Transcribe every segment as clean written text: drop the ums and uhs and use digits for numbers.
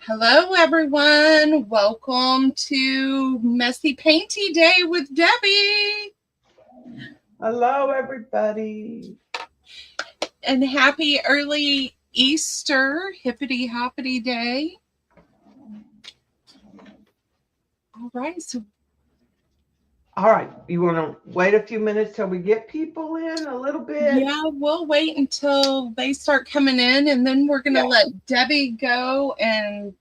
Hello, everyone. Welcome to Messy Painty Day with Debbie. Hello, everybody. And happy early Easter, hippity hoppity day. All right. You want to wait a few minutes till we get people in a little bit? Yeah, we'll wait until they start coming in, and then we're going to let Debbie go and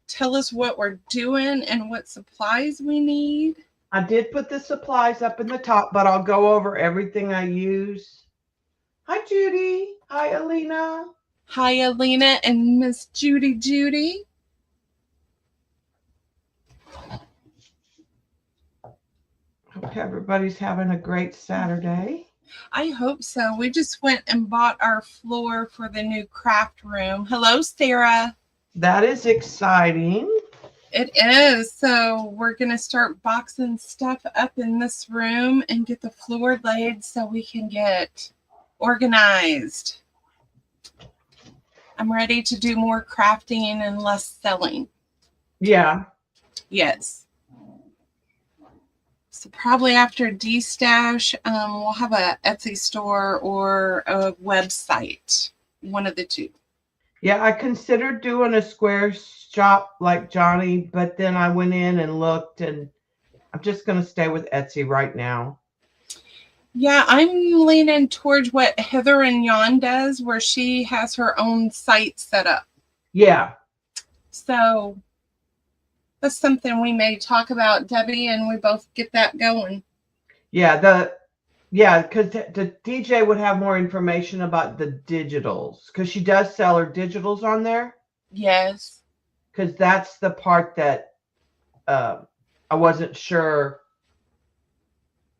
tell us what we're doing and what supplies we need. I did put the supplies up in the top, but I'll go over everything I use. Hi, Judy. Hi, Alina. Hi, Alina and Miss Judy. Hope everybody's having a great Saturday. I hope so. We just went and bought our floor for the new craft room. Hello, Sarah. That is exciting. It is. So we're going to start boxing stuff up in this room and get the floor laid so we can get organized. I'm ready to do more crafting and less selling. Yeah. Yes. So probably after D-Stash, we'll have a Etsy store or a website, one of the two. Yeah, I considered doing a square shop like Johnny, but then I went in and looked, and I'm just going to stay with Etsy right now. Yeah, I'm leaning towards what Heather and Jan does, where she has her own site set up. Yeah. So that's something we may talk about, Debbie, and we both get that going. Yeah, because the DJ would have more information about the digitals, because she does sell her digitals on there. Yes. Because that's the part that I wasn't sure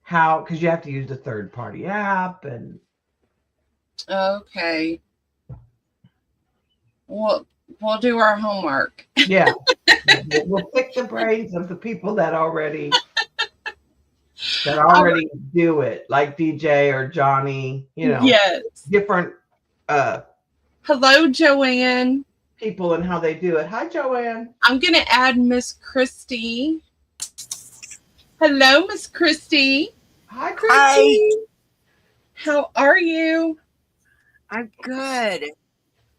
how, because you have to use the third-party app. And okay. We'll do our homework. Yeah. We'll pick the brains of the people that already do it, like DJ or Johnny, Yes. Different hello, Joanne. People and how they do it. Hi, Joanne. I'm going to add Miss Christy. Hello, Miss Christy. Hi, Christy. Hi. How are you? I'm good.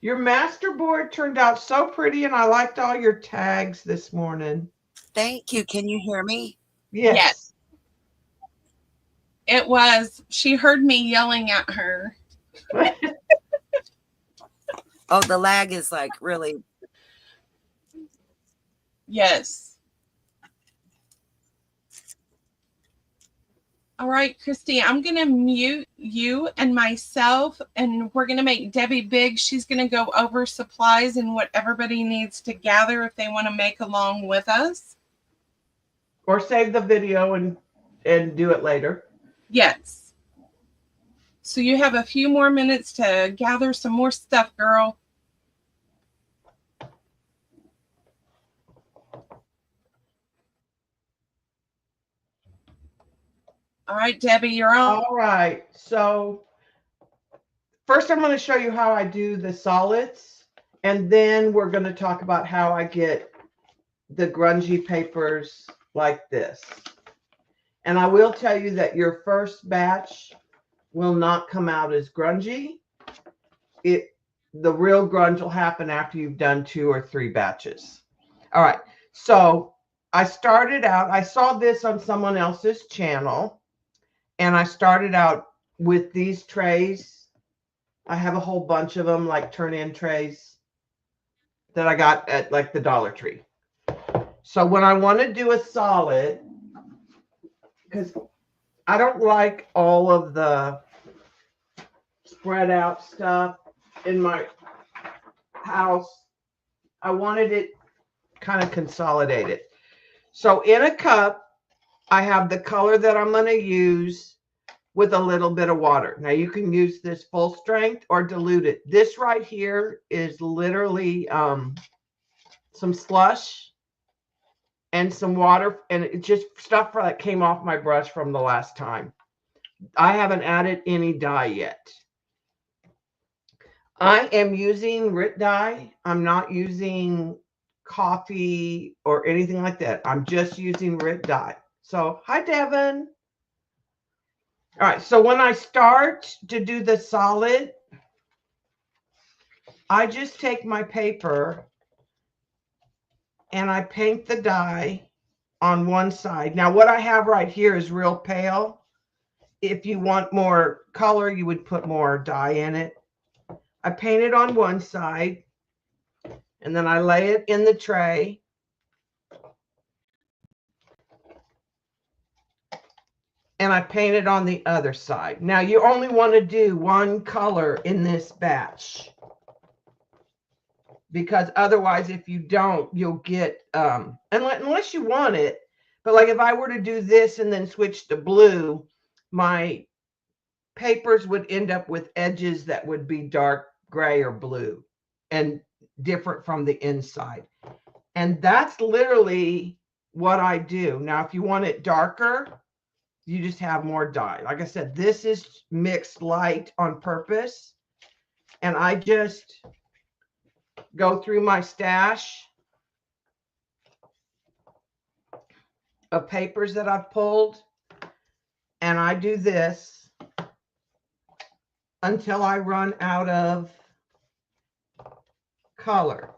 Your master board turned out so pretty, and I liked all your tags this morning. Thank you. Can you hear me? Yes. It was. She heard me yelling at her. Oh, the lag is like really. Yes. All right, Christy, I'm going to mute you and myself, and we're going to make Debbie big. She's going to go over supplies and what everybody needs to gather if they want to make along with us. Or save the video and do it later. Yes. So you have a few more minutes to gather some more stuff, girl. All right, Debbie, you're on. All right. So first I'm going to show you how I do the solids, and then we're going to talk about how I get the grungy papers like this. And I will tell you that your first batch will not come out as grungy. The real grunge will happen after you've done 2 or 3 batches. All right. So I started out, I saw this on someone else's channel, and I started out with these trays. I have a whole bunch of them, like turn-in trays that I got at like the Dollar Tree. So when I want to do a solid, because I don't like all of the spread out stuff in my house. I wanted it kind of consolidated. So in a cup, I have the color that I'm going to use with a little bit of water. Now you can use this full strength or dilute it. This right here is literally some slush and some water, and it just stuff that came off my brush from the last time. I haven't added any dye yet. I am using RIT dye. I'm not using coffee or anything like that. I'm just using RIT dye. So, hi, Devin. All right, so when I start to do the solid, I just take my paper and I paint the dye on one side. Now, what I have right here is real pale. If you want more color, you would put more dye in it. I paint it on one side, and then I lay it in the tray. And I paint it on the other side. Now, you only want to do one color in this batch, because otherwise, if you don't, you'll get, unless you want it, but like if I were to do this and then switch to blue, my papers would end up with edges that would be dark gray or blue and different from the inside. And that's literally what I do. Now, if you want it darker, you just have more dye. Like I said, this is mixed light on purpose. And I just go through my stash of papers that I've pulled, and I do this until I run out of color.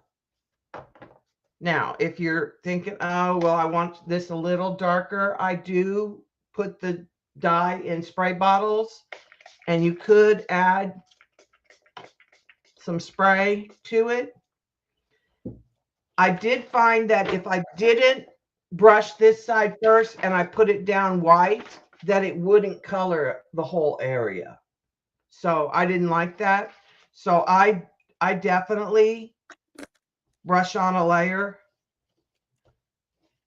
Now, if you're thinking, oh, well, I want this a little darker, I do put the dye in spray bottles, and you could add some spray to it. I did find that if I didn't brush this side first and I put it down white, that it wouldn't color the whole area. So I didn't like that. So I definitely brush on a layer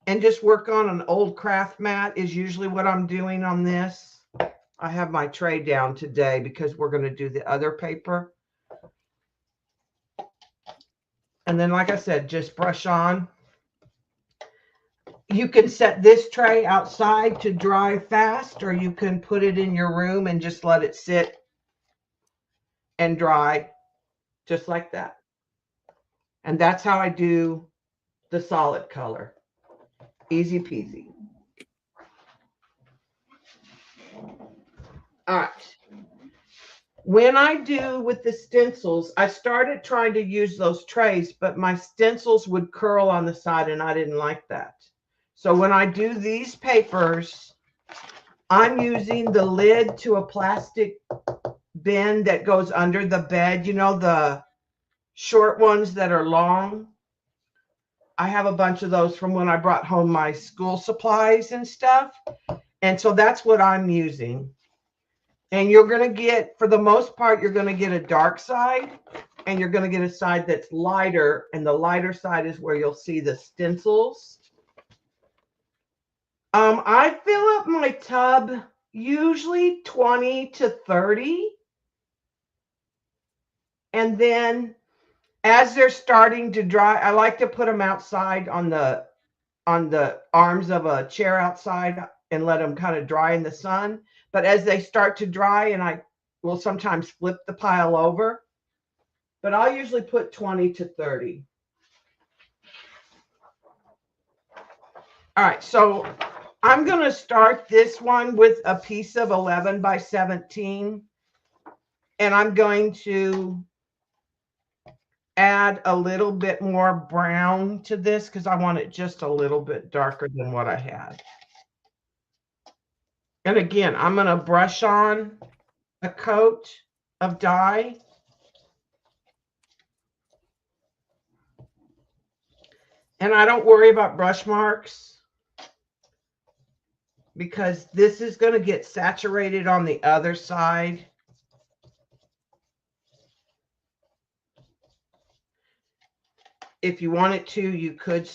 and just work on an old craft mat is usually what I'm doing on this. I have my tray down today because we're going to do the other paper. And then, like I said, just brush on. You can set this tray outside to dry fast, or you can put it in your room and just let it sit and dry just like that. And that's how I do the solid color. Easy peasy. All right. When I do with the stencils, I started trying to use those trays, but my stencils would curl on the side and I didn't like that. So when I do these papers, I'm using the lid to a plastic bin that goes under the bed. You know, the short ones that are long. I have a bunch of those from when I brought home my school supplies and stuff. And so that's what I'm using. And you're going to get, for the most part, you're going to get a dark side and you're going to get a side that's lighter. And the lighter side is where you'll see the stencils. I fill up my tub usually 20 to 30. And then as they're starting to dry, I like to put them outside on the arms of a chair outside and let them kind of dry in the sun. But as they start to dry, and I will sometimes flip the pile over, but I'll usually put 20 to 30. All right, so I'm going to start this one with a piece of 11 by 17, and I'm going to add a little bit more brown to this because I want it just a little bit darker than what I had. And again, I'm going to brush on a coat of dye. And I don't worry about brush marks because this is going to get saturated on the other side. if you wanted to, you could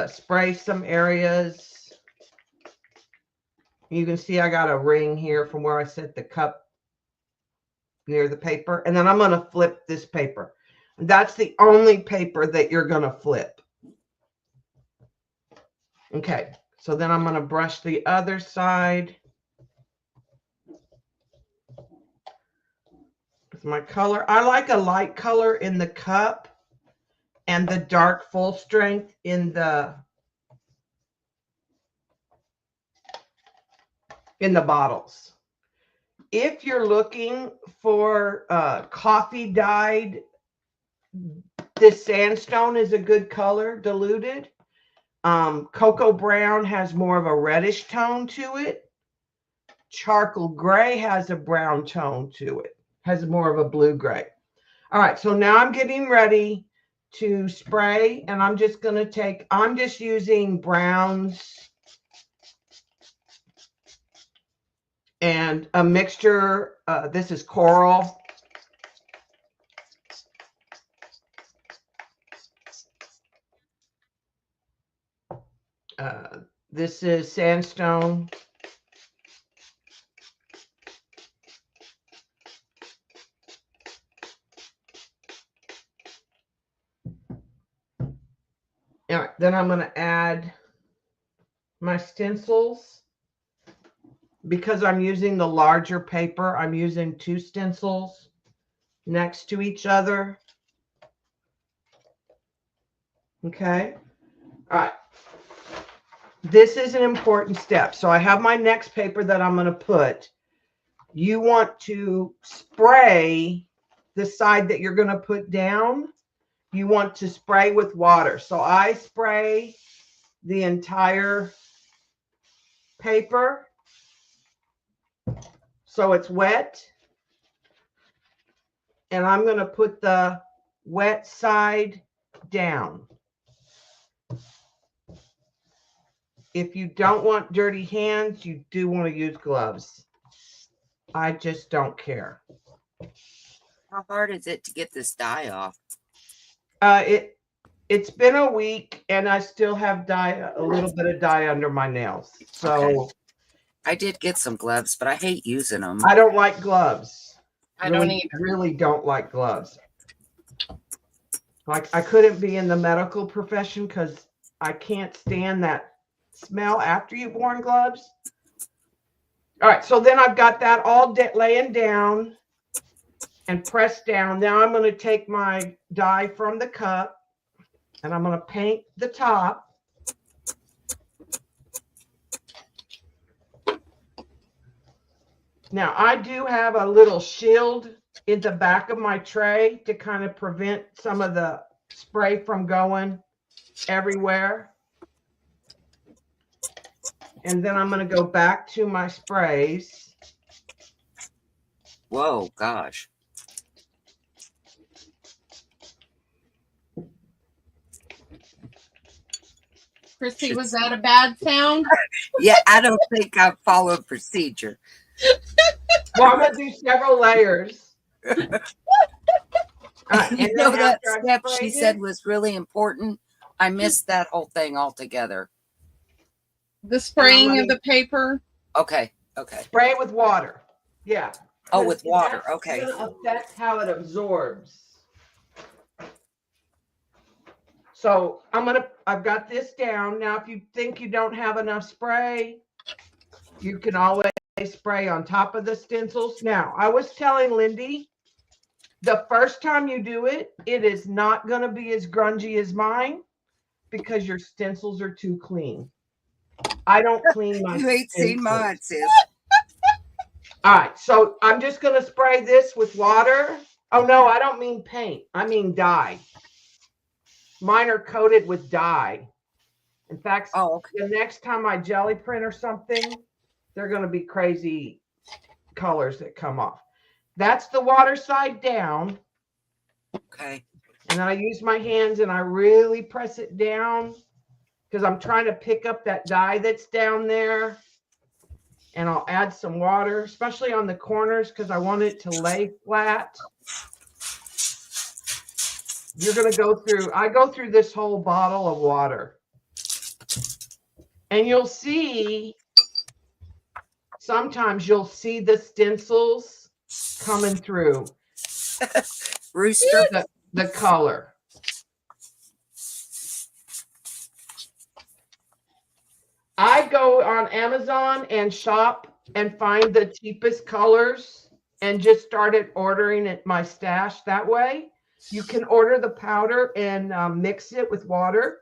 spray some areas. You can see I got a ring here from where I set the cup near the paper. And then I'm going to flip this paper. That's the only paper that you're going to flip. Okay, so then I'm going to brush the other side with my color. I like a light color in the cup and the dark full strength in the bottles. If you're looking for coffee dyed, this sandstone is a good color, diluted. Cocoa brown has more of a reddish tone to it. Charcoal gray has a brown tone to it, has more of a blue gray. All right, so now I'm getting ready to spray, and I'm just going to take, I'm just using browns and a mixture. This is coral. This is sandstone. All right, then I'm going to add my stencils. Because I'm using the larger paper, I'm using 2 stencils next to each other. Okay. All right. This is an important step. So I have my next paper that I'm going to put. You want to spray the side that you're going to put down. You want to spray with water. So I spray the entire paper so it's wet. And I'm going to put the wet side down. If you don't want dirty hands, you do want to use gloves. I just don't care. How hard is it to get this dye off? It's been a week and I still have dye, a little bit of dye under my nails. So okay. I did get some gloves, but I hate using them. I don't like gloves. I don't either. Really don't like gloves. Like I couldn't be in the medical profession because I can't stand that smell after you've worn gloves. All right, so then I've got that all laying down and pressed down. Now I'm going to take my dye from the cup and I'm going to paint the top. Now I do have a little shield in the back of my tray to kind of prevent some of the spray from going everywhere. And then I'm going to go back to my sprays. Whoa, gosh. Christy, was that a bad sound? Yeah, I don't think I followed procedure. Well, I'm going to do several layers. You know that step she said was really important? I missed that whole thing altogether. The spraying of the paper. Okay, okay. Spray it with water. Yeah. Oh, with water. Okay. It's going to affect how it absorbs. So I've got this down. Now, if you think you don't have enough spray, you can always spray on top of the stencils. Now, I was telling Lindy, the first time you do it, it is not going to be as grungy as mine because your stencils are too clean. I don't clean my You ain't seen mine, sis. All right, so I'm just going to spray this with water. Oh, no, I don't mean paint. I mean dye. Mine are coated with dye. In fact, the next time I jelly print or something, they're going to be crazy colors that come off. That's the water side down. Okay. And then I use my hands and I really press it down because I'm trying to pick up that dye that's down there. And I'll add some water, especially on the corners because I want it to lay flat. you're going to go through, I go through this whole bottle of water. And you'll see, sometimes you'll see the stencils coming through. Rooster. The color. I go on Amazon and shop and find the cheapest colors and just started ordering it my stash that way. You can order the powder and mix it with water.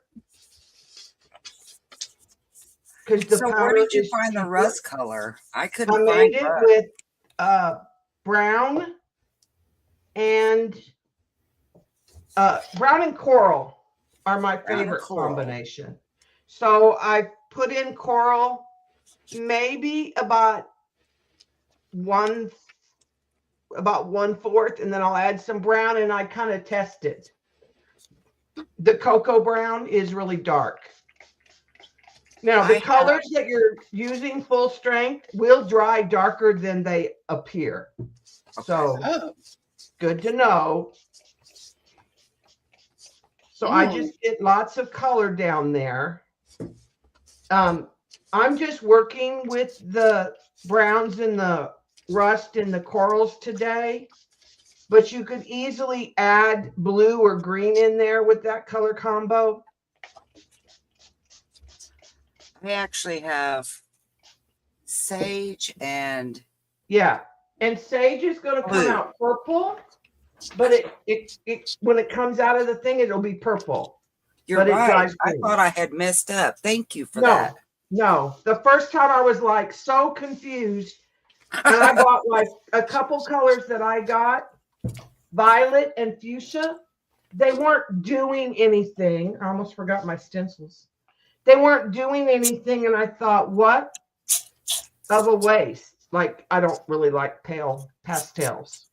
Because the So powder where did you is find the cheaper. rust color? I I couldn't made find it rust. with brown and coral are my Brown and favorite coral. combination. So I put in coral, maybe about 1/4, and then I'll add some brown, and I kind of test it. The cocoa brown is really dark. Now, the colors that you're using full strength will dry darker than they appear. So good to know. So I just get lots of color down there. I'm just working with the browns and the rust and the corals today, but you could easily add blue or green in there with that color combo. I actually have sage and and sage is going to come out purple, but it when it comes out of the thing, it'll be purple. You're right. I thought I had messed up. Thank you for that. No, the first time I was like so confused, and I bought like a couple colors that I got, violet and fuchsia. They weren't doing anything. I almost forgot my stencils. They weren't doing anything, and I thought, what of a waste. Like, I don't really like pale pastels.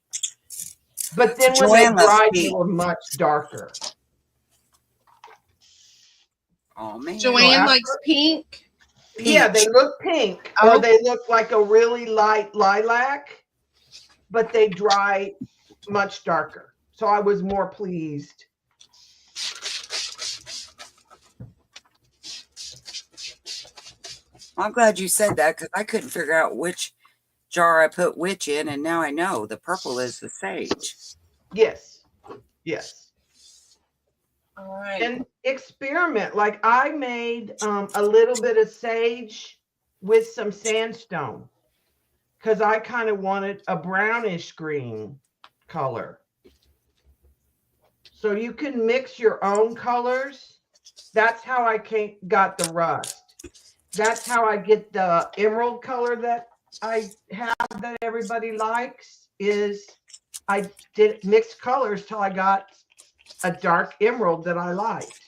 But then when they dried, they were much darker. Oh, man. Joanne likes pink. Yeah, they look pink, or they look like a really light lilac, but they dry much darker. So I was more pleased. I'm glad you said that, because I couldn't figure out which jar I put which in, and now I know the purple is the sage. Yes. All right. And experiment. Like I made a little bit of sage with some sandstone because I kind of wanted a brownish green color. So you can mix your own colors. That's how I got the rust. That's how I get the emerald color that I have that everybody likes. Is I did mixed colors till I got a dark emerald that I liked.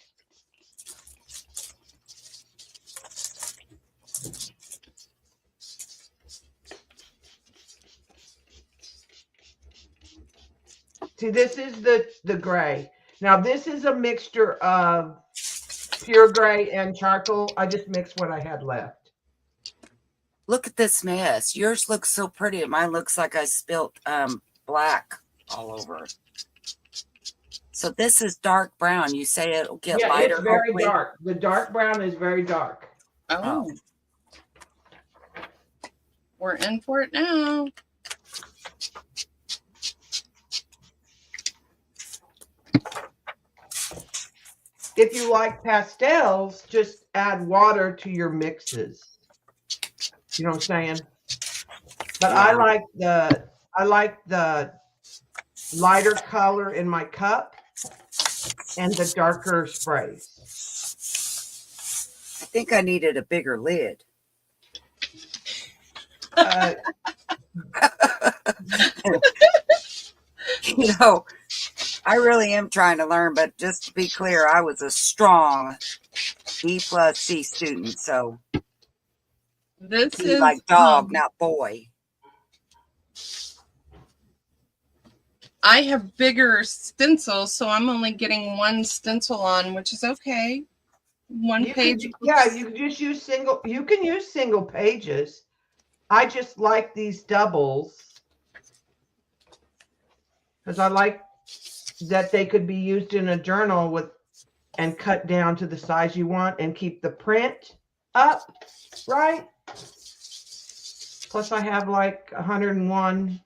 See, this is the gray. Now this is a mixture of pure gray and charcoal. I just mixed what I had left. Look at this mess. Yours looks so pretty. Mine looks like I spilt black all over. So this is dark brown. You say it'll get lighter. It's very dark. The dark brown is very dark. Oh. We're in for it now. If you like pastels, just add water to your mixes. You know what I'm saying? But I like the lighter color in my cup and the darker sprays. I think I needed a bigger lid. You know, I really am trying to learn, but just to be clear, I was a strong B+C student, so this be is like dog, not boy. I have bigger stencils, so I'm only getting one stencil on, which is okay. One page. You just use single. You can use single pages. I just like these doubles because I like that they could be used in a journal with and cut down to the size you want and keep the print up, right? Plus I have like 101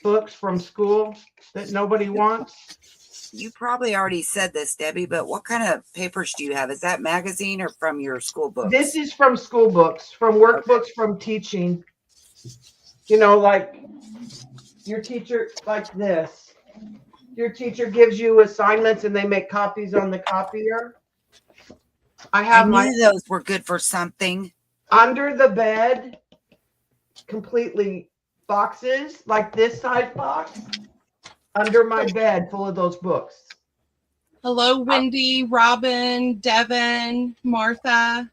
books from school that nobody wants. You probably already said this, Debbie, but what kind of papers do you have? Is that magazine or from your school books? This is from school books, from workbooks, from teaching. You know, like your teacher, like this. Your teacher gives you assignments and they make copies on the copier. I have I knew those were good for something. Under the bed, completely boxes, like this size box, under my bed full of those books. Hello, Wendy, Robin, Devin, Martha.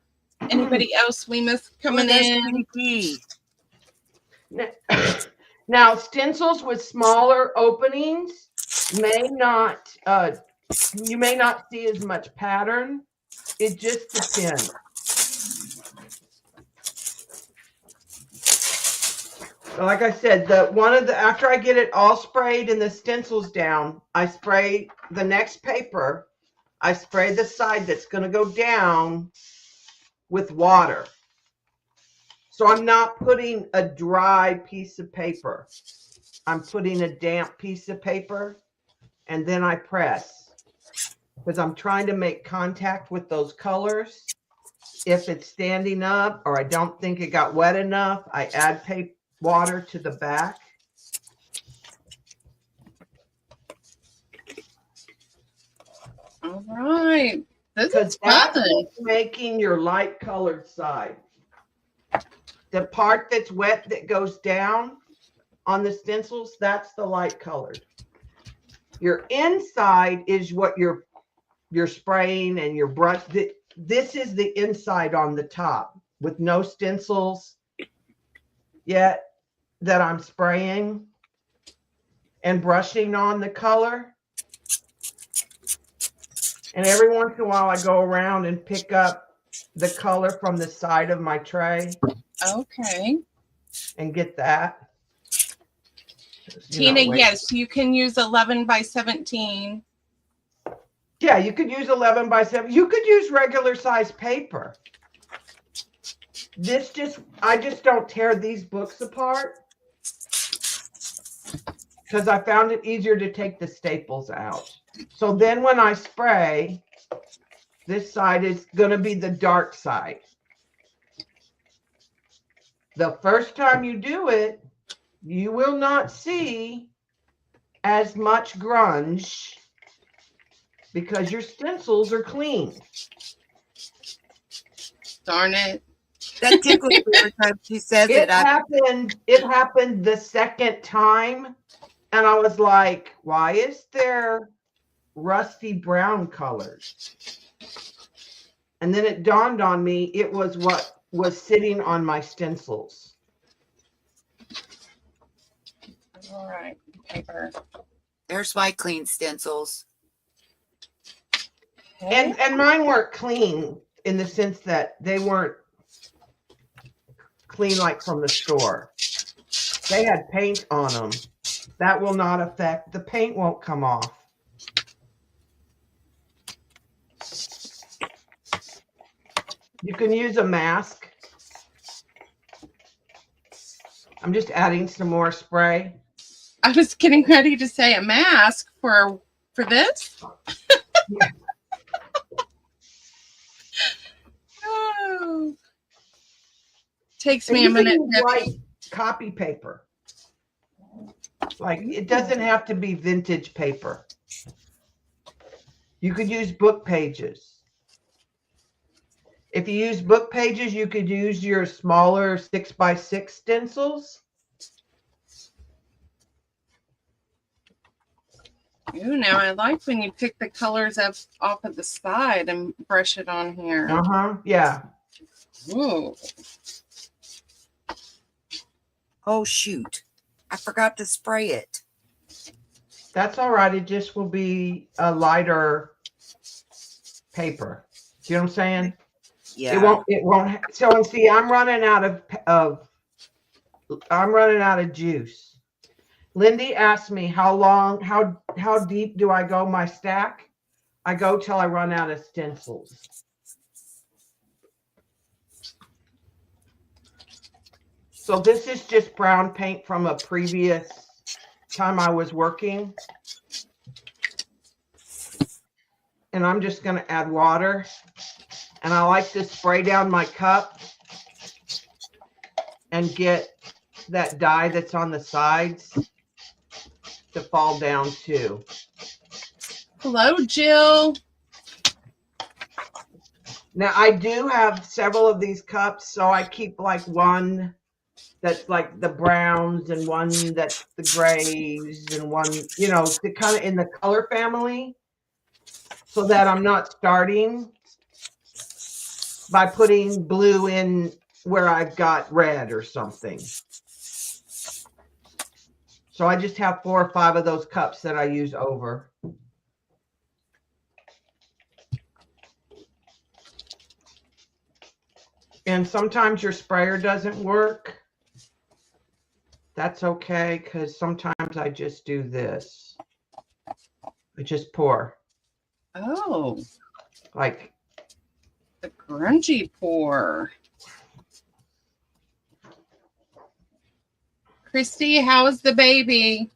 Anybody else we missed coming in? Now, stencils with smaller openings may not, you may not see as much pattern. It just depends. So like I said, after I get it all sprayed and the stencils down, I spray the next paper. I spray the side that's going to go down with water. So I'm not putting a dry piece of paper. I'm putting a damp piece of paper, and then I press because I'm trying to make contact with those colors. If it's standing up or I don't think it got wet enough, I add water to the back. All right. This is that's fun. Making your light colored side. The part that's wet that goes down on the stencils, that's the light colored. Your inside is what you're spraying and your brush. This is the inside on the top with no stencils yet that I'm spraying and brushing on the color. And every once in a while I go around and pick up the color from the side of my tray. Okay. And get that. Tina, yes, you can use 11 by 17. Yeah, you could use 11 by 7. You could use regular size paper. I just don't tear these books apart because I found it easier to take the staples out. So then when I spray, this side is going to be the dark side. The first time you do it, you will not see as much grunge because your stencils are clean. Darn it. That tickles me every time she says it. It happened the second time, and I was like, why is there rusty brown colors? And then it dawned on me it was what was sitting on my stencils. All right, paper. There's my clean stencils. Okay. And mine weren't clean in the sense that they weren't clean like from the store. They had paint on them. That will not affect, the paint won't come off. You can use a mask. I'm just adding some more spray. I was getting ready to say a mask for this. Yeah. Oh. Takes me a minute. White copy paper. Like it doesn't have to be vintage paper. You could use book pages. If you use book pages, you could use your smaller 6x6 stencils. Ooh, now I like when you pick the colors up off of the side and brush it on here. Yeah. Ooh. Oh, shoot. I forgot to spray it. That's all right. It just will be a lighter paper. Do you know what I'm saying? Yeah. It won't. So see, I'm running out of juice. Lindy asked me how deep do I go my stack? I go till I run out of stencils. So this is just brown paint from a previous time I was working. And I'm just going to add water. And I like to spray down my cup and get that dye that's on the sides to fall down too. Hello, Jill. Now I do have several of these cups, so I keep like one that's like the browns and one that's the grays and one, you know, to kind of in the color family, so that I'm not starting by putting blue in where I've got red or something. So I just have 4 or 5 of those cups that I use over. And sometimes your sprayer doesn't work. That's okay, because sometimes I just do this. I just pour. Oh, Like the grungy pour. Christy, how is the baby?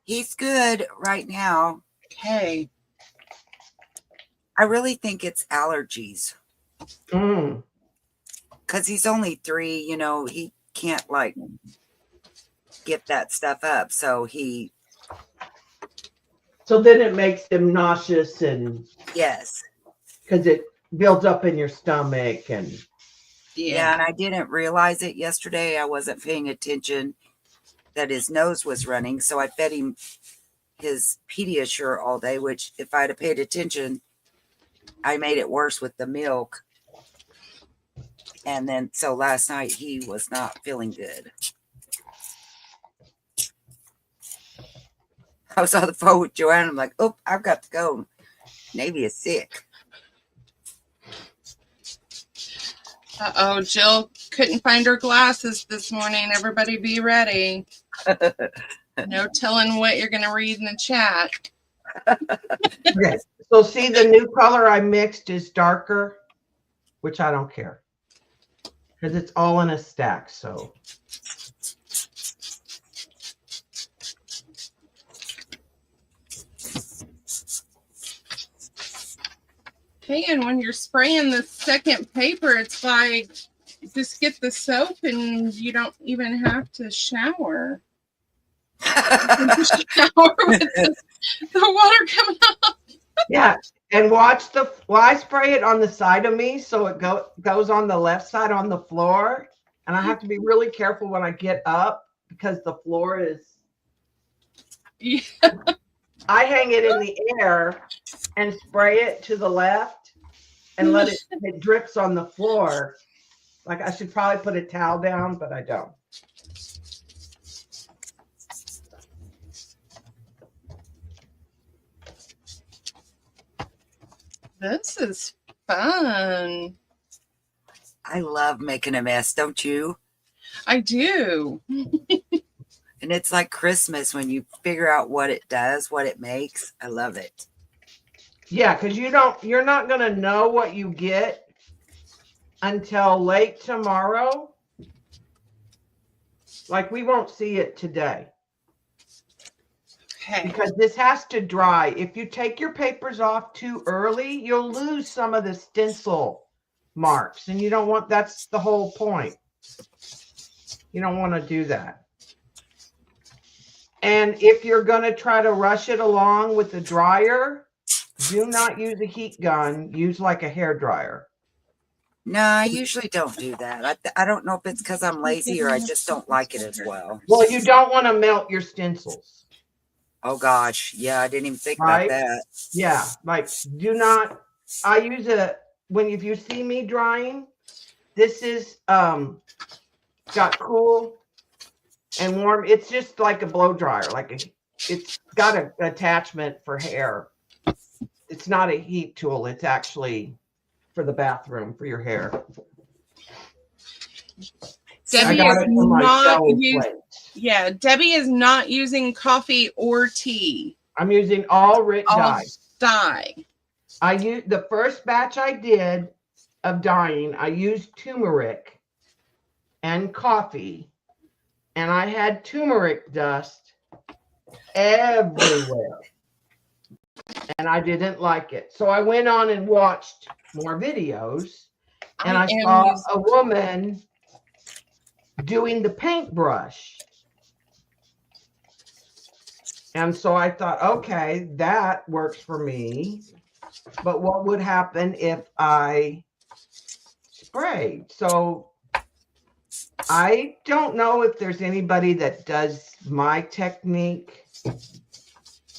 He's good right now. Okay. I really think it's allergies. Because he's only 3, you know, he can't like get that stuff up. So then it makes him nauseous, and yes. because it builds up in your stomach. And yeah, and I didn't realize it yesterday. I wasn't paying attention that his nose was running. So I fed him his Pediasure all day, which if I'd have paid attention, I made it worse with the milk. And then, so last night he was not feeling good. I was on the phone with Joanne. I'm like, oh, I've got to go. Navy is sick. Uh-oh, Jill couldn't find her glasses this morning. Everybody be ready. No telling what you're going to read in the chat. okay, so see, the new color I mixed is darker, which I don't care, because it's all in a stack. So Okay, and when you're spraying the second paper, it's like, just get the soap and you don't even have to shower. Shower with the water coming off. yeah, and watch I spray it on the side of me, so it goes on the left side on the floor, and I have to be really careful when I get up because the floor is. Yeah. I hang it in the air and spray it to the left and let it drips on the floor. Like I should probably put a towel down, but I don't. This is fun. I love making a mess, don't you? I do. And it's like Christmas when you figure out what it does, what it makes. I love it. Yeah, because you're not going to know what you get until late tomorrow. Like we won't see it today. Okay. Because this has to dry. If you take your papers off too early, you'll lose some of the stencil marks. And you don't want, that's the whole point. You don't want to do that. And if you're going to try to rush it along with the dryer, do not use a heat gun. Use like a hair dryer. No, I usually don't do that. I don't know if it's because I'm lazy or I just don't like it as well. Well, you don't want to melt your stencils. Oh, gosh. Yeah, I didn't even think Right? about that. Yeah, like do not, if you see me drying, this is got cool and warm. It's just like a blow dryer, it's got an attachment for hair. It's not a heat tool. It's actually for the bathroom for your hair. Debbie I got is it from my not shelf used. plate. Yeah, Debbie is not using coffee or tea. I'm using all RIT All dye. dye. I used the first batch I did of dyeing. I used turmeric and coffee, and I had turmeric dust everywhere, and I didn't like it. So I went on and watched more videos, and I saw a woman doing the paintbrush. And so I thought, okay, that works for me. But what would happen if I sprayed? So I don't know if there's anybody that does my technique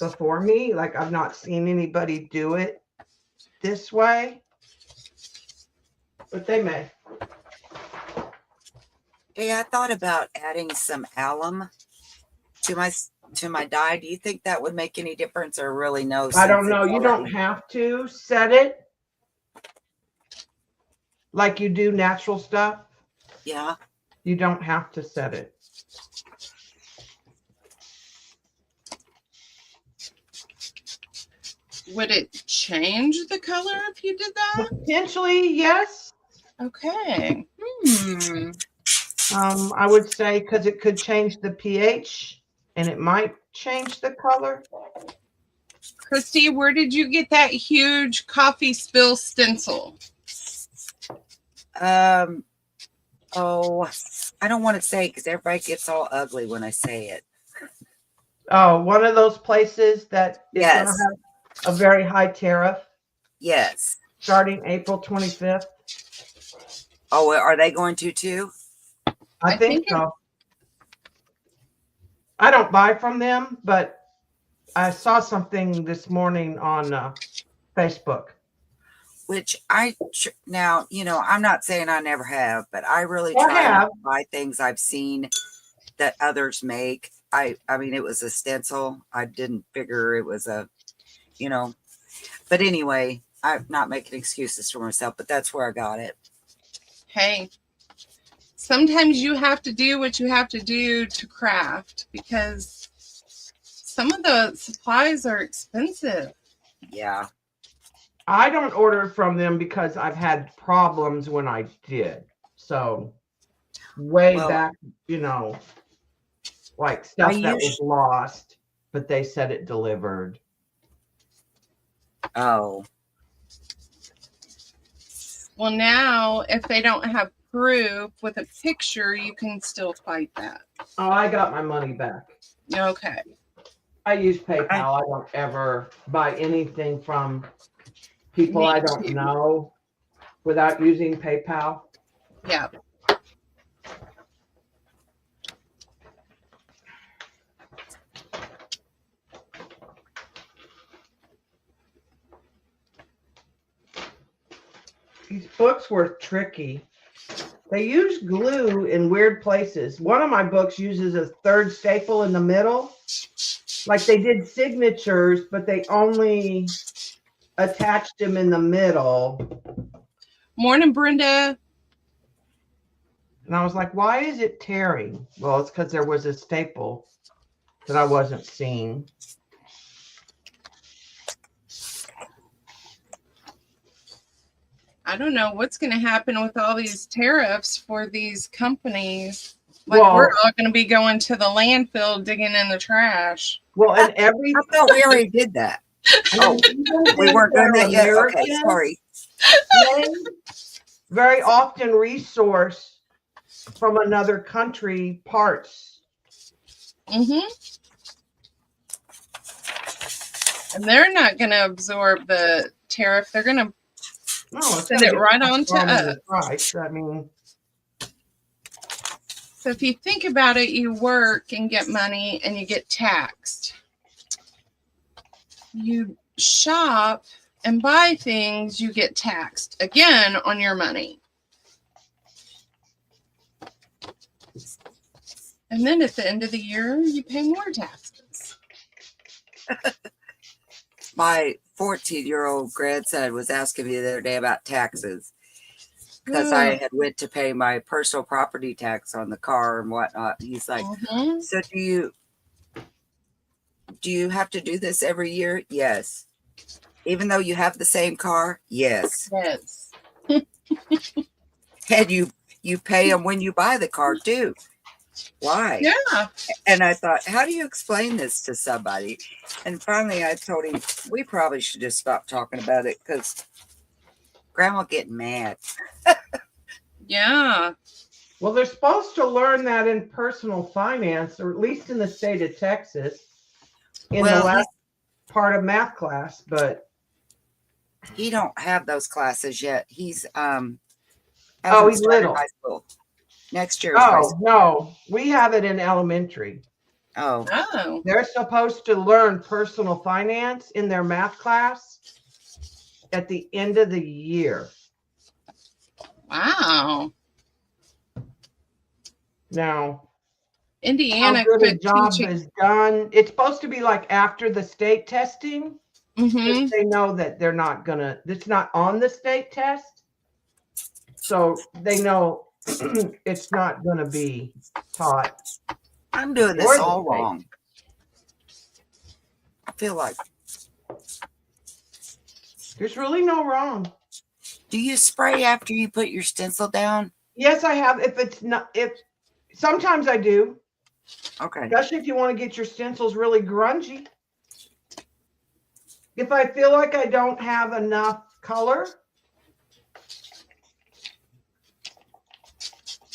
before me. Like, I've not seen anybody do it this way, but they may. Hey, I thought about adding some alum to my dye. Do you think that would make any difference, or really no? I don't know. You don't have to set it like you do natural stuff. Yeah. You don't have to set it. Would it change the color if you did that? Potentially, yes. Okay. I would say because it could change the pH and it might change the color. Christy, where did you get that huge coffee spill stencil? Oh, I don't want to say because everybody gets all ugly when I say it. Oh, one of those places that is going to have a very high tariff. Yes. Starting April 25th. Oh, are they going to too? I think so. I don't buy from them, but I saw something this morning on Facebook. Which now, I'm not saying I never have, but I really try not to buy things I've seen that others make. I mean, it was a stencil. I didn't figure it was but anyway, I'm not making excuses for myself, but that's where I got it. Hey, sometimes you have to do what you have to do to craft because some of the supplies are expensive. Yeah. I don't order from them because I've had problems when I did. So back, like stuff that was lost, but they said it delivered. Oh. Well, now if they don't have proof with a picture, you can still fight that. Oh, I got my money back. Okay. I use PayPal. I don't ever buy anything from people I don't know without using PayPal. Yeah. These books were tricky. They use glue in weird places. One of my books uses a third staple in the middle. Like they did signatures, but they only attached them in the middle. Morning, Brenda. And I was like, why is it tearing? Well, it's because there was a staple that I wasn't seeing. I don't know what's going to happen with all these tariffs for these companies. Like, we're all going to be going to the landfill digging in the trash. Well, and I thought we already did that. Oh, we weren't doing that yet. Okay, sorry. Very often resource from another country parts. Mm-hmm. And they're not going to absorb the tariff. They're going to send it right on to us. Price. I mean, so if you think about it, you work and get money and you get taxed. You shop and buy things, you get taxed again on your money. And then at the end of the year, you pay more taxes. My 14-year-old grandson was asking me the other day about taxes because I had went to pay my personal property tax on the car and whatnot. He's like, so do you have to do this every year? Yes. Even though you have the same car? Yes. Yes. And you pay them when you buy the car too. Why? Yeah. And I thought, how do you explain this to somebody? And finally I told him, we probably should just stop talking about it because Grandma getting mad. Yeah. Well, they're supposed to learn that in personal finance, or at least in the state of Texas, in the last part of math class, but he don't have those classes yet. He's he's little. high school. Next year is high school. No, we have it in elementary. Oh. They're supposed to learn personal finance in their math class at the end of the year. Wow. Now, Indiana how good a quit job teaching. is done. It's supposed to be like after the state testing. Mm-hmm. They know that they're not gonna, it's not on the state test. So they know it's not gonna be taught. I'm doing this all wrong. I feel like. There's really no wrong. Do you spray after you put your stencil down? Yes, I have. Sometimes I do. Okay. Especially if you want to get your stencils really grungy. If I feel like I don't have enough color.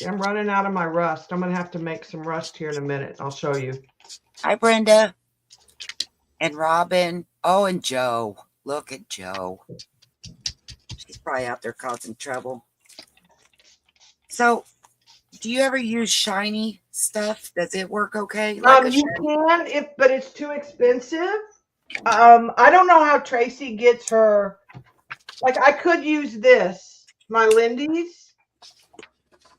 I'm running out of my rust. I'm going to have to make some rust here in a minute. I'll show you. Hi, Brenda. And Robin. Oh, and Joe. Look at Joe. She's probably out there causing trouble. So, do you ever use shiny stuff? Does it work okay? Like You can, but it's too expensive. I don't know how Tracy gets her. Like, I could use this, my Lindy's.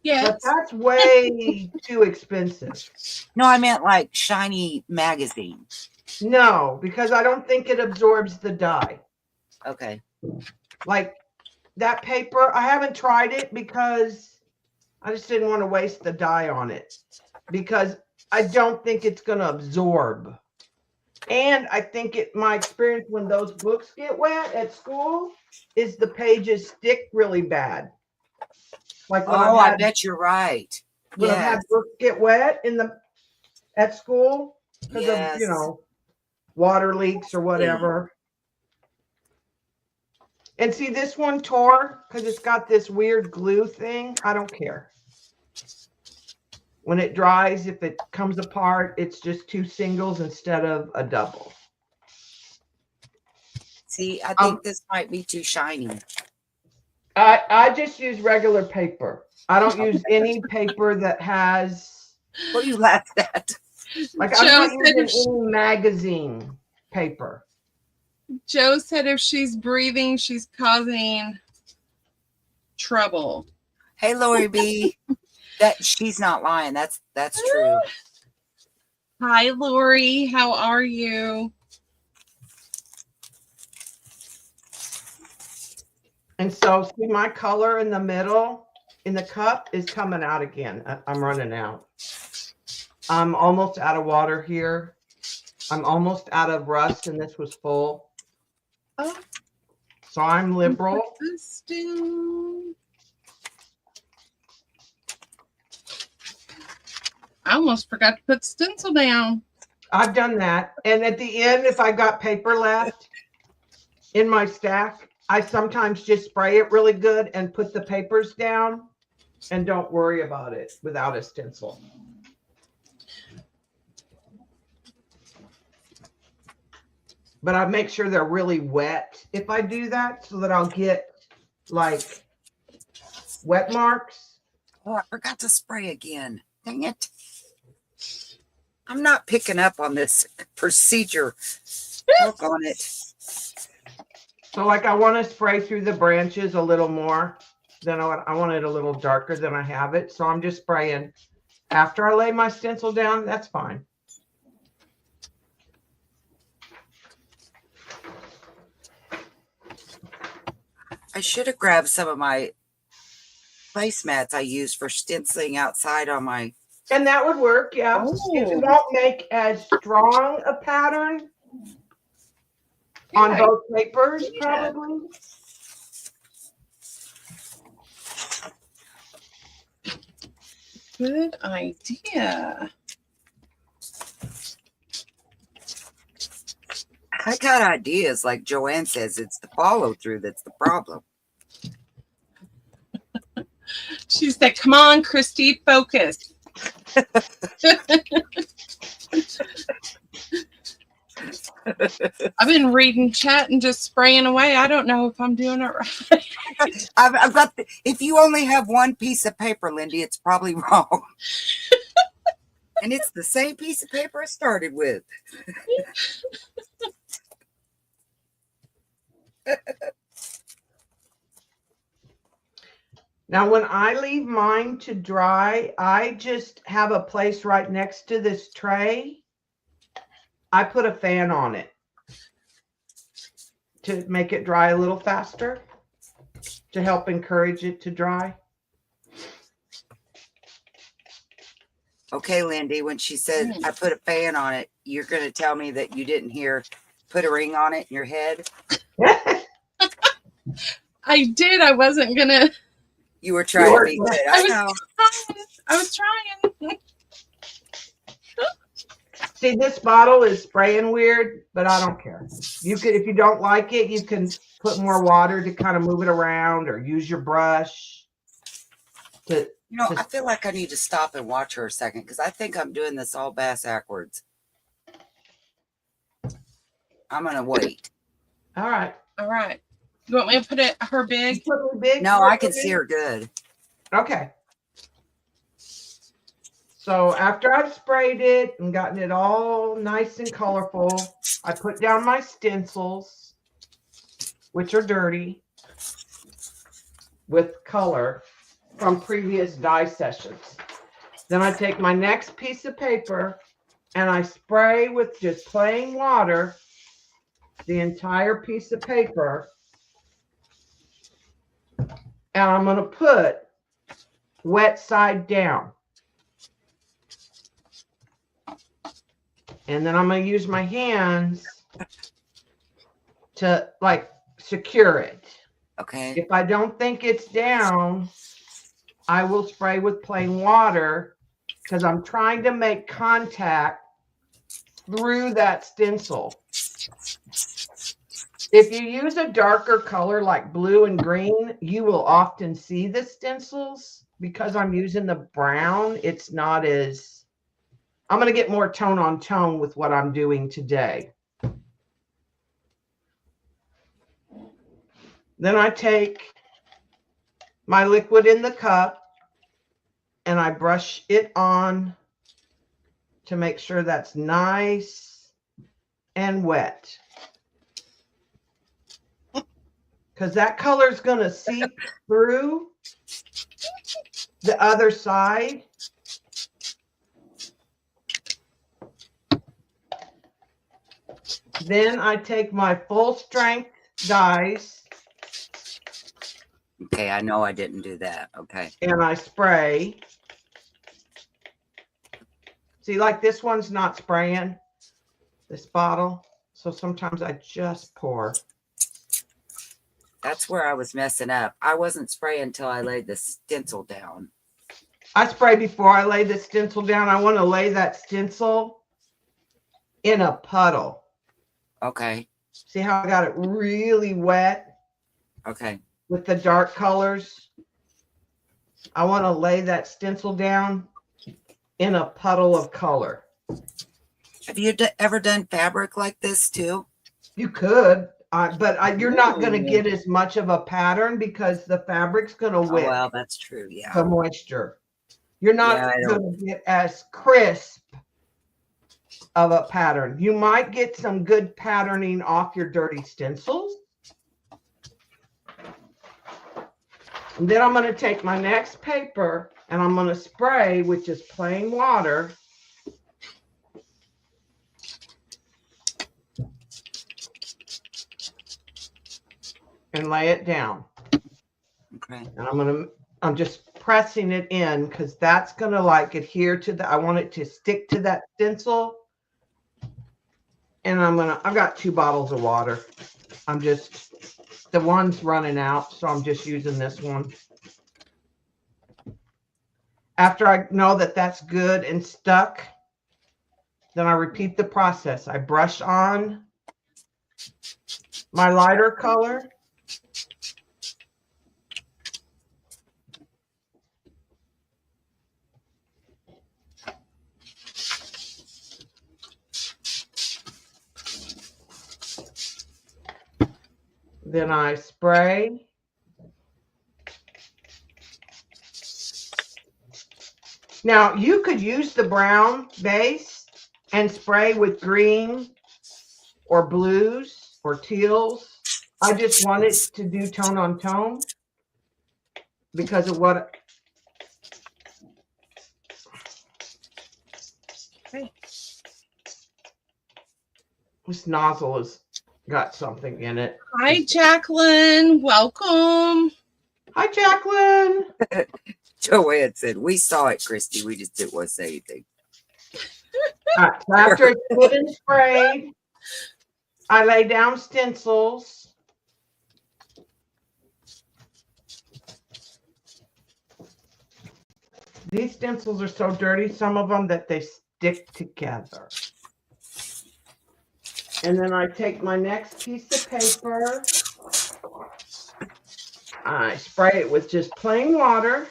Yes. But that's way too expensive. No, I meant like shiny magazine. No, because I don't think it absorbs the dye. Okay. Like that paper, I haven't tried it because I just didn't want to waste the dye on it. Because I don't think it's going to absorb. And I think my experience when those books get wet at school is the pages stick really bad. Like when I bet you're right. When I've had books get wet at school because of, water leaks or whatever. And see, this one tore because it's got this weird glue thing. I don't care. When it dries, if it comes apart, it's just 2 singles instead of a double. See, I think this might be too shiny. I just use regular paper. I don't use any paper that has. What do you laugh at? Like I'm not using any magazine paper. Joe said if she's breathing, she's causing trouble. Hey, Lori B. She's not lying. That's true. Hi, Lori. How are you? And so see my color in the middle in the cup is coming out again. I'm running out. I'm almost out of water here. I'm almost out of rust and this was full. Oh. So I'm liberal. I almost forgot to put stencil down. I've done that. And at the end, if I got paper left in my stack, I sometimes just spray it really good and put the papers down and don't worry about it without a stencil. But I make sure they're really wet if I do that so that I'll get like wet marks. Oh, I forgot to spray again. Dang it. I'm not picking up on this procedure. Work on it. So like I want to spray through the branches a little more. Then I want it a little darker than I have it. So I'm just spraying after I lay my stencil down. That's fine. I should have grabbed some of my placemats I use for stenciling outside on my. And that would work, yeah. It Oh. won't make as strong a pattern on Yeah, both papers, yeah. probably. Good idea. I got ideas, like Joanne says. It's the follow through that's the problem. She said, "Come on, Christy, focus." I've been reading chat and just spraying away. I don't know if I'm doing it right. I've got. If you only have one piece of paper, Lindy, it's probably wrong. And it's the same piece of paper I started with. Now, when I leave mine to dry, I just have a place right next to this tray. I put a fan on it to make it dry a little faster, to help encourage it to dry. Okay, Lindy, when she said I put a fan on it, you're going to tell me that you didn't hear put a ring on it in your head? I did. I wasn't going to. You were trying to be good. I know. I was trying. See, this bottle is spraying weird, but I don't care. You could, if you don't like it, you can put more water to kind of move it around, or use your brush to. You know, I feel like I need to stop and watch her a second, because I think I'm doing this all backwards. I'm going to wait. All right. All right. You want me to put it her big? Big? No, I can see her good. Okay. So after I've sprayed it and gotten it all nice and colorful, I put down my stencils, which are dirty, with color from previous dye sessions. Then I take my next piece of paper and I spray with just plain water the entire piece of paper. And I'm going to put wet side down. And then I'm going to use my hands to like secure it. Okay. If I don't think it's down, I will spray with plain water, because I'm trying to make contact through that stencil. If you use a darker color like blue and green, you will often see the stencils. Because I'm using the brown, it's not as, I'm going to get more tone on tone with what I'm doing today. Then I take my liquid in the cup and I brush it on to make sure that's nice and wet. Because that color is going to seep through the other side. Then I take my full strength dyes. Okay, I know I didn't do that. Okay. And I spray. See, like this one's not spraying, this bottle. So sometimes I just pour. That's where I was messing up. I wasn't spraying until I laid the stencil down. I spray before I lay the stencil down. I want to lay that stencil in a puddle. Okay. See how I got it really wet? Okay. With the dark colors. I want to lay that stencil down in a puddle of color. Have you ever done fabric like this too? You could, but you're not going to get as much of a pattern because the fabric's going to wick. Oh, well, that's true. Yeah. The moisture. You're not going to get as crisp of a pattern. You might get some good patterning off your dirty stencils. And then I'm going to take my next paper and I'm going to spray with just plain water. And lay it down. Okay. And I'm just pressing it in because that's going to like adhere to the, I want it to stick to that stencil. And I've got 2 bottles of water. The one's running out, so I'm just using this one. After I know that that's good and stuck, then I repeat the process. I brush on my lighter color. Then I spray. Now, you could use the brown base and spray with green or blues or teals. I just wanted to do tone on tone because of what. Okay. This nozzle has got something in it. Hi, Jacqueline. Welcome. Hi, Jacqueline. Joanne said, we saw it, Christy. We just didn't want to say anything. All right, so after it's good and sprayed, I lay down stencils. These stencils are so dirty, some of them, that they stick together. And then I take my next piece of paper. I spray it with just plain water.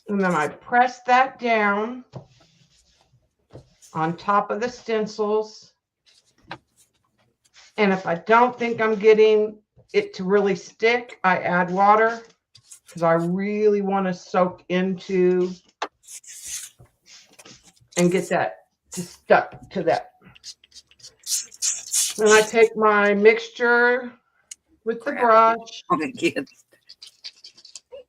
And then I press that down on top of the stencils. And if I don't think I'm getting it to really stick, I add water because I really want to soak into and get that to stuck to that. Then I take my mixture with the brush. Again.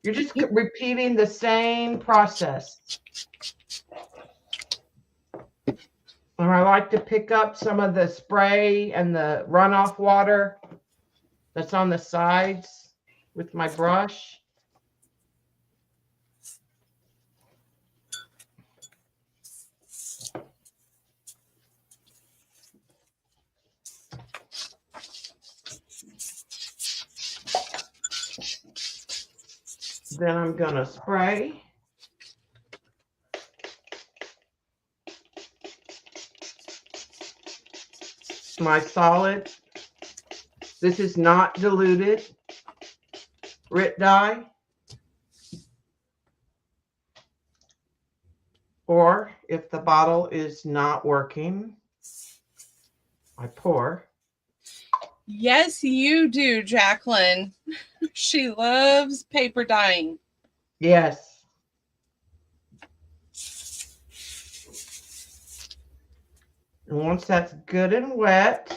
You're just repeating the same process. And I like to pick up some of the spray and the runoff water that's on the sides with my brush. Then I'm going to spray. My solid. This is not diluted RIT dye. Or if the bottle is not working, I pour. Yes, you do, Jacqueline. She loves paper dyeing. Yes. And once that's good and wet,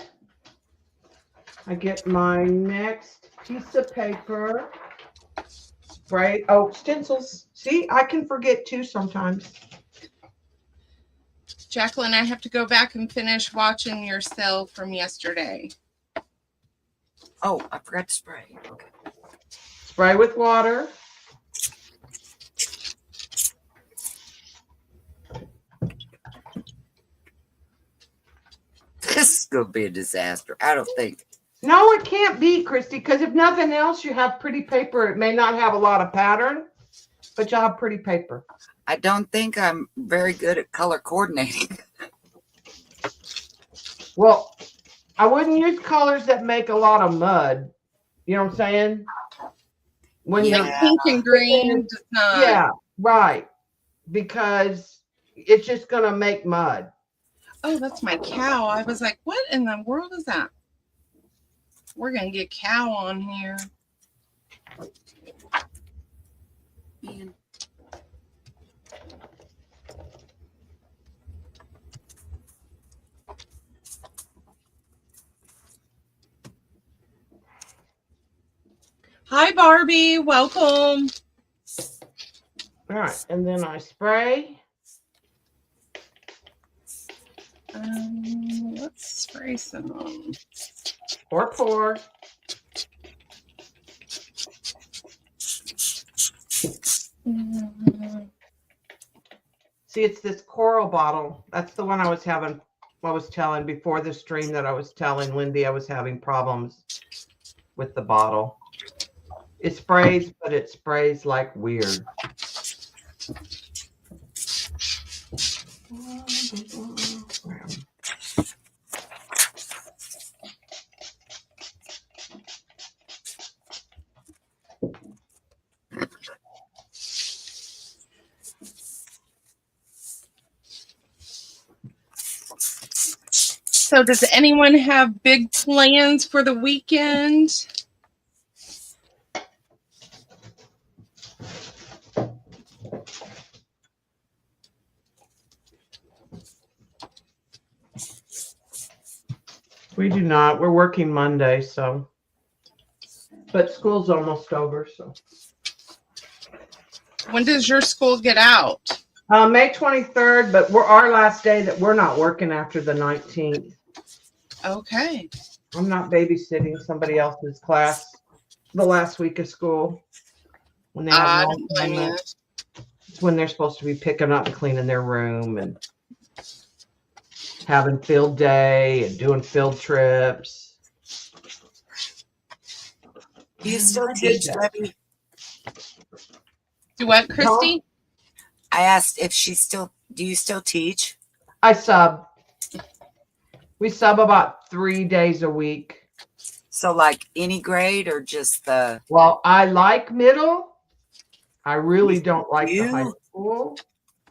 I get my next piece of paper. Spray. Oh, stencils. See, I can forget too sometimes. Jacqueline, I have to go back and finish watching your sale from yesterday. Oh, I forgot to spray. Okay. Spray with water. This is going to be a disaster. I don't think. No, it can't be, Christy, because if nothing else, you have pretty paper. It may not have a lot of pattern, but you'll have pretty paper. I don't think I'm very good at color coordinating. Well, I wouldn't use colors that make a lot of mud. You know what I'm saying? When Yeah. Like pink and green does not. Yeah, right. Because it's just going to make mud. Oh, that's my cow. I was like, what in the world is that? We're going to get cow on here. Man. Hi, Barbie. Welcome. All right. And then I spray. Let's spray some. Pour. Mhm. See, it's this coral bottle. That's the one I was telling before the stream that I was telling Lindy I was having problems with the bottle. It sprays, but it sprays like weird. So does anyone have big plans for the weekend? We do not. We're working Monday, so. But school's almost over, so. When does your school get out? May 23rd, but our last day that we're not working after the 19th. Okay. I'm not babysitting somebody else's class the last week of school. When they have don't blame you. it's when they're supposed to be picking up and cleaning their room and having field day and doing field trips. Do you still teach, Debby? Do what, Christy? I asked if do you still teach? I sub. We sub about 3 days a week. So like any grade or just the? Well, I like middle. I really don't like the high school.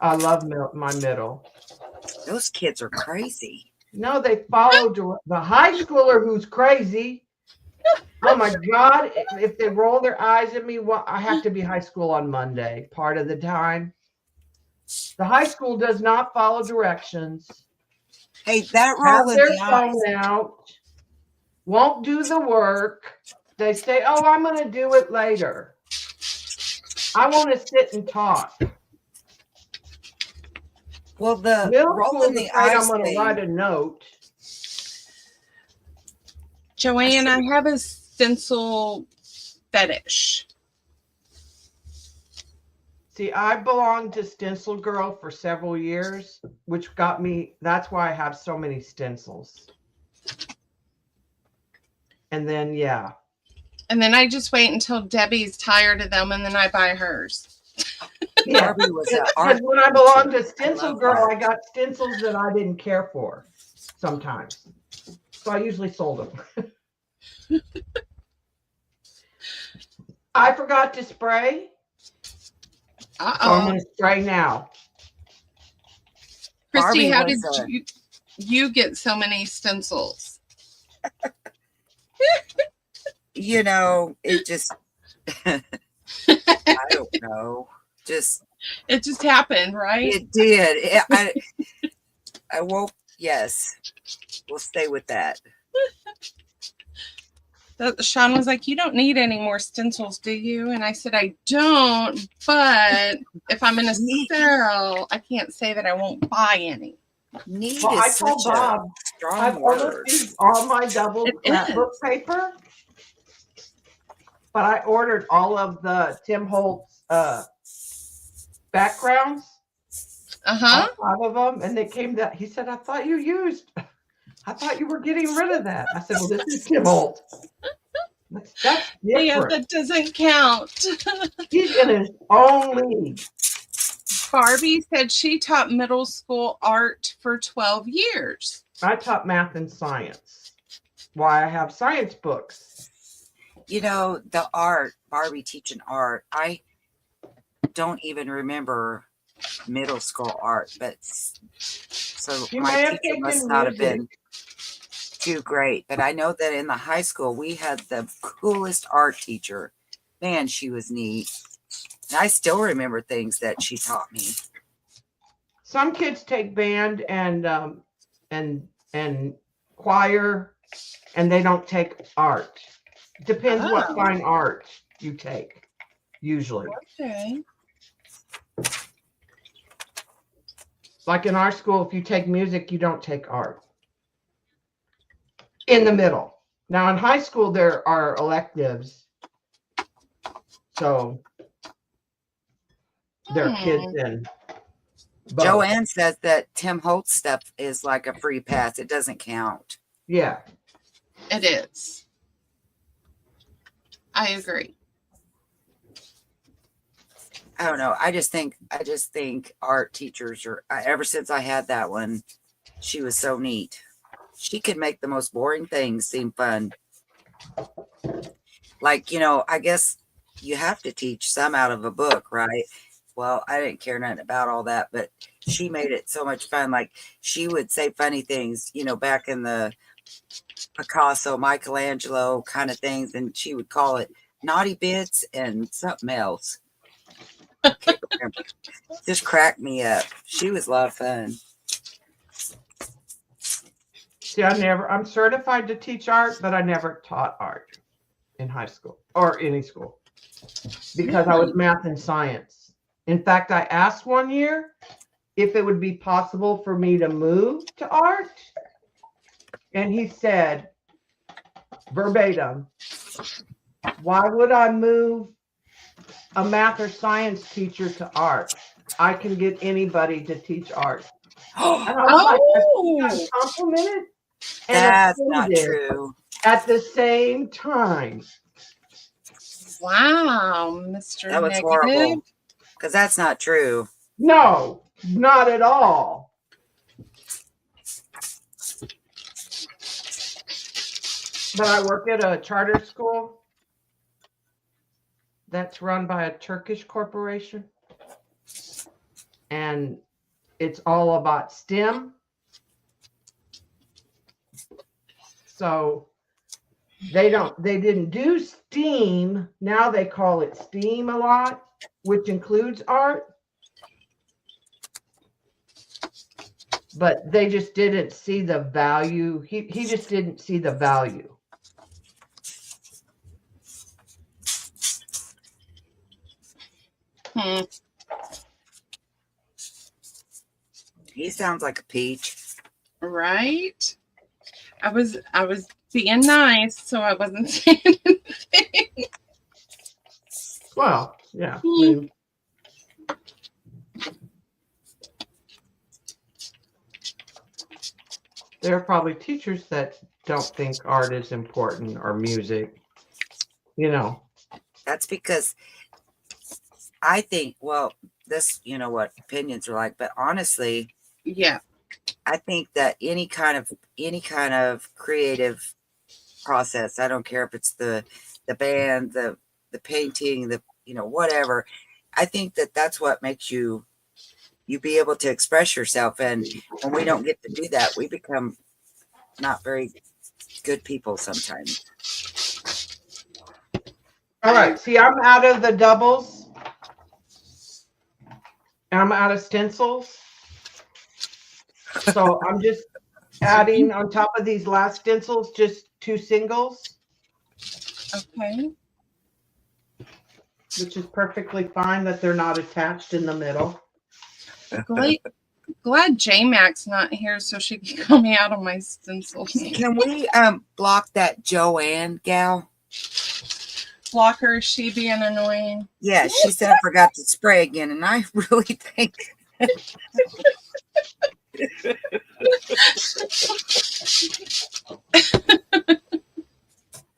I love my middle. Those kids are crazy. No, they follow the high schooler who's crazy. Oh my God. If they roll their eyes at me, I have to be high school on Monday part of the time. The high school does not follow directions. Hey, that Have rolling their the phone eyes. out. Won't do the work. They say, oh, I'm going to do it later. I want to sit and talk. Well, the Middle rolling school's the afraid I'm eyes going to thing. write a note. Joanne, I have a stencil fetish. See, I belonged to Stencil Girl for several years, which got me, that's why I have so many stencils. And then, yeah. And then I just wait until Debbie's tired of them and then I buy hers. Yeah. Barbie was an Because art when I belonged to teacher. Stencil love Girl, art. I got stencils that I didn't care for sometimes. So I usually sold them. I forgot to spray. So I'm going to spray now. Christy, Barbie how was did you get so many stencils? You know, it just, I don't know. It just happened, right? It did. I woke, yes. We'll stay with that. Sean was like, you don't need any more stencils, do you? And I said, I don't, but if I'm in a sale, I can't say that I won't buy any. Need Well, is I told such Bob, a strong I've word. ordered all my double It scrapbook is. paper, but I ordered all of the Tim Holtz backgrounds. Uh-huh. All 5 of them, and they came that he said, I thought you were getting rid of that. I said, well, this is Tim Holtz. That's different. Yeah, that doesn't count. He's in his own league. Barbie said she taught middle school art for 12 years. I taught math and science. Why I have science books. You know, the art, Barbie teaching art, I don't even remember middle school art, but so my teacher must not have been too great. But I know that in the high school, we had the coolest art teacher. Man, she was neat. And I still remember things that she taught me. Some kids take band and choir, and they don't take art. Depends what fine art you take, usually. Okay. Like in our school, if you take music, you don't take art. in the middle. Now in high school, there are electives. So there are kids in both. Joanne says that Tim Holtz stuff is like a free pass. It doesn't count. Yeah. It is. I agree. I don't know. I just think art teachers are, ever since I had that one, she was so neat. She could make the most boring things seem fun. Like, I guess you have to teach some out of a book, right? Well, I didn't care nothing about all that, but she made it so much fun. Like, she would say funny things, back in the Picasso, Michelangelo kind of things, and she would call it naughty bits and something else. Just cracked me up. She was a lot of fun. See, I'm certified to teach art, but I never taught art in high school or any school because I was math and science. In fact, I asked one year if it would be possible for me to move to art. And he said, verbatim, why would I move a math or science teacher to art? I can get anybody to teach art. And I was like, I complimented and that's not true. At the same time. Wow, Mr. That was Negative. horrible. Because that's not true. No, not at all. But I work at a charter school that's run by a Turkish corporation. And it's all about STEM. So they didn't do STEAM. Now they call it STEAM a lot, which includes art. But they just didn't see the value. He just didn't see the value. He sounds like a peach. Right? I was being nice, so I wasn't saying anything. Well, yeah. I mean, there are probably teachers that don't think art is important or music. That's because I think, well, this, what opinions are like, but honestly, yeah, I think that any kind of creative process, I don't care if it's the band, the painting, whatever, I think that that's what makes you be able to express yourself. And when we don't get to do that, we become not very good people sometimes. All right. See, I'm out of the doubles. I'm out of stencils. So I'm just adding on top of these last stencils, just 2 singles. okay. Which is perfectly fine that they're not attached in the middle. Glad J-Mac's not here so she can call me out on my stencils. Can we block that Joanne gal? Block her, she being annoying. Yeah, she said I forgot to spray again, and I really think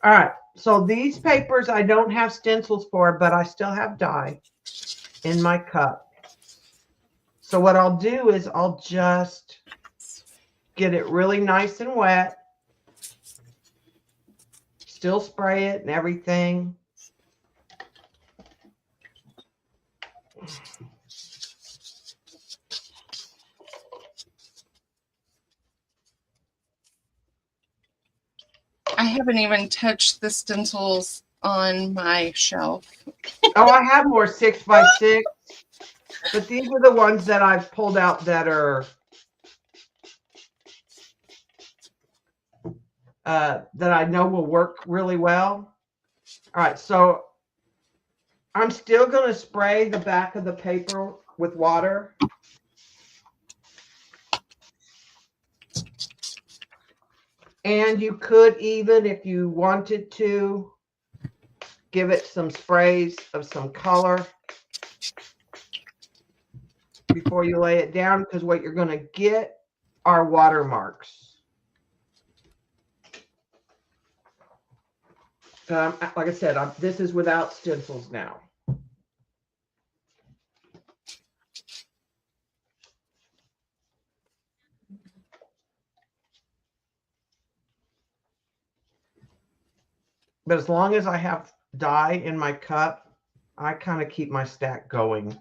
All right. So these papers I don't have stencils for, but I still have dye in my cup. So what I'll do is I'll just get it really nice and wet. Still spray it and everything. I haven't even touched the stencils on my shelf. Oh, I have more 6x6, but these are the ones that I've pulled out that are that I know will work really well. All right, so I'm still going to spray the back of the paper with water. And you could even, if you wanted to, give it some sprays of some color before you lay it down, because what you're going to get are watermarks. Like I said, this is without stencils now. But as long as I have dye in my cup, I kind of keep my stack going,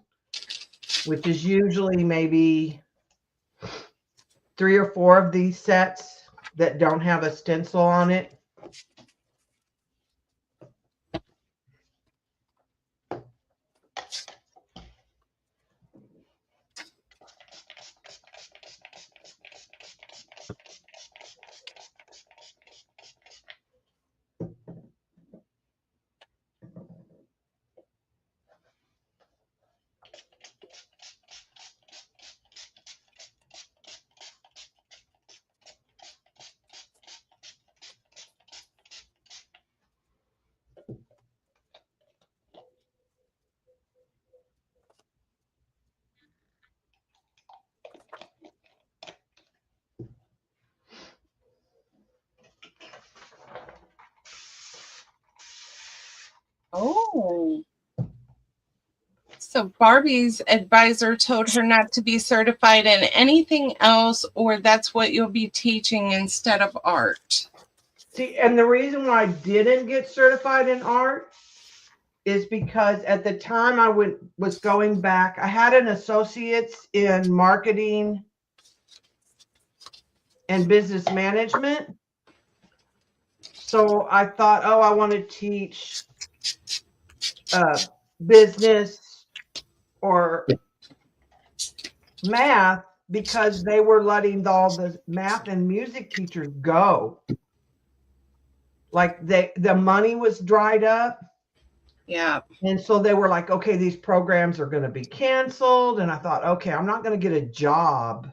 which is usually maybe 3 or 4 of these sets that don't have a stencil on it. Oh. So Barbie's advisor told her not to be certified in anything else, or that's what you'll be teaching instead of art. See, and the reason why I didn't get certified in art is because at the time I was going back, I had an associate's in marketing and business management. So I thought, oh, I want to teach business or math, because they were letting all the math and music teachers go. Like the money was dried up. Yeah. And so they were like, okay, these programs are going to be canceled. And I thought, okay, I'm not going to get a job.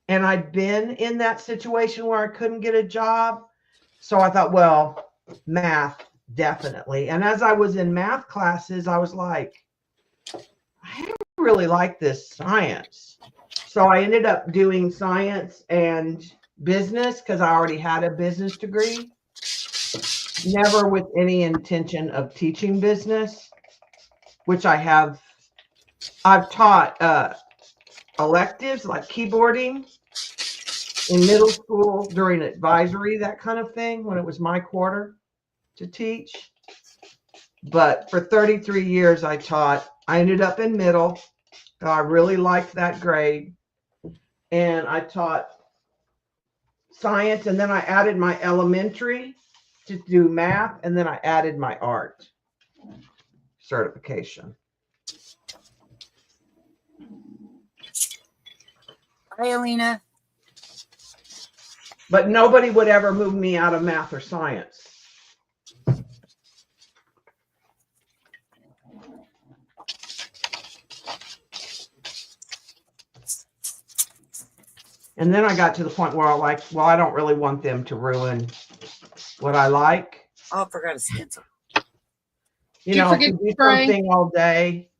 And I'd been in that situation where I couldn't get a job. So I thought, well, math, definitely. And as I was in math classes, I was like, I really like this science. So I ended up doing science and business because I already had a business degree. Never with any intention of teaching business, which I have. I've taught electives like keyboarding in middle school during advisory, that kind of thing, when it was my quarter to teach. But for 33 years, I taught. I ended up in middle. I really liked that grade. And I taught science, and then I added my elementary to do math, and then I added my art certification. Hi, Alina. But nobody would ever move me out of math or science. And then I got to the point where I like, well, I don't really want them to ruin what I like. Oh, I forgot a stencil. You know, if you do something all day.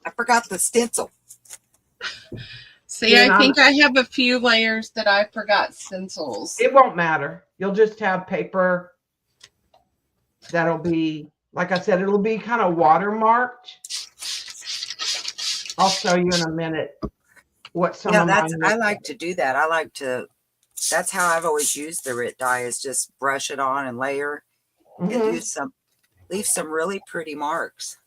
I forgot the stencil. See, I think I have a few layers that I forgot stencils. It won't matter. You'll just have paper that'll be, like I said, it'll be kind of watermarked. I'll show you in a minute what some of mine. I like to do that. I like to, that's how I've always used the RIT dye, is just brush it on and layer and leave some really pretty marks.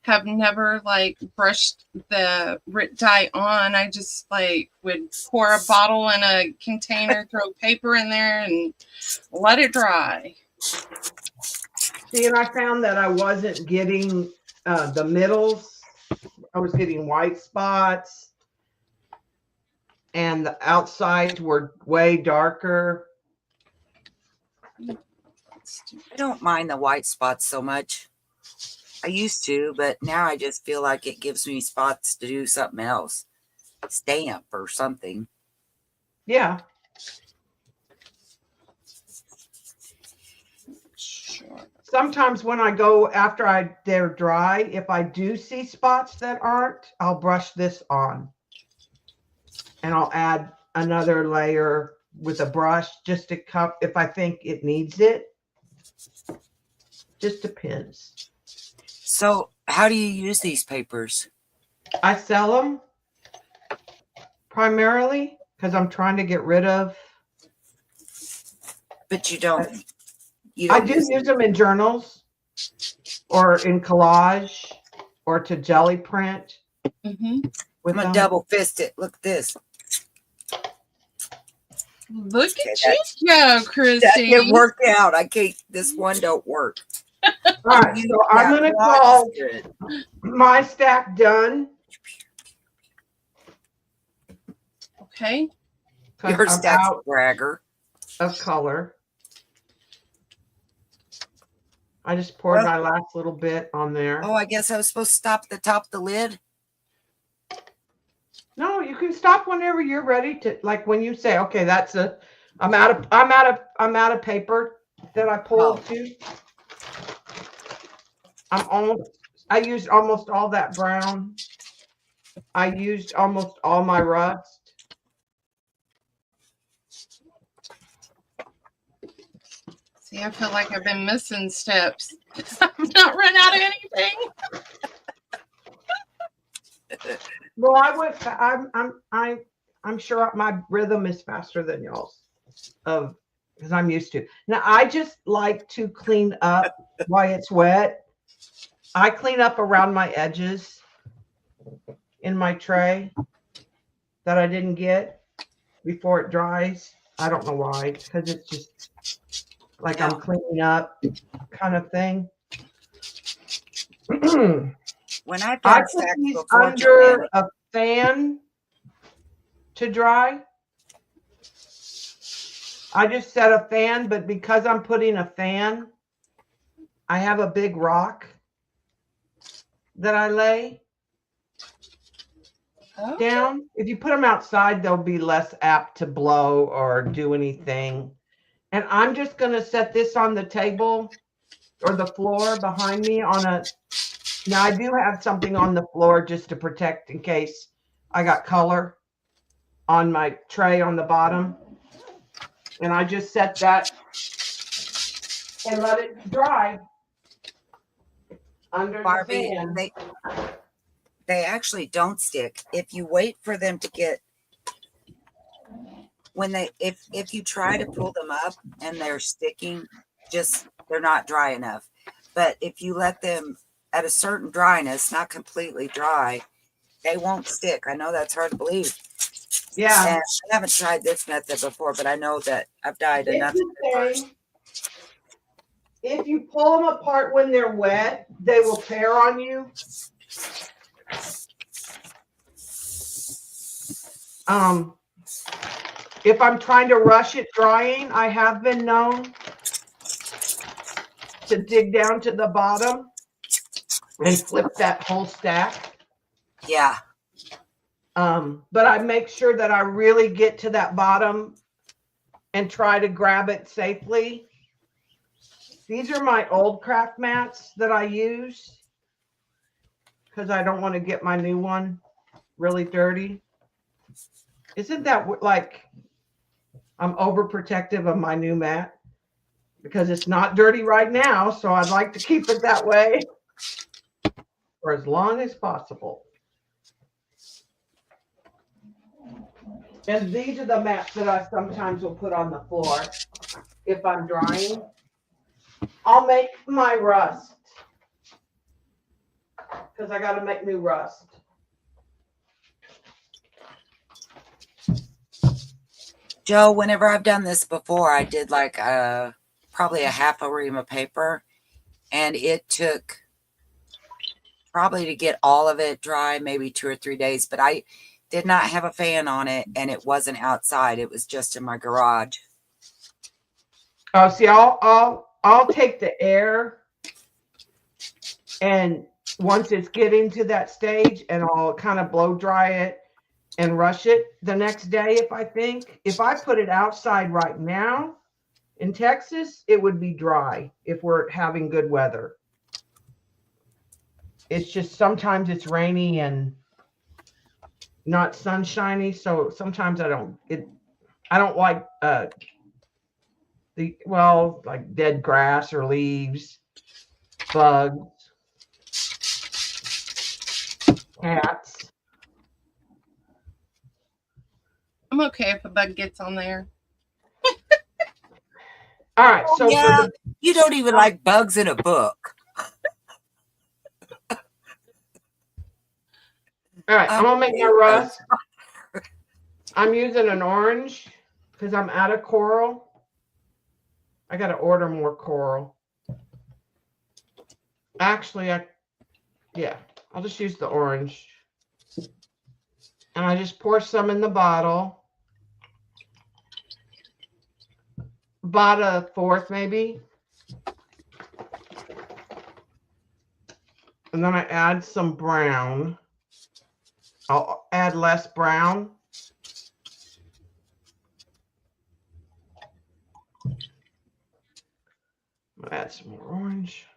Have never like brushed the RIT dye on. I just like would pour a bottle in a container, throw paper in there, and let it dry. See, and I found that I wasn't getting the middles. I was getting white spots, and the outsides were way darker. I don't mind the white spots so much. I used to, but now I just feel like it gives me spots to do something else. Stamp or something. Yeah. Sure. Sometimes when I go after they're dry, if I do see spots that aren't, I'll brush this on. And I'll add another layer with a brush just to cup if I think it needs it. Just depends. So how do you use these papers? I sell them primarily because I'm trying to get rid of. But you don't. I do use them in journals or in collage or to jelly print. Mm-hmm. I'm gonna double fist it. Look at this. Look at you go, Christy. That didn't work out. I can't. This one don't work. All right, so I'm gonna call my stack done. Okay. Your stack's a bragger. Of color. I just poured my last little bit on there. Oh, I guess I was supposed to stop at the top of the lid. No, you can stop whenever you're ready to, like when you say, okay, I'm out of paper that I pulled to. I used almost all that brown. I used almost all my rust. See, I feel like I've been missing steps. I've not run out of anything. Well, I'm sure my rhythm is faster than y'all's, because I'm used to. Now I just like to clean up while it's wet. I clean up around my edges in my tray that I didn't get before it dries. I don't know why, because it's just like I'm cleaning up kind of thing. When I've I done put stacks these before, under a fan to dry. I just set a fan, but because I'm putting a fan, I have a big rock that I lay down. If you put them outside, they'll be less apt to blow or do anything. And I'm just going to set this on the table or the floor behind me on a. Now I do have something on the floor just to protect in case I got color on my tray on the bottom. And I just set that and let it dry under Barbie, the fan. They actually don't stick. If you wait for them to get, if you try to pull them up and they're sticking, they're not dry enough. But if you let them at a certain dryness, not completely dry, they won't stick. I know that's hard to believe. Yeah. And I haven't tried this method before, but I know that I've died enough. If you pull them apart when they're wet, they will tear on you. If I'm trying to rush it drying, I have been known to dig down to the bottom and flip that whole stack. Yeah. But I make sure that I really get to that bottom and try to grab it safely. These are my old craft mats that I use because I don't want to get my new one really dirty. Isn't that like I'm overprotective of my new mat? Because it's not dirty right now, so I'd like to keep it that way for as long as possible. And these are the mats that I sometimes will put on the floor if I'm drying. I'll make my rust because I got to make new rust. Joe, whenever I've done this before, I did like probably a half a ream of paper, and it took probably to get all of it dry, maybe 2 or 3 days, but I did not have a fan on it, and it wasn't outside. It was just in my garage. Oh, see, I'll I'll take the air, and once it's getting to that stage, and I'll kind of blow dry it and rush it the next day. If I put it outside right now in Texas, it would be dry if we're having good weather. It's just sometimes it's rainy and not sunshiny, so sometimes I don't like like dead grass or leaves, bugs, cats. I'm okay if a bug gets on there. All right, so yeah, you don't even like bugs in a book. All right, I'm gonna make my rust. I'm using an orange because I'm out of coral. I got to order more coral. Actually, I'll just use the orange. And I just pour some in the bottle. About a fourth, maybe. And then I add some brown. I'll add less brown. I'll add some more orange.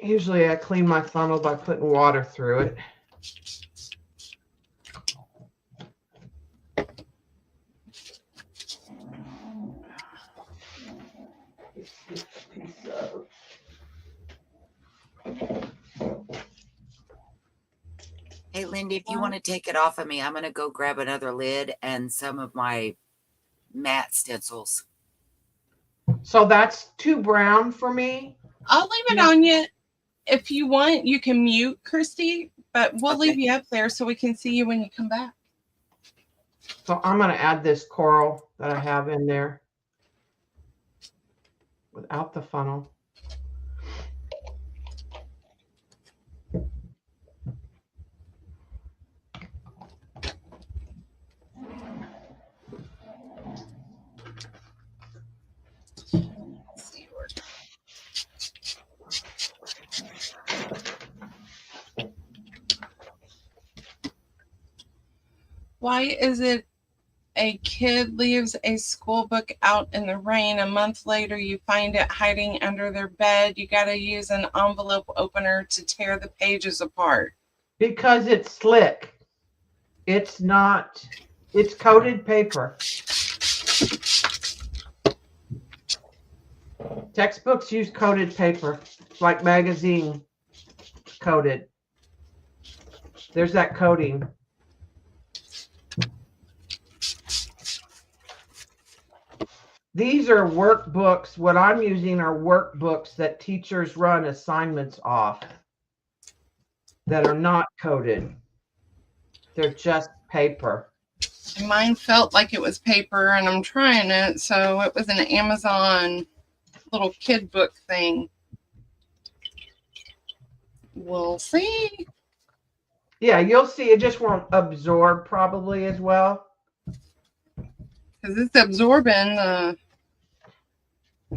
Usually I clean my funnel by putting water through it. Hey, Lindy, if you want to take it off of me, I'm going to go grab another lid and some of my matte stencils. So that's too brown for me. I'll leave it on you. If you want, you can mute, Christy, but we'll leave you up there so we can see you when you come back. So I'm going to add this coral that I have in there without the funnel. Why is it a kid leaves a school book out in the rain? A month later, you find it hiding under their bed. You got to use an envelope opener to tear the pages apart. Because it's slick. It's not, it's coated paper. Textbooks use coated paper, like magazine coated. There's that coating. These are workbooks. What I'm using are workbooks that teachers run assignments off that are not coated. They're just paper. Mine felt like it was paper, and I'm trying it. So it was an Amazon little kid book thing. We'll see. Yeah, you'll see. It just won't absorb probably as well. Because it's absorbing the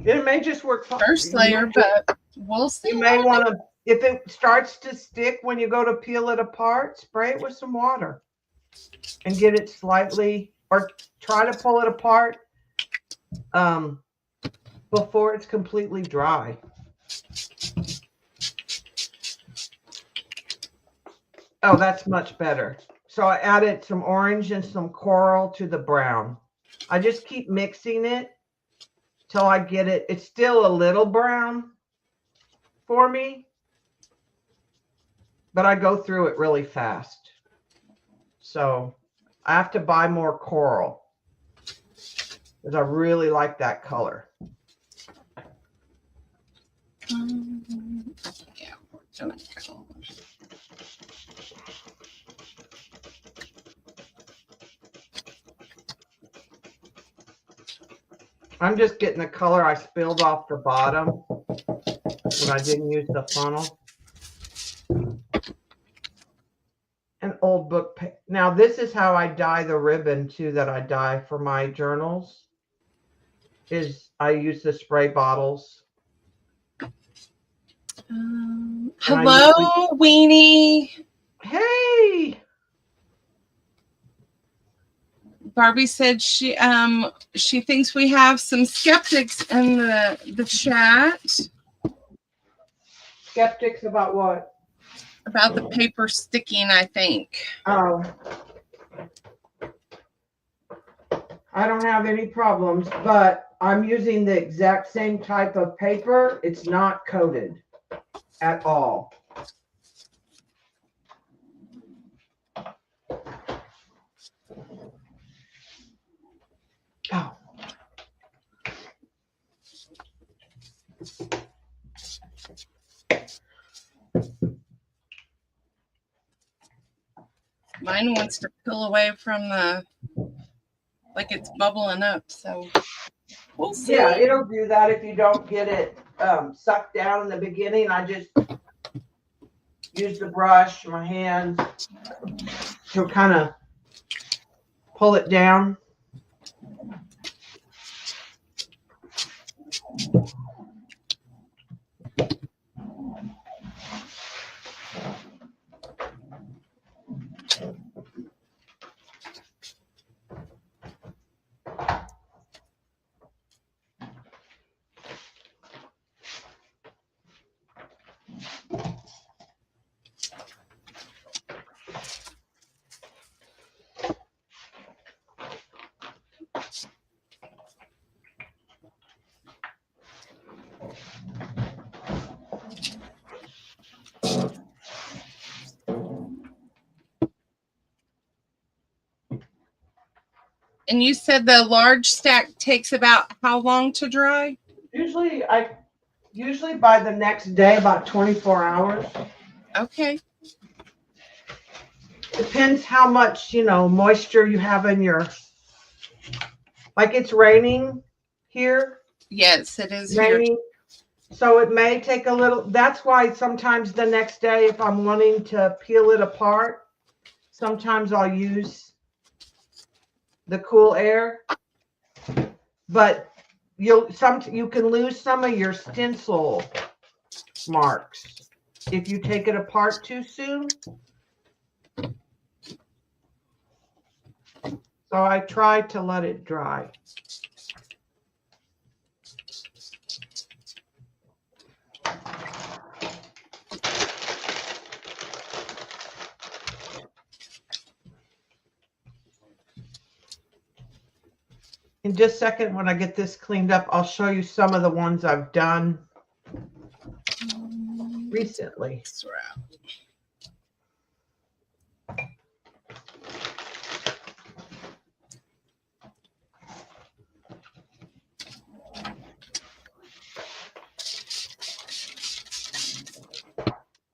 It may just work first layer, but we'll see. You may want to, if it starts to stick when you go to peel it apart, spray it with some water and get it slightly, or try to pull it apart before it's completely dry. Oh, that's much better. So I added some orange and some coral to the brown. I just keep mixing it till I get it. It's still a little brown for me, but I go through it really fast. So I have to buy more coral because I really like that color. Yeah, we're doing colors. I'm just getting the color I spilled off the bottom when I didn't use the funnel. an old book. Now this is how I dye the ribbon too that I dye for my journals. Is I use the spray bottles. Hello, Weenie. Hey. Barbie said she thinks we have some skeptics in the chat. Skeptics about what? About the paper sticking, I think. Oh. I don't have any problems, but I'm using the exact same type of paper. It's not coated at all. Oh. Mine wants to pull away from the, like it's bubbling up, so we'll see. Yeah, it'll do that if you don't get it sucked down in the beginning. I just use the brush, my hands to kind of pull it down. And you said the large stack takes about how long to dry? Usually by the next day, about 24 hours. Okay. Depends how much, moisture you have in your, like it's raining here. Yes, it is Raining. here. So it may take a little, that's why sometimes the next day, if I'm wanting to peel it apart, sometimes I'll use the cool air. But you can lose some of your stencil marks if you take it apart too soon. So I try to let it dry. In just a second, when I get this cleaned up, I'll show you some of the ones I've done recently.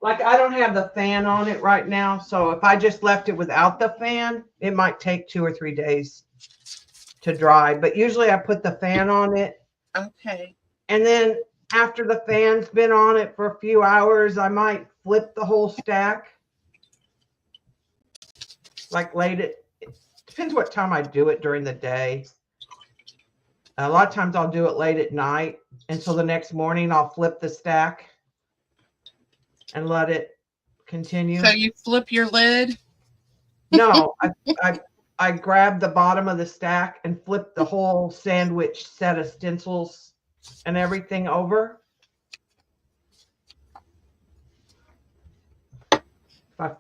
Like I don't have the fan on it right now, so if I just left it without the fan, it might take 2 or 3 days to dry. But usually I put the fan on it. Okay. And then after the fan's been on it for a few hours, I might flip the whole stack. Like it depends what time I do it during the day. A lot of times I'll do it late at night. And so the next morning I'll flip the stack and let it continue. So you flip your lid? No, I grab the bottom of the stack and flip the whole sandwich set of stencils and everything over. I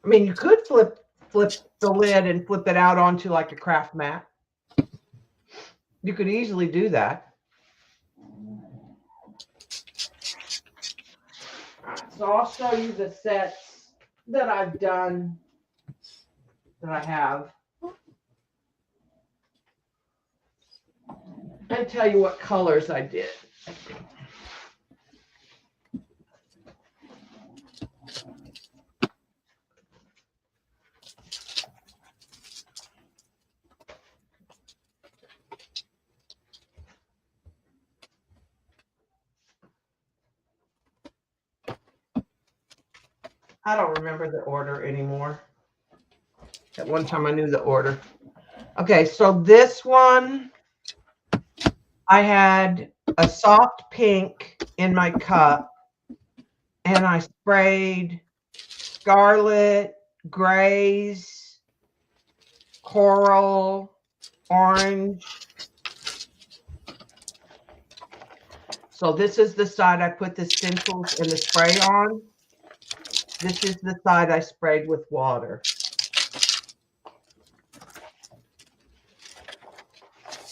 mean, you could flip the lid and flip it out onto like a craft mat. You could easily do that. So I'll show you the sets that I've done, that I have, and tell you what colors I did. I don't remember the order anymore. At one time I knew the order. Okay, so this one, I had a soft pink in my cup, and I sprayed scarlet, grays, coral, orange. So this is the side I put the stencils and the spray on. This is the side I sprayed with water.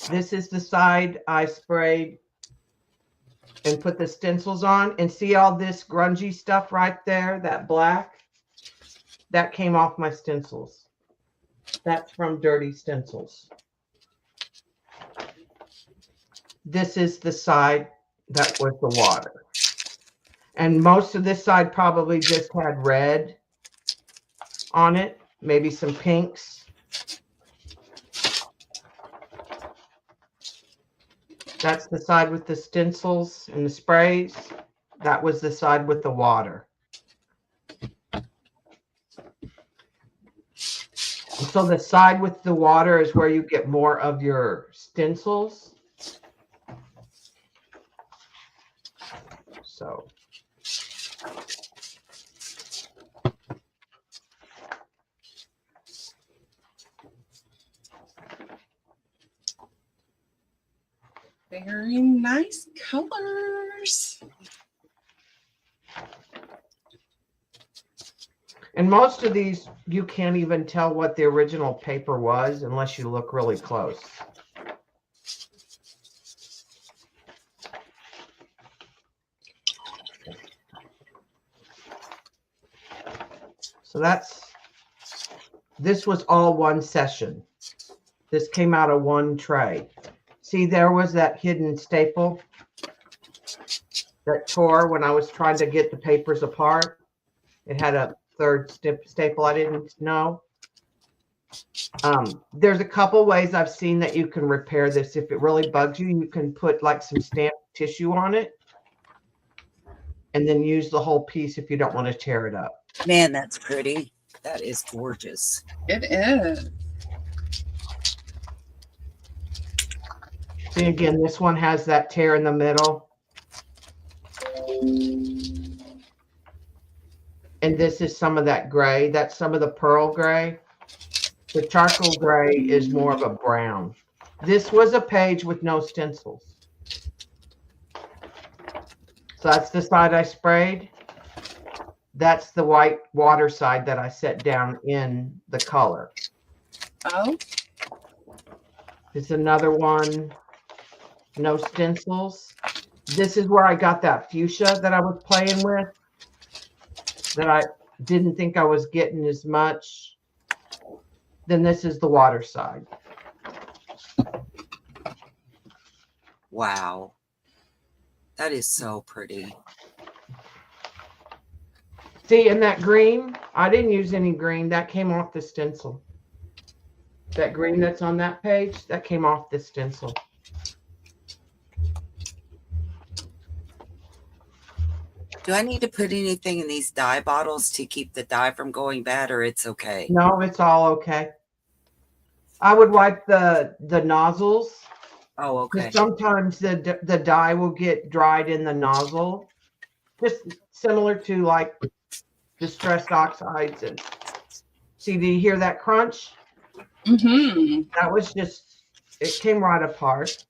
This is the side I sprayed and put the stencils on. And see all this grungy stuff right there, that black? That came off my stencils. That's from Dirty Stencils. This is the side that was the water. And most of this side probably just had red on it, maybe some pinks. That's the side with the stencils and the sprays. That was the side with the water. So the side with the water is where you get more of your stencils. So very nice colors. and most of these, you can't even tell what the original paper was unless you look really close. So this was all one session. This came out of one tray. See, there was that hidden staple that tore when I was trying to get the papers apart. It had a third staple I didn't know. There's a couple ways I've seen that you can repair this. If it really bugs you, you can put like some stamped tissue on it and then use the whole piece if you don't want to tear it up. Man, that's pretty. That is gorgeous. It is. See, again, this one has that tear in the middle. And this is some of that gray. That's some of the pearl gray. The charcoal gray is more of a brown. This was a page with no stencils. So that's the side I sprayed. That's the white water side that I set down in the color. Oh. There's another one. No stencils. This is where I got that fuchsia that I was playing with, that I didn't think I was getting as much. Then this is the water side. Wow. That is so pretty. See, and that green, I didn't use any green. That came off the stencil. That green that's on that page, that came off the stencil. Do I need to put anything in these dye bottles to keep the dye from going bad, or it's okay? No, it's all okay. I would wipe the nozzles. Oh, okay. Sometimes the dye will get dried in the nozzle. Just similar to like distressed oxides. And see, do you hear that crunch? Mm-hmm. That was just, it came right apart.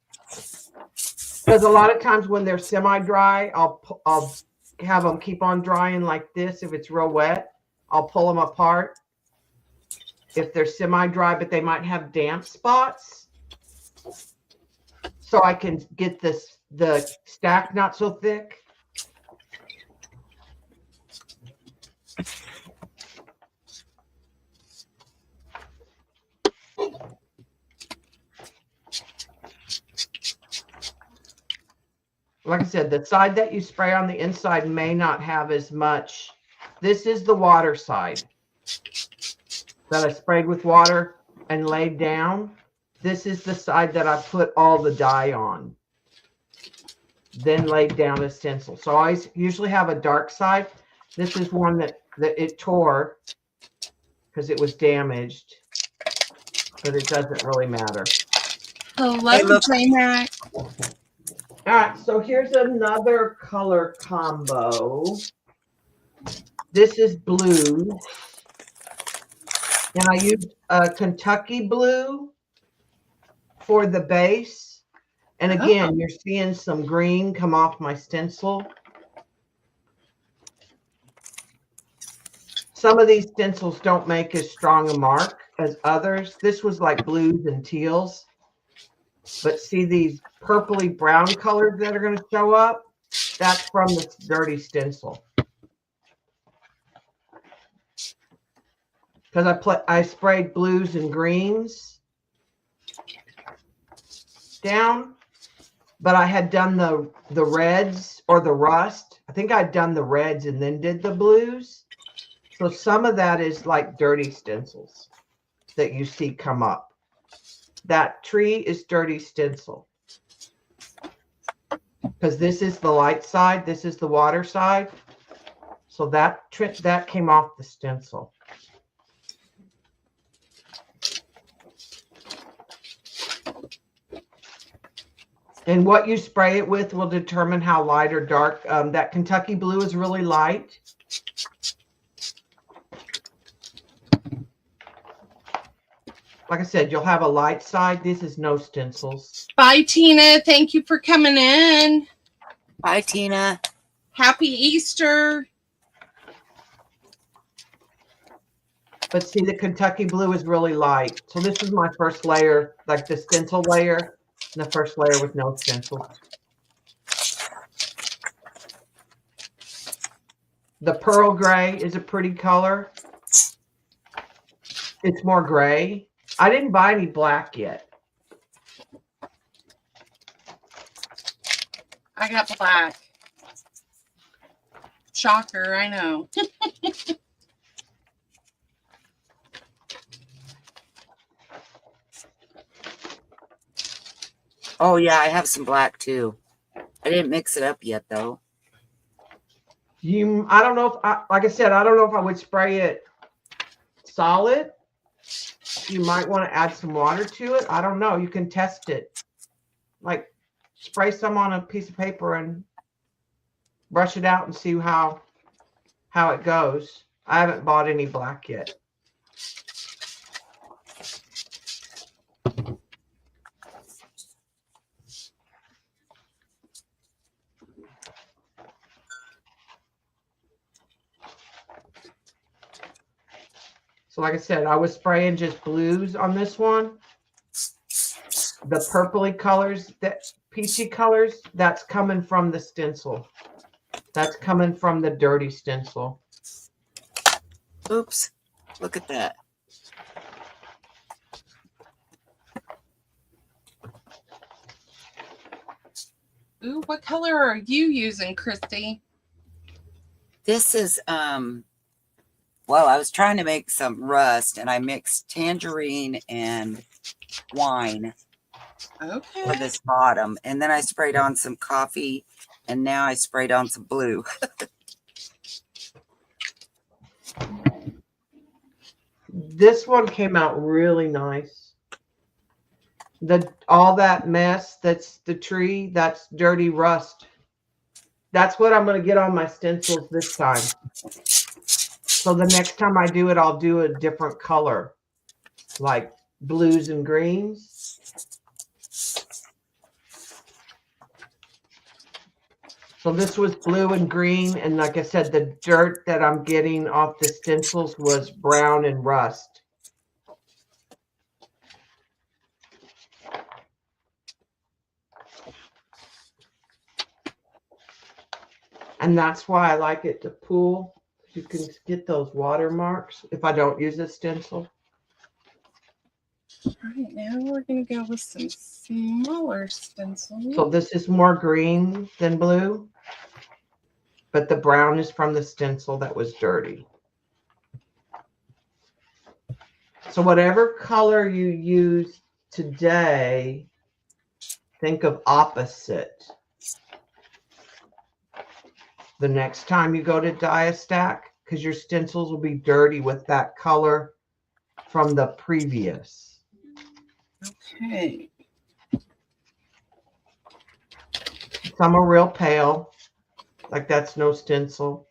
Because a lot of times when they're semi-dry, I'll have them keep on drying like this. If it's real wet, I'll pull them apart. If they're semi-dry, but they might have damp spots, so I can get the stack not so thick. Like I said, the side that you spray on the inside may not have as much. This is the water side that I sprayed with water and laid down. This is the side that I put all the dye on, then laid down a stencil. So I usually have a dark side. This is one that it tore because it was damaged, but it doesn't really matter. Hello, Hey, look. J-Mac. All right, so here's another color combo. This is blue, and I used Kentucky blue for the base. And again, you're seeing some green come off my stencil. Some of these stencils don't make as strong a mark as others. This was like blues and teals. But see these purpley brown colors that are going to show up? That's from the dirty stencil. Because I sprayed blues and greens down. But I had done the reds or the rust. I think I'd done the reds and then did the blues. So some of that is like dirty stencils that you see come up. That tree is dirty stencil. Because this is the light side, this is the water side. So that came off the stencil. And what you spray it with will determine how light or dark. That Kentucky blue is really light. Like I said, you'll have a light side. This is no stencils. Bye, Tina. Thank you for coming in. Bye, Tina. Happy Easter. But see, the Kentucky blue is really light. So this is my first layer, like the stencil layer. And the first layer with no stencil. The pearl gray is a pretty color. It's more gray. I didn't buy any black yet. I got black. Shocker, I know. Oh, yeah, I have some black too. I didn't mix it up yet, though. I don't know if, like I said, I don't know if I would spray it solid. You might want to add some water to it. I don't know. You can test it. Like spray some on a piece of paper and brush it out and see how it goes. I haven't bought any black yet. So like I said, I was spraying just blues on this one. The purpley colors, that peachy colors, that's coming from the stencil. That's coming from the dirty stencil. Oops. Look at that. Ooh, what color are you using, Christy? This is, well, I was trying to make some rust, and I mixed tangerine and wine for Okay. this bottom. And then I sprayed on some coffee, and now I sprayed on some blue. This one came out really nice. All that mess, that's the tree, that's dirty rust. That's what I'm going to get on my stencils this time. So the next time I do it, I'll do a different color, like blues and greens. So this was blue and green. And like I said, the dirt that I'm getting off the stencils was brown and rust. And that's why I like it to pool. You can get those watermarks if I don't use a stencil. All right, now we're going to go with some smaller stencils. So this is more green than blue, but the brown is from the stencil that was dirty. So whatever color you use today, think of opposite. the next time you go to dye a stack, because your stencils will be dirty with that color from the previous. Okay. Some are real pale, like that's no stencil.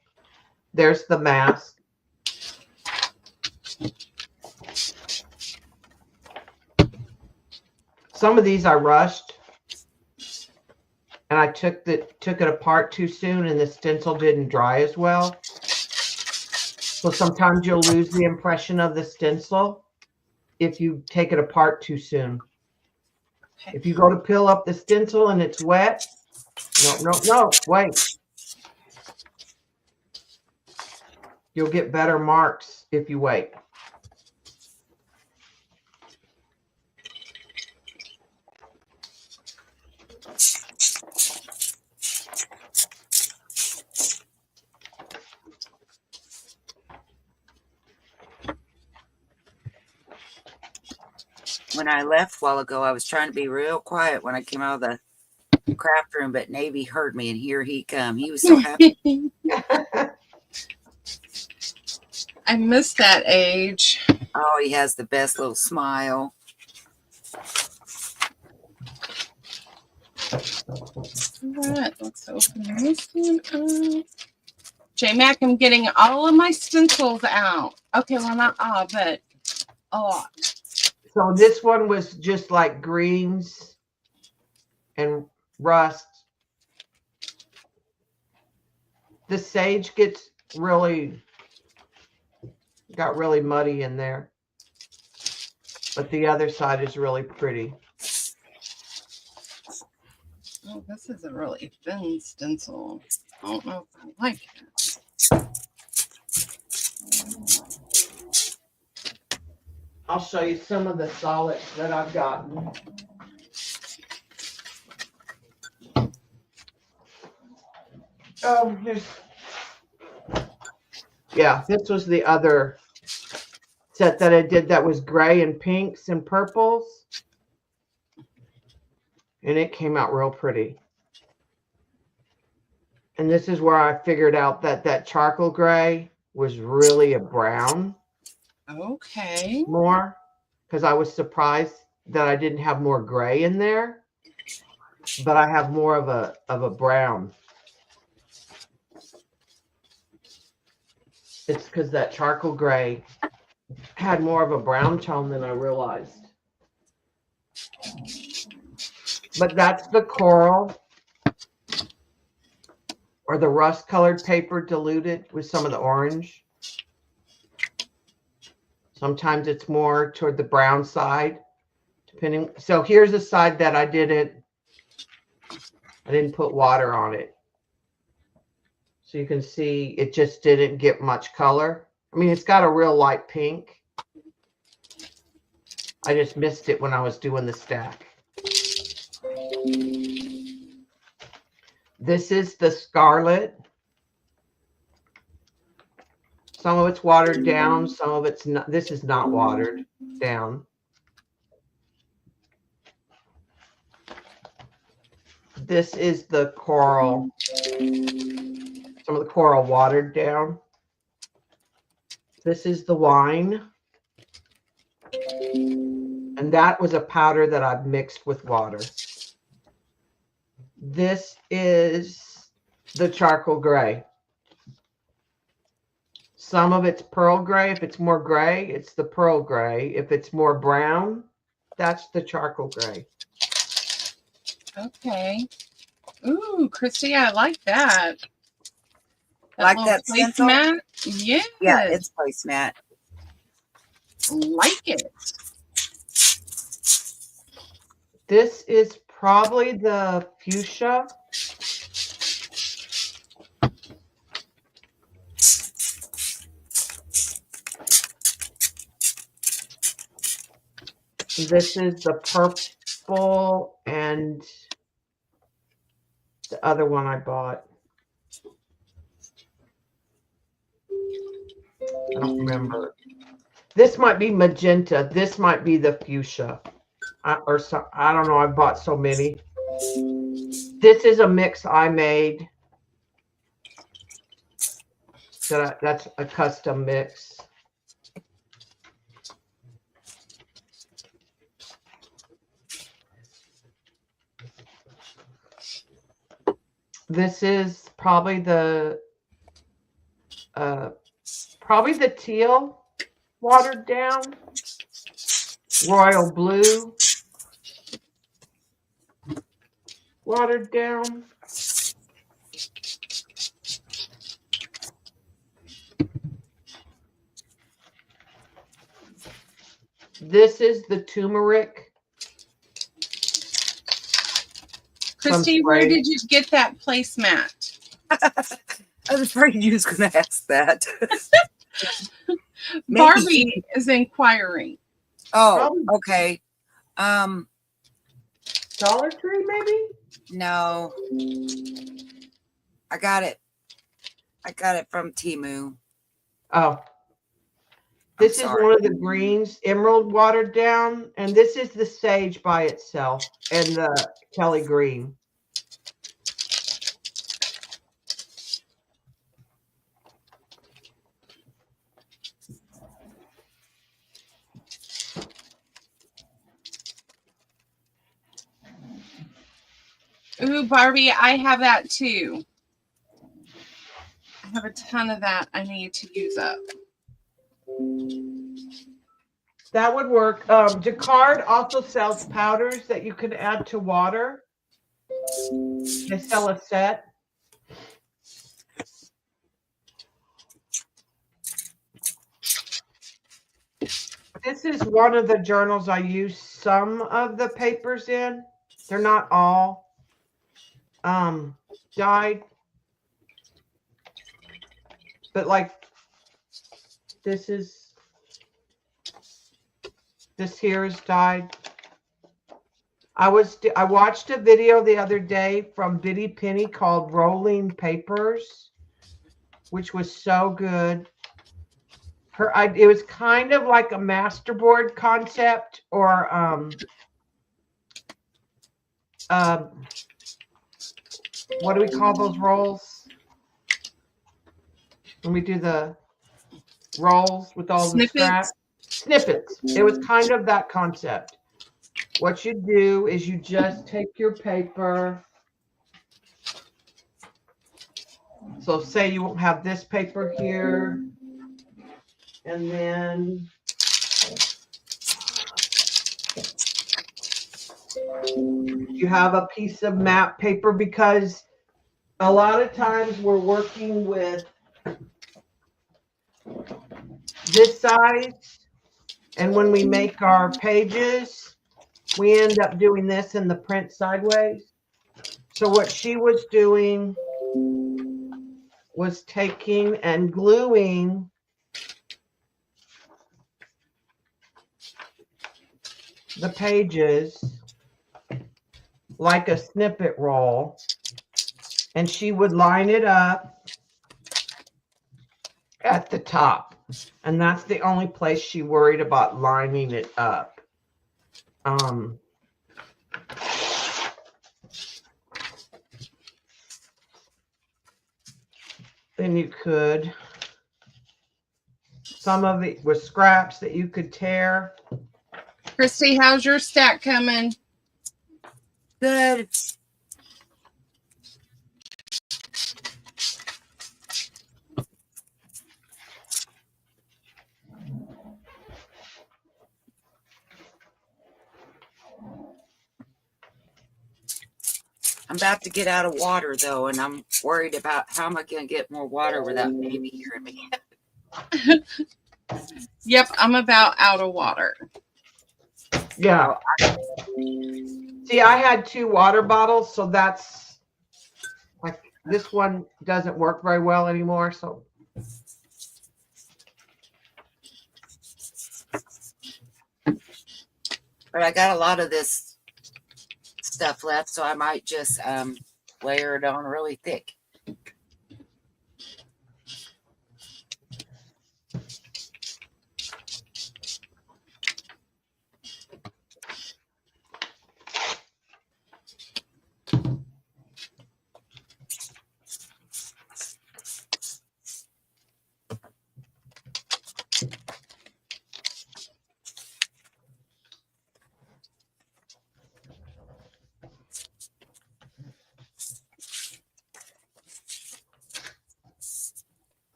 There's the mask. Some of these I rushed, and I took it apart too soon, and the stencil didn't dry as well. So sometimes you'll lose the impression of the stencil if you take it apart too soon. Okay. If you go to peel up the stencil and it's wet, no, wait. You'll get better marks if you wait. When I left a while ago, I was trying to be real quiet when I came out of the craft room, but Navy heard me, and here he come. He was so happy. I miss that age. Oh, he has the best little smile. All right, let's open this one up. J-Mac, I'm getting all of my stencils out. Okay, well, not all, but a lot. So this one was just like greens and rust. The sage got really muddy in there. But the other side is really pretty. Oh, this is a really thin stencil. I don't know if I like it. I'll show you some of the solids that I've gotten. Oh, this was the other set that I did that was gray and pinks and purples. And it came out real pretty. And this is where I figured out that charcoal gray was really a brown. Okay. More, because I was surprised that I didn't have more gray in there, but I have more of a brown. It's because that charcoal gray had more of a brown tone than I realized. But that's the coral or the rust colored paper diluted with some of the orange. Sometimes it's more toward the brown side, depending. So here's a side that I didn't put water on it. So you can see it just didn't get much color. I mean, it's got a real light pink. I just missed it when I was doing the stack. This is the scarlet. Some of it's watered down, some of it's not. This is not watered down. This is the coral. Some of the coral watered down. This is the wine. And that was a powder that I've mixed with water. This is the charcoal gray. Some of it's pearl gray. If it's more gray, it's the pearl gray. If it's more brown, that's the charcoal gray. Okay. Ooh, Christy, I like that. Like that stencil? Placemat? Yeah. Yeah, it's placemat. Like it. This is probably the fuchsia. This is the purple and the other one I bought. I don't remember. This might be magenta. This might be the fuchsia. I don't know. I bought so many. This is a mix I made That's a custom mix. This is probably the teal watered down, royal blue watered down. This is the turmeric. Christy, where did you get that placemat? I was afraid you was going to ask that. Barbie is inquiring. Oh, okay. Dollar Tree, maybe? No. I got it. I got it from Temu. Oh. This is one of the greens, emerald watered down, and this is the sage by itself and the Kelly green. Ooh, Barbie, I have that too. I have a ton of that I need to use up. That would work. Jacquard also sells powders that you can add to water. They sell a set. This is one of the journals I use some of the papers in. They're not all dyed. But like this here is dyed. I watched a video the other day from Biddy Penny called Rolling Papers, which was so good. It was kind of like a masterboard concept, or what do we call those rolls? When we do the rolls with all the scraps. Snippets. It was kind of that concept. What you do is you just take your paper. So say you have this paper here, and then you have a piece of map paper, because a lot of times we're working with this size, and when we make our pages, we end up doing this in the print sideways. So what she was doing was taking and gluing the pages like a snippet roll, and she would line it up at the top, and that's the only place she worried about lining it up. Then you could, some of it was scraps that you could tear. Christy, how's your stack coming? Good. I'm about to get out of water, though, and I'm worried about how am I going to get more water without baby hearing me. Yep, I'm about out of water. Yeah. See, I had 2 water bottles, so that's like, this one doesn't work very well anymore, so. But I got a lot of this stuff left, so I might just layer it on really thick.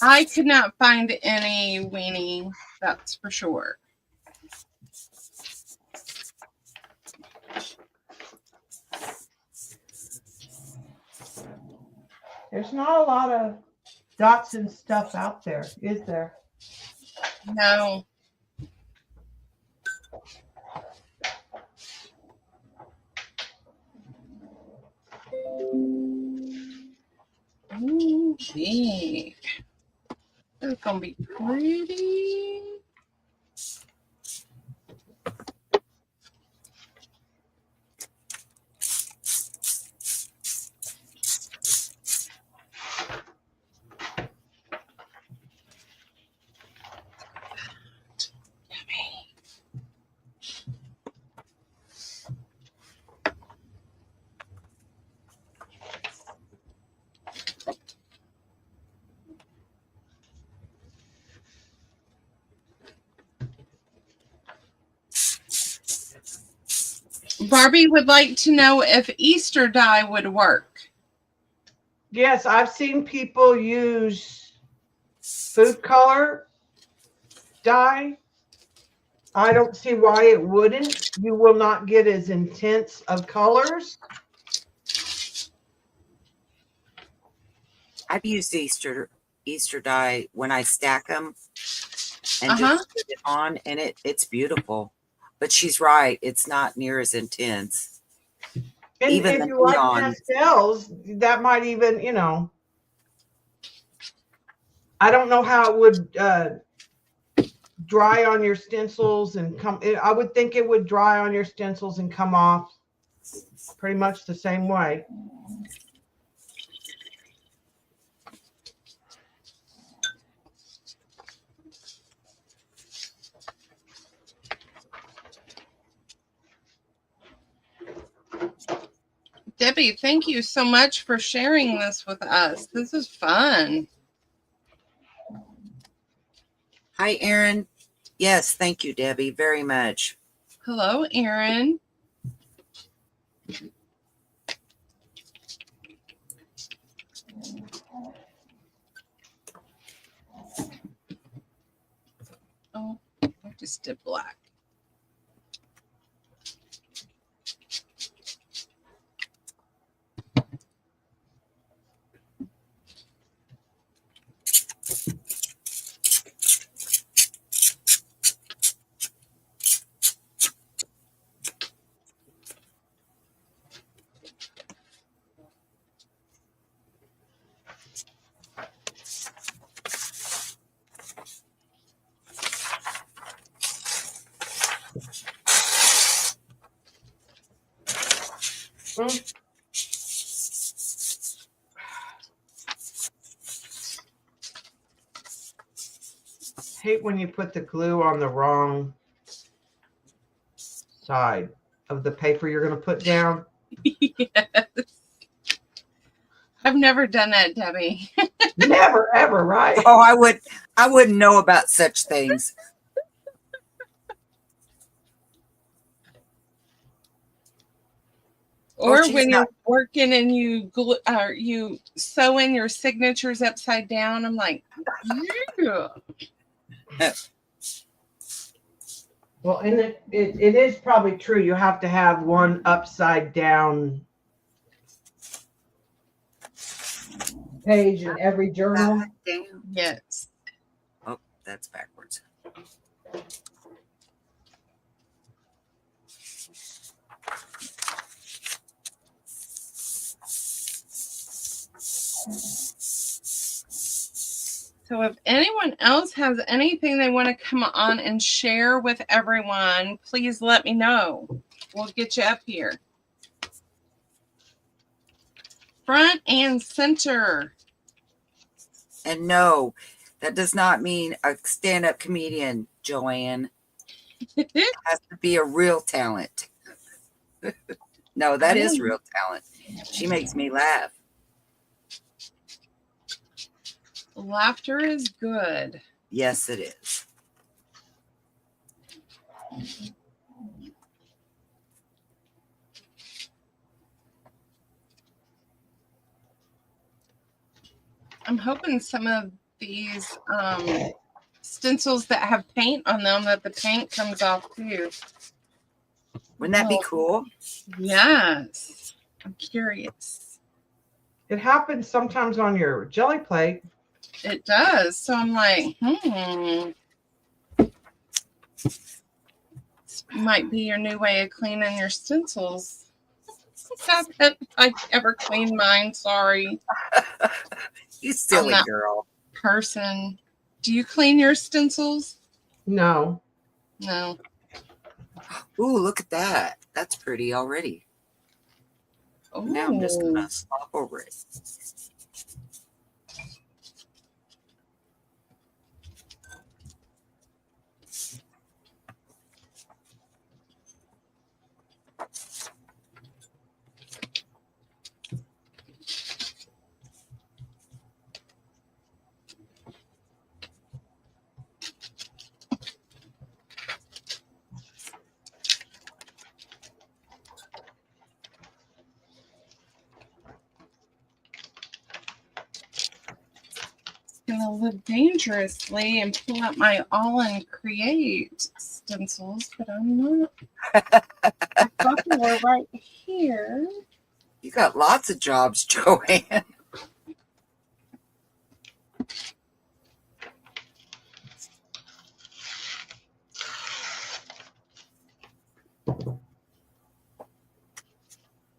I could not find any weenie, that's for sure. There's not a lot of dots and stuff out there, is there? No. Ooh, big. It's gonna be pretty. Barbie would like to know if Easter dye would work. Yes, I've seen people use food color dye. I don't see why it wouldn't. You will not get as intense of colors. I've used Easter dye when I stack them and Uh-huh. just put it on, and it's beautiful. But she's right; it's not near as intense. And Even if the you like neon. pastels, that might even, you know, I don't know how it would dry on your stencils and come. I would think it would dry on your stencils and come off pretty much the same way. Debbie, thank you so much for sharing this with us. This is fun. Hi, Erin. Yes, thank you, Debbie, very much. Hello, Erin. Oh, I just did black. Hate when you put the glue on the wrong side of the paper you're going to put down. Yes. I've never done that, Debbie. Never, ever, right? Oh, I wouldn't know about such things. Or when you're working and you sew in your signatures upside down. I'm like, yeah. Well, and it is probably true. You have to have one upside down page in every journal. Yes. Oh, that's backwards. So if anyone else has anything they want to come on and share with everyone, please let me know. We'll get you up here. Front and center. And no, that does not mean a stand-up comedian, Joanne. It has to be a real talent. No, that is real talent. She makes me laugh. Laughter is good. Yes, it is. I'm hoping some of these stencils that have paint on them that the paint comes off too. Wouldn't that be cool? Yes. I'm curious. It happens sometimes on your jelly plate. It does. So I'm like, this might be your new way of cleaning your stencils. Haven't I ever cleaned mine? Sorry. You silly girl. Person. Do you clean your stencils? No. No. Ooh, look at that. That's pretty already. Ooh. Now I'm just going to slop over it. Gonna live dangerously and pull out my all and create stencils, but I'm not. I thought they were right here. You got lots of jobs, Joanne.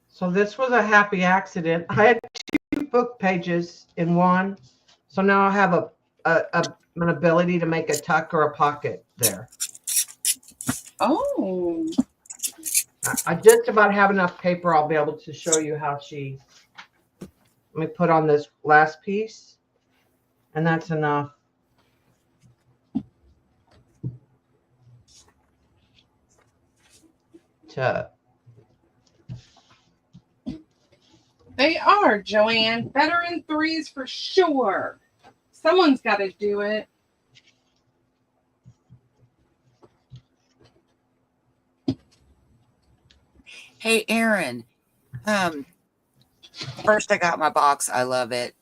So this was a happy accident. I had 2 book pages in one. So now I have an ability to make a tuck or a pocket there. Oh. I just about have enough paper. I'll be able to show you how she, let me put on this last piece, and that's enough. They are, Joanne. Better in threes for sure. Someone's got to do it. Hey, Aaron. First, I got my box. I love it.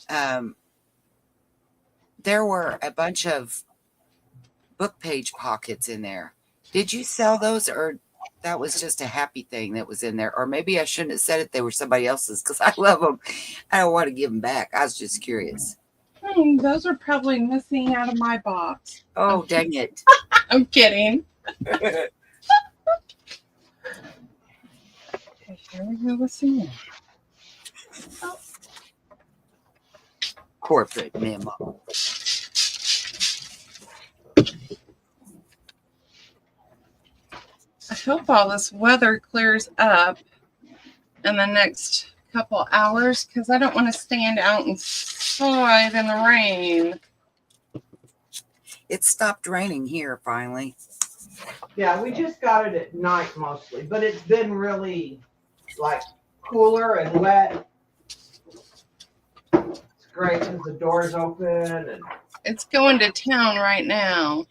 There were a bunch of book page pockets in there. Did you sell those, or that was just a happy thing that was in there? Or maybe I shouldn't have said it. They were somebody else's because I love them. I don't want to give them back. I was just curious. Those are probably missing out of my box. Oh, dang it. I'm kidding. Okay, here we go with some more. Oh. Corporate memo. I hope all this weather clears up in the next couple hours because I don't want to stand out inside in the rain. It stopped raining here finally. Yeah, we just got it at night mostly, but it's been really like cooler and wet. It's great because the door's open and it's going to town right now.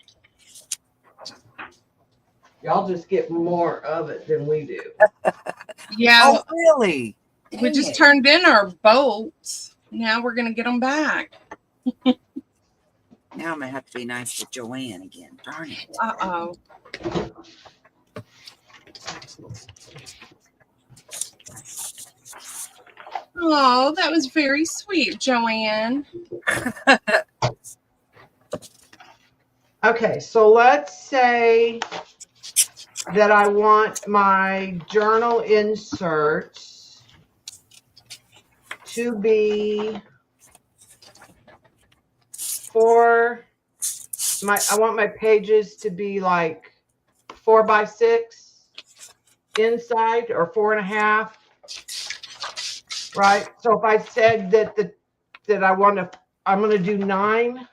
y'all just get more of it than we do. Yeah. Oh, really? We just turned in our boats. Now we're going to get them back. Now I'm going to have to be nice to Joanne again. Darn it. Uh-oh. Oh, that was very sweet, Joanne. Okay, so let's say that I want my journal inserts to be I want my pages to be like 4 by 6 inside or 4.5, right? So if I said that I'm going to do 9.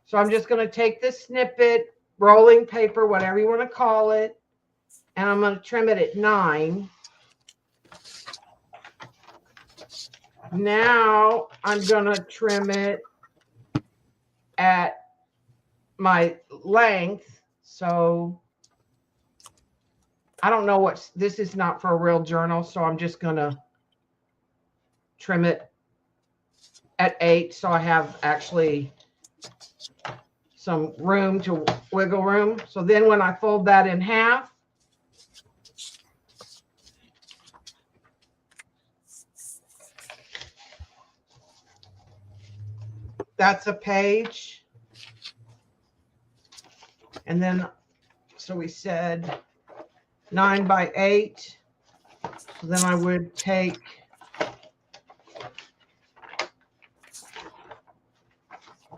So I'm just going to take this snippet, rolling paper, whatever you want to call it, and I'm going to trim it at 9. Now I'm going to trim it at my length. So I don't know this is not for a real journal, so I'm just going to trim it at 8, so I have actually some room to wiggle room. So then when I fold that in half, that's a page. And then, so we said 9 by 8. So then I would take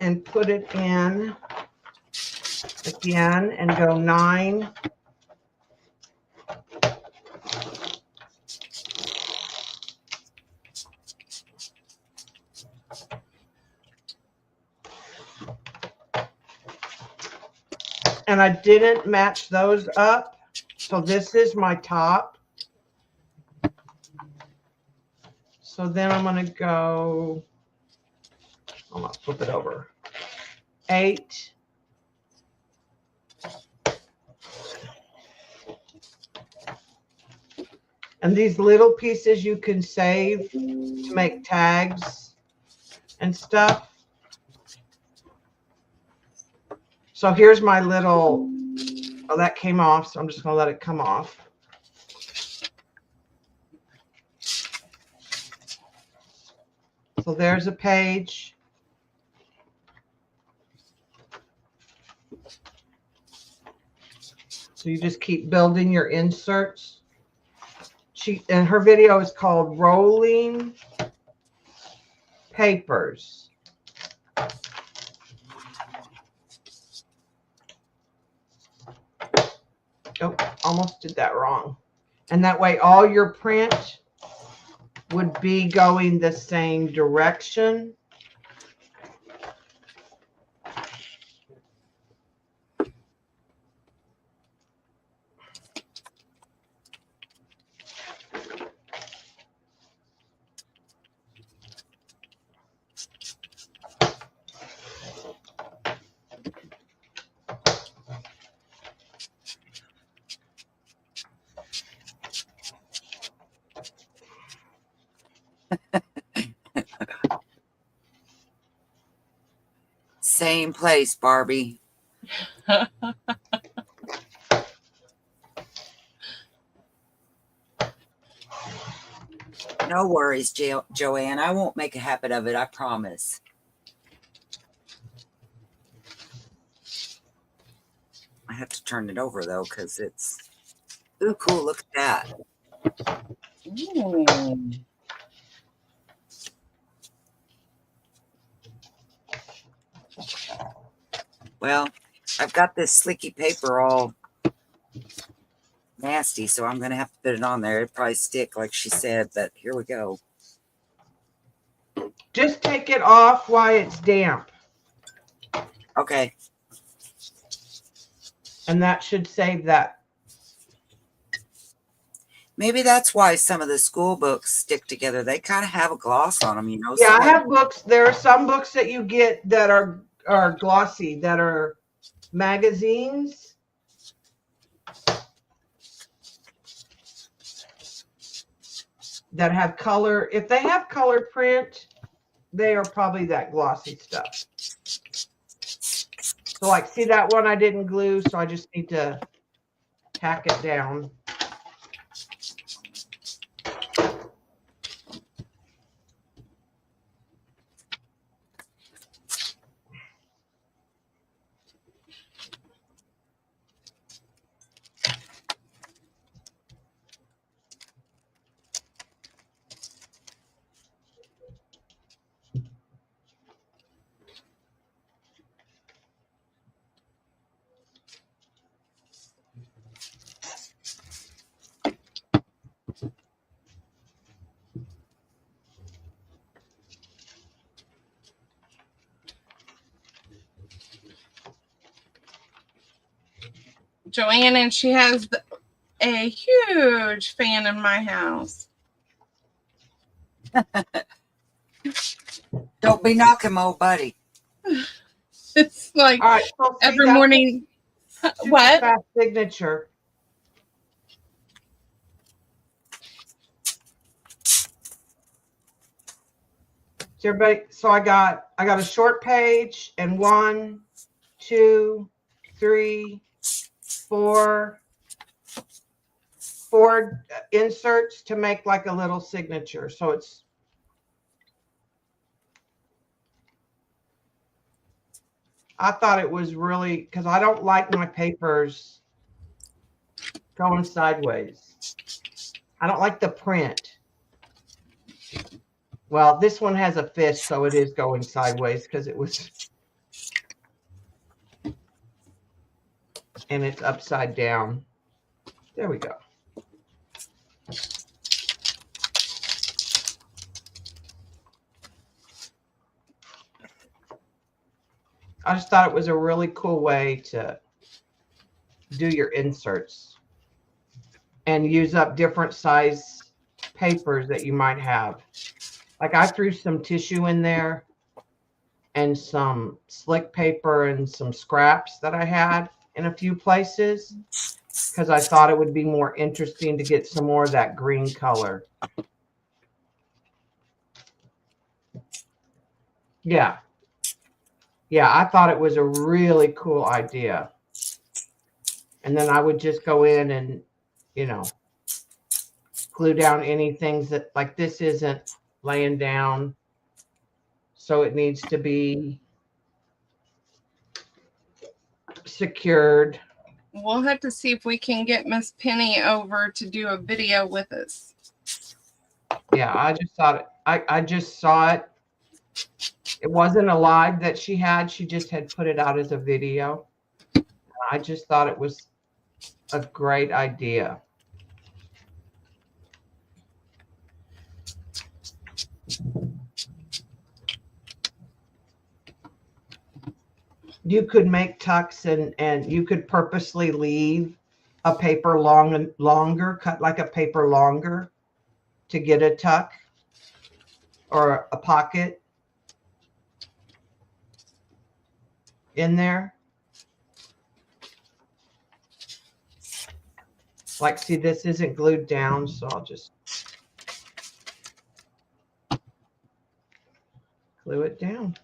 and put it in again and go 9. And I didn't match those up. So this is my top. So then I'm going to go, I'm going to flip it over. 8. And these little pieces you can save to make tags and stuff. So here's my little, oh, that came off. So I'm just going to let it come off. So there's a page. So you just keep building your inserts. And her video is called Rolling Papers. Oh, almost did that wrong. And that way all your print would be going the same direction. Same place, Barbie. No worries, Joanne. I won't make a habit of it. I promise. I have to turn it over, though, because it's... Ooh, cool. Look at that. Ooh. Well, I've got this slicky paper all nasty, so I'm going to have to put it on there. It'll probably stick, like she said, but here we go. Just take it off while it's damp. Okay. And that should save that. Maybe that's why some of the school books stick together. They kind of have a gloss on them, you know. Yeah, I have books. There are some books that you get that are glossy, that are magazines. That have color. If they have color print, they are probably that glossy stuff. So like, see that one I didn't glue, so I just need to tack it down. Joanne, and she has a huge fan in my house. Don't be knocking my old buddy. It's like All right, so see, every that's morning. super What? fast signature. So everybody, so I got a short page and 1, 2, 3, 4 inserts to make like a little signature. So it's I thought it was really, because I don't like my papers going sideways. I don't like the print. Well, this one has a fist, so it is going sideways because it was, and it's upside down. There we go. I just thought it was a really cool way to do your inserts and use up different size papers that you might have. Like I threw some tissue in there and some slick paper and some scraps that I had in a few places because I thought it would be more interesting to get some more of that green color. Yeah. Yeah, I thought it was a really cool idea. And then I would just go in and, you know, glue down any things that, like this isn't laying down. So it needs to be secured. We'll have to see if we can get Miss Penny over to do a video with us. Yeah, I just thought I just saw it. It wasn't a live that she had. She just had put it out as a video. I just thought it was a great idea. You could make tucks and you could purposely leave a paper longer, cut like a paper longer to get a tuck or a pocket in there. Like, see, this isn't glued down, so I'll just glue it down.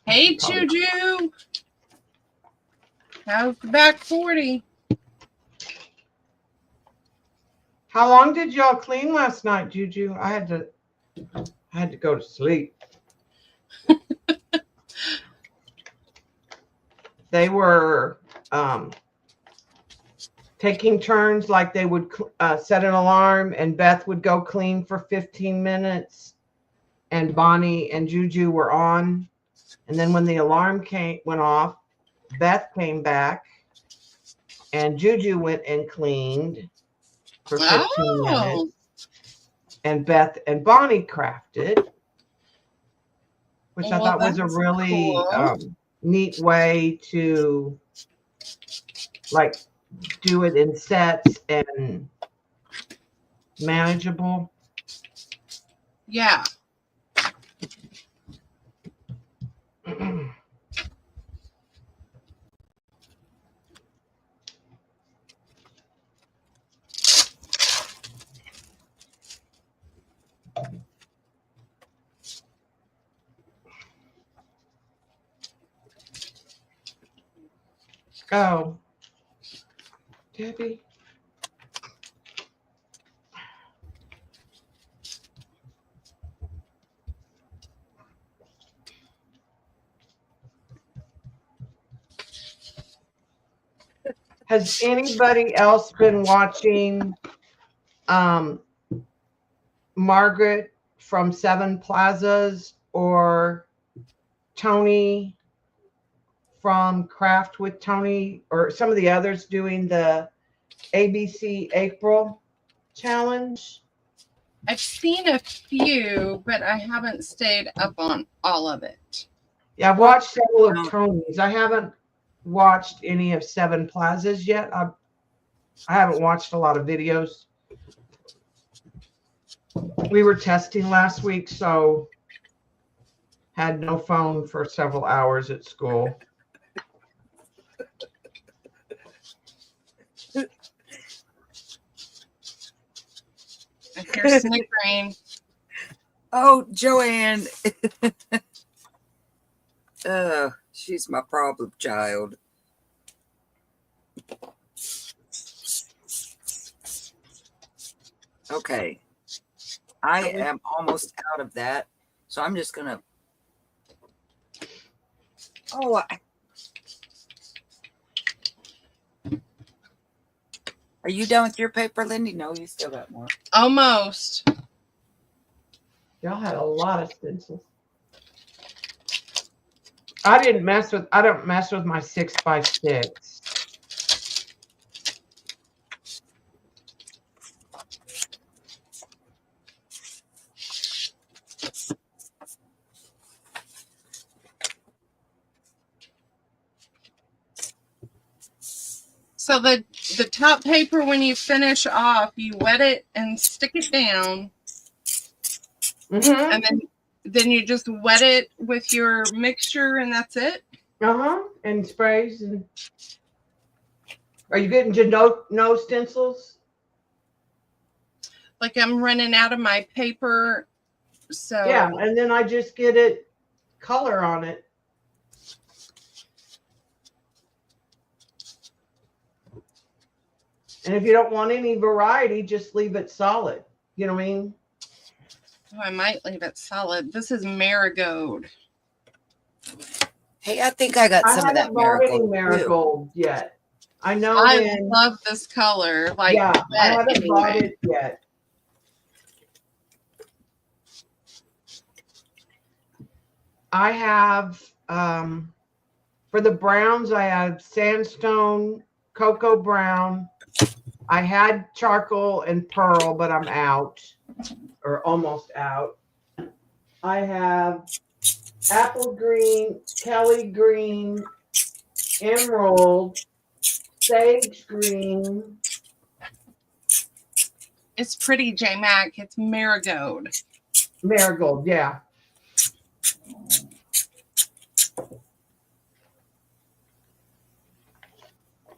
Hey, Juju. How's the back 40? How long did y'all clean last night, Juju? I had to go to sleep. They were taking turns, like they would set an alarm and Beth would go clean for 15 minutes and Bonnie and Juju were on. And then when the alarm went off, Beth came back and Juju went and cleaned for 15 minutes. And Beth and Bonnie crafted, which I thought was a really cool. Neat way to like do it in sets and manageable. Yeah. Oh, Debbie. Has anybody else been watching Margaret from Seven Plazas or Tony from Craft with Tony or some of the others doing the ABC April challenge? I've seen a few, but I haven't stayed up on all of it. Yeah, I've watched several of Tony's. I haven't watched any of Seven Plazas yet. I haven't watched a lot of videos. We were testing last week, so had no phone for several hours at school. If you're snickering. Oh, Joanne. She's my problem child. Okay. I am almost out of that. So I'm just going to. Oh, are you done with your paper, Lindy? No, you still got more. Almost. Y'all had a lot of stencils. I don't mess with my 6x6. So the top paper, when you finish off, you wet it and stick it down. Mm-hmm. And then you just wet it with your mixture and that's it? And sprays. And are you getting to no stencils? Like I'm running out of my paper. So yeah, and then I just get it color on it. And if you don't want any variety, just leave it solid. You know what I mean? Oh, I might leave it solid. This is marigold. Hey, I think I got some of that marigold. Marigold yet. I know. I love this color. Like, yeah, I haven't bought it yet. I have for the browns, I have sandstone, cocoa brown. I had charcoal and pearl, but I'm out or almost out. I have apple green, Kelly green, emerald, sage green. It's pretty, J Mac. It's marigold. Marigold, yeah.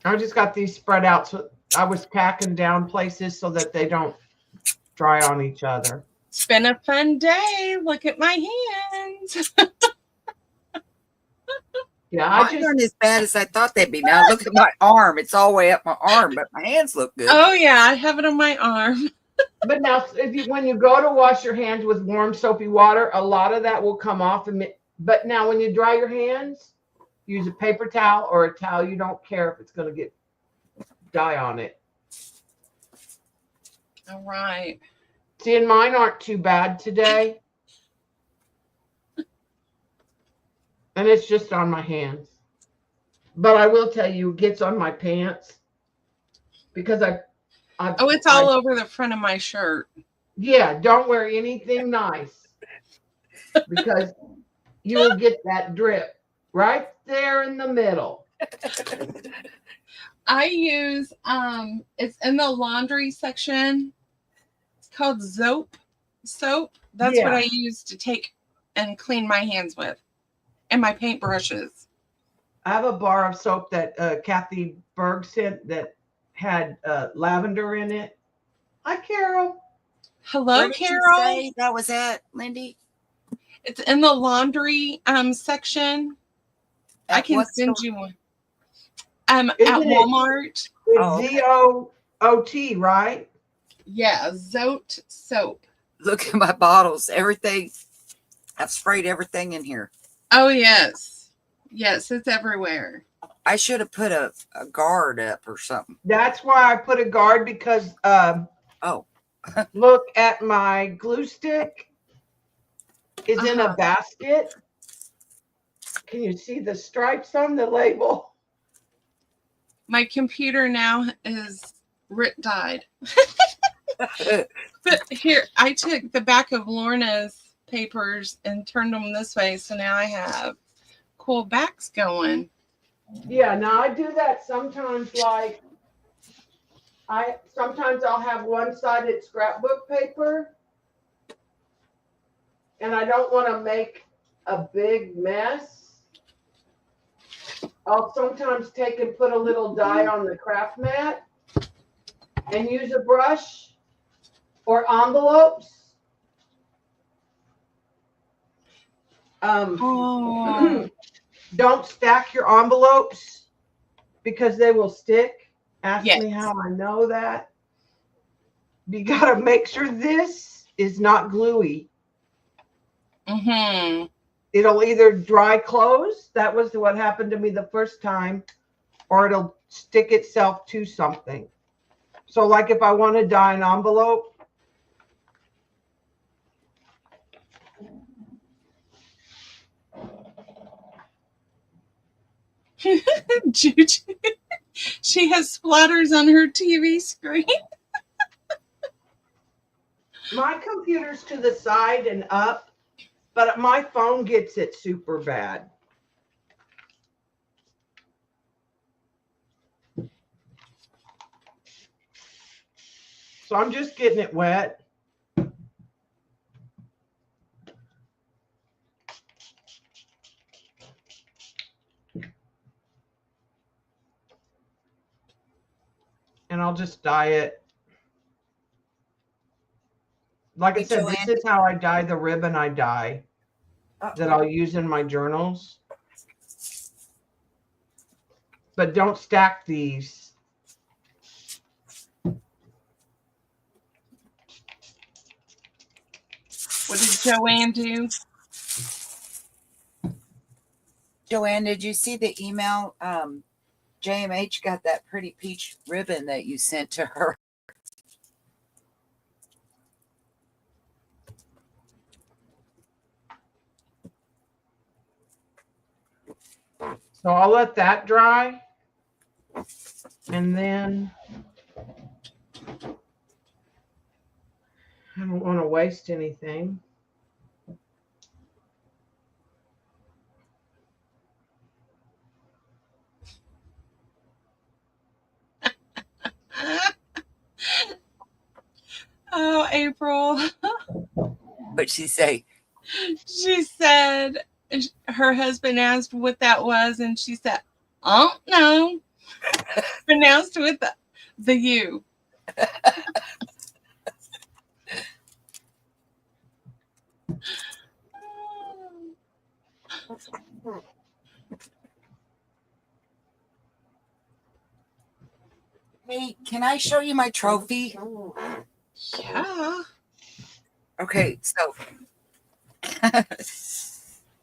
I just got these spread out, so I was packing down places so that they don't dry on each other. It's been a fun day. Look at my hands. Yeah, mine aren't as bad as I thought they'd be. Now look at my arm; it's all the way up my arm, but my hands look good. Oh yeah, I have it on my arm. But now, when you go to wash your hands with warm soapy water, a lot of that will come off. But now, when you dry your hands, use a paper towel or a towel. You don't care if it's going to get dye on it. All right. See, and mine aren't too bad today. And it's just on my hands. But I will tell you, it gets on my pants. Because it's all over the front of my shirt. Yeah, don't wear anything nice. Because you will get that drip right there in the middle. I use, it's in the laundry section. It's called Zope soap. That's what I use to take and clean my hands with. And my paintbrushes. I have a bar of soap that Kathy Berg sent that had lavender in it. Hi, Carol. Hello, Where did Carol. you say that was at, Lindy? It's in the laundry section. I can send you one. At Walmart. It's Z-O-O-T, right? Yeah, Zote soap. Look at my bottles. Everything. I've sprayed everything in here. Oh, yes. Yes, it's everywhere. I should have put a guard up or something. That's why I put a guard because, look at my glue stick. Is in a basket. Can you see the stripes on the label? My computer now is dyed. But here, I took the back of Lorna's papers and turned them this way, so now I have cool backs going. Yeah, now I do that sometimes. Like sometimes I'll have one-sided scrapbook paper, and I don't want to make a big mess, I'll sometimes take and put a little dye on the craft mat and use a brush or envelopes. Oh. Don't stack your envelopes because they will stick. Ask Yes. me how I know that. You got to make sure this is not gluey. Mm-hmm. It'll either dry close, that was what happened to me the first time, or it'll stick itself to something. So like if I want to dye an envelope, Juju, she has splatters on her TV screen. my computer's to the side and up, but my phone gets it super bad. So I'm just getting it wet. And I'll just dye it. Like I Hey, said, this is how I dye the ribbon I dye that I'll use in my journals. But don't stack these. What did Joanne do? Joanne, did you see the email? JMH got that pretty peach ribbon that you sent to her. So I'll let that dry. And then I don't want to waste anything. Oh, April. What'd she say? She said her husband asked what that was, and she said, "Oh no," pronounced with the U. Hey, can I show you my trophy? Yeah. Okay, so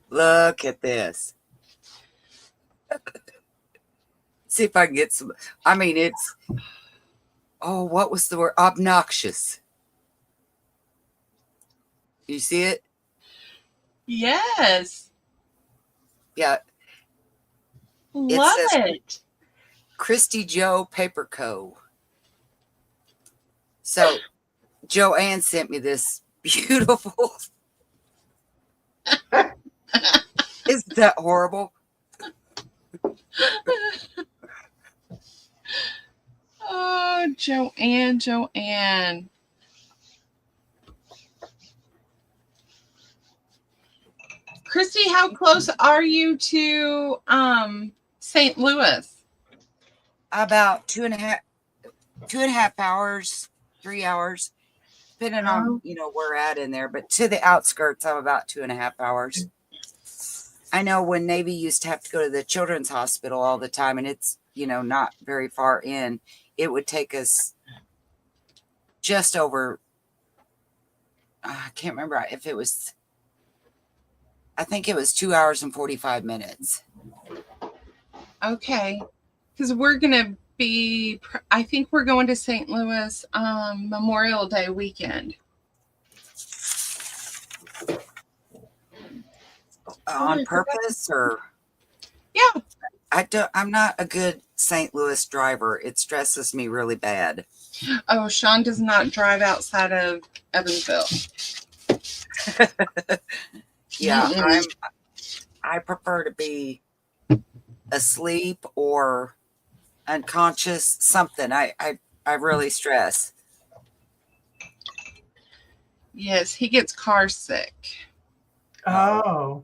look at this. See if I can get some. I mean, it's, oh, what was the word? Obnoxious. You see it? Yes. Yeah. Love says- it. Christy Joe Paper Co. So Joanne sent me this beautiful. Isn't that horrible? Oh, Joanne. Christy, how close are you to St. Louis? About 2.5 hours, 3 hours, depending on where we're at in there. But to the outskirts, I'm about 2.5 hours. I know when Navy used to have to go to the children's hospital all the time, and it's not very far in, it would take us just over. I can't remember if it was. I think it was 2 hours and 45 minutes. Okay. Because we're going to be, I think we're going to St. Louis Memorial Day weekend. On purpose, or? Yeah. I'm not a good St. Louis driver. It stresses me really bad. Oh, Sean does not drive outside of Evansville. Yeah, I prefer to be asleep or unconscious, something. I really stress. Yes, he gets car sick. Oh.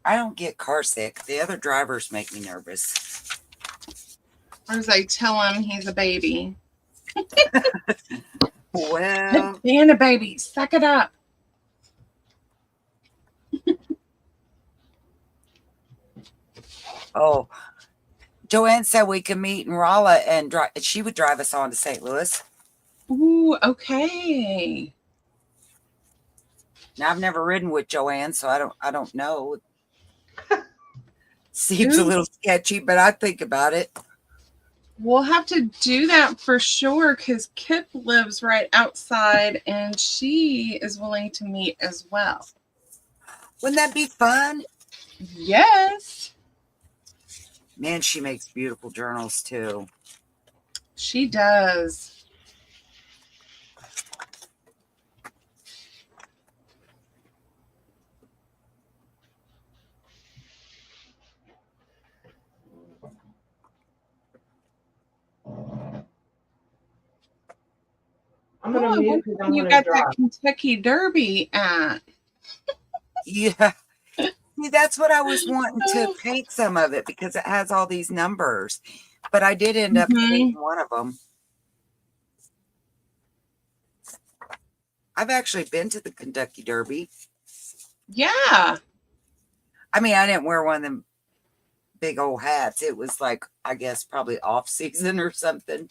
I don't get car sick. The other drivers make me nervous. Or as I tell him, he's a baby. Well, Being a baby, suck it up. oh, Joanne said we could meet in Rolla and she would drive us on to St. Louis. Ooh, okay. Now I've never ridden with Joanne, so I don't know. Seems a Ooh. little sketchy, but I think about it. We'll have to do that for sure because Kip lives right outside and she is willing to meet as well. Wouldn't that be fun? Yes. Man, she makes beautiful journals too. She does. I'm gonna mute because I'm You gonna got drive. that Kentucky Derby at. Yeah. See, that's what I was wanting to paint some of it because it has all these numbers. But I did end up painting one of them. I've actually been to the Kentucky Derby. Yeah. I mean, I didn't wear one of them big old hats. It was like, I guess, probably off season or something.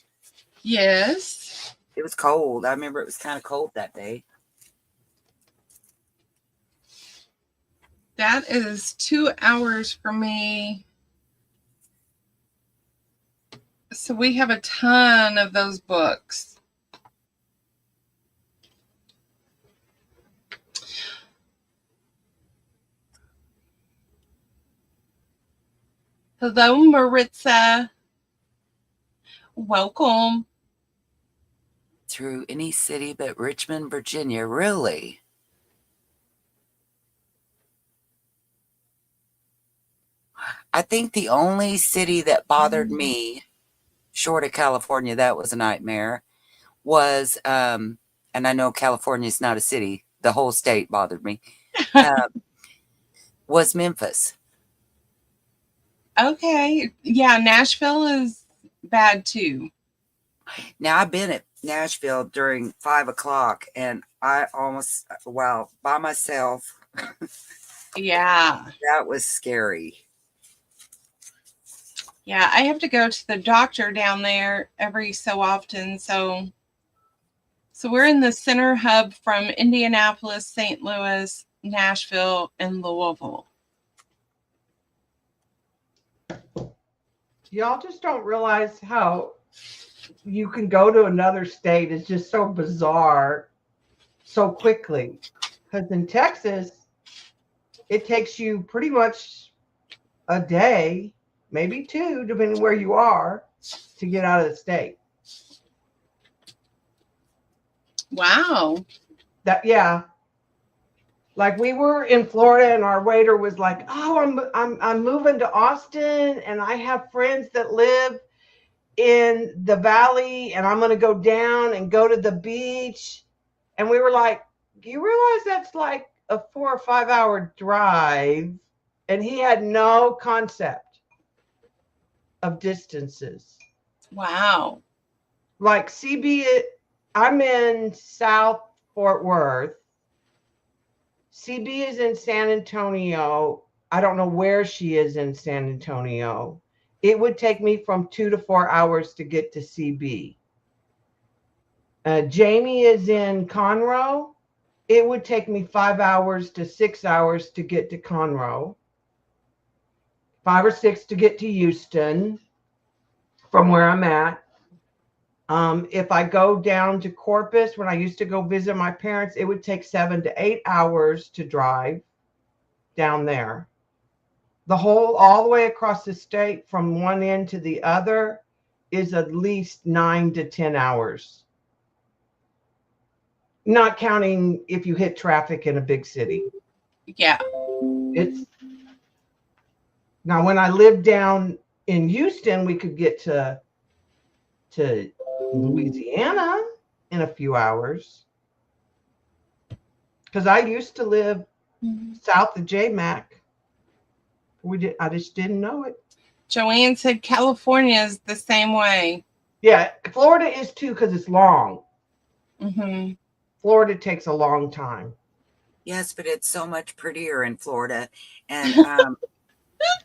Yes. It was cold. I remember it was kind of cold that day. That is 2 hours for me. So we have a ton of those books. Hello, Maritza. Welcome. Through any city but Richmond, Virginia. Really? I think the only city that bothered me, short of California, that was a nightmare, was, and I know California is not a city, the whole state bothered me, was Memphis. Okay. Yeah, Nashville is bad too. Now, I've been at Nashville during 5 o'clock, and I almost, well, by myself. Yeah. That was scary. Yeah, I have to go to the doctor down there every so often. So we're in the center hub from Indianapolis, St. Louis, Nashville, and Louisville. Y'all just don't realize how you can go to another state. It's just so bizarre so quickly. Because in Texas, it takes you pretty much a day, maybe two, depending where you are, to get out of the state. Wow. Yeah. Like we were in Florida and our waiter was like, "Oh, I'm moving to Austin and I have friends that live in the valley and I'm going to go down and go to the beach." And we were like, "Do you realize that's like a 4 or 5 hour drive?" And he had no concept of distances. Wow. Like CB, I'm in South Fort Worth. CB is in San Antonio. I don't know where she is in San Antonio. It would take me from 2 to 4 hours to get to CB. Jamie is in Conroe. It would take me 5 hours to 6 hours to get to Conroe. 5 or 6 to get to Houston from where I'm at. If I go down to Corpus, when I used to go visit my parents, it would take 7 to 8 hours to drive down there. All the way across the state from one end to the other is at least 9 to 10 hours. Not counting if you hit traffic in a big city. Yeah. Now when I lived down in Houston, we could get to Louisiana in a few hours. Because I used to live south of JMac. I just didn't know it. Joanne said California is the same way. Yeah, Florida is too because it's long. Mm-hmm. Florida takes a long time. Yes, but it's so much prettier in Florida, and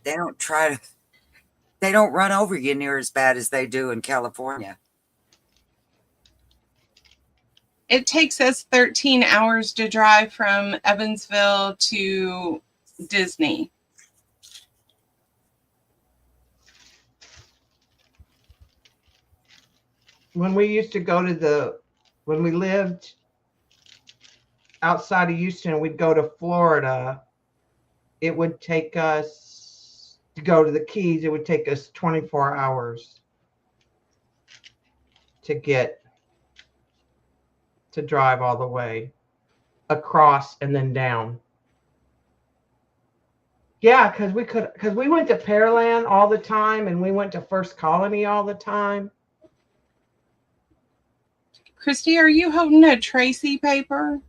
they don't run over you near as bad as they do in California. It takes us 13 hours to drive from Evansville to Disney. When we used to go to when we lived outside of Houston, we'd go to Florida. It would take us to go to the Keys. It would take us 24 hours to drive all the way across and then down. Yeah, because we went to Pearland all the time, and we went to First Colony all the time. Christy, are you holding a Tracy paper?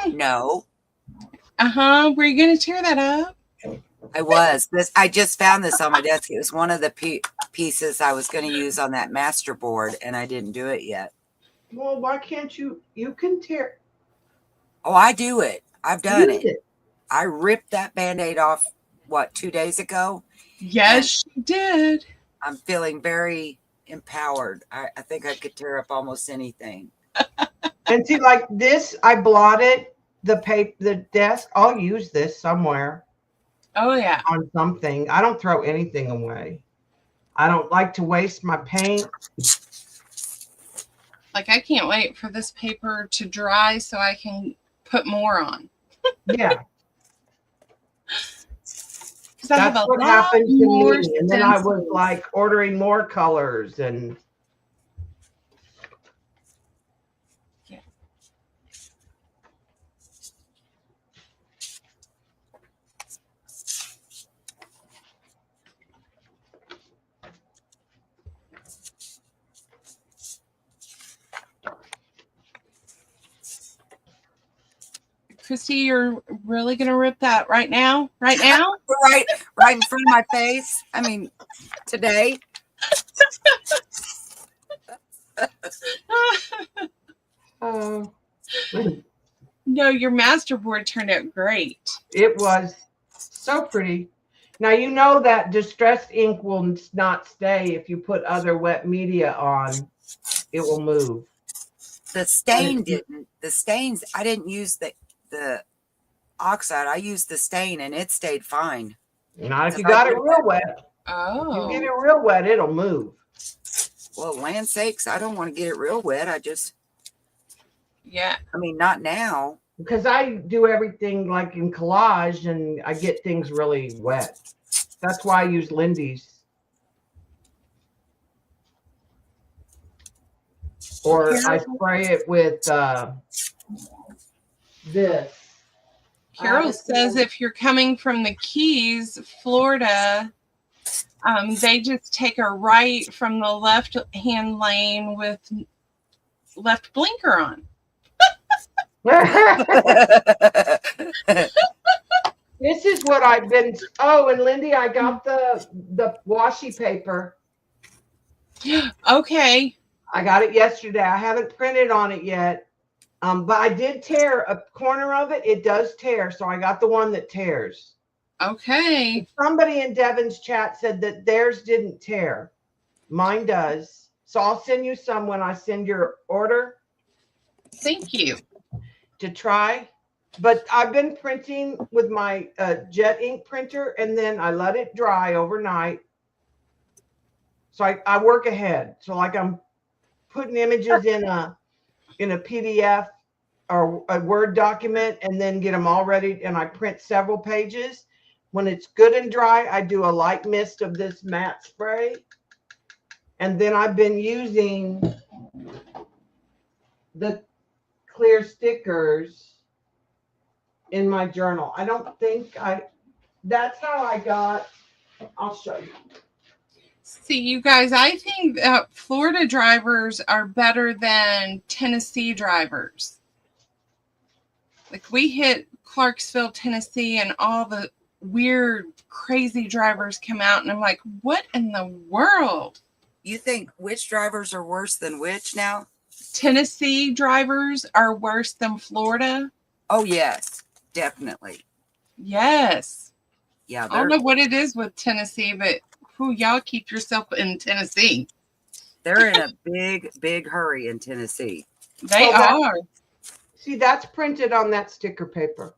No. Were you going to tear that up? I was. I just found this on my desk. It was one of the pieces I was going to use on that master board, and I didn't do it yet. Well, why can't you? You can tear. Oh, I do it. I've done Use it. I ripped that Band-Aid off, 2 days ago? Yes, she did. I'm feeling very empowered. I think I could tear up almost anything. And see, like this, I blotted the desk. I'll use this somewhere. Oh, yeah. On something. I don't throw anything away. I don't like to waste my paint. Like, I can't wait for this paper to dry so I can put more on. Yeah. That's what happened to me. And then I was like ordering more colors and yeah. Christy, you're really gonna rip that right now? Right now? right in front of my face. I mean, today. oh. No, your masterboard turned out great. It was so pretty. Now you know that distressed ink will not stay if you put other wet media on. It will move. The stain didn't. The stains. I didn't use the oxide. I used the stain, and it stayed fine. Not if you got it real wet. Oh. If you get it real wet, it'll move. Well, land sakes, I don't want to get it real wet. Yeah. I mean, not now. Because I do everything like in collage, and I get things really wet. That's why I use Lindy's. Or I spray it with this. Carol says if you're coming from the Keys, Florida, they just take a right from the left-hand lane with left blinker on. This is what I've been. Oh, and Lindy, I got the washi paper. Okay. I got it yesterday. I haven't printed on it yet. But I did tear a corner of it. It does tear. So I got the one that tears. Okay. Somebody in Devin's chat said that theirs didn't tear. Mine does. So I'll send you some when I send your order. Thank you. To try. But I've been printing with my jet ink printer, and then I let it dry overnight. So I work ahead. So like I'm putting images in a PDF or a Word document, and then get them all ready, and I print several pages. When it's good and dry, I do a light mist of this matte spray. And then I've been using the clear stickers in my journal. I don't think that's how I got, I'll show you. See, you guys, I think that Florida drivers are better than Tennessee drivers. Like, we hit Clarksville, Tennessee, and all the weird, crazy drivers come out, and I'm like, what in the world? You think which drivers are worse than which now? Tennessee drivers are worse than Florida. Oh, yes, definitely. Yes. Yeah, I don't know what it is with Tennessee, but y'all keep yourself in Tennessee. they're in a big, big hurry in Tennessee. They are. See, that's printed on that sticker paper.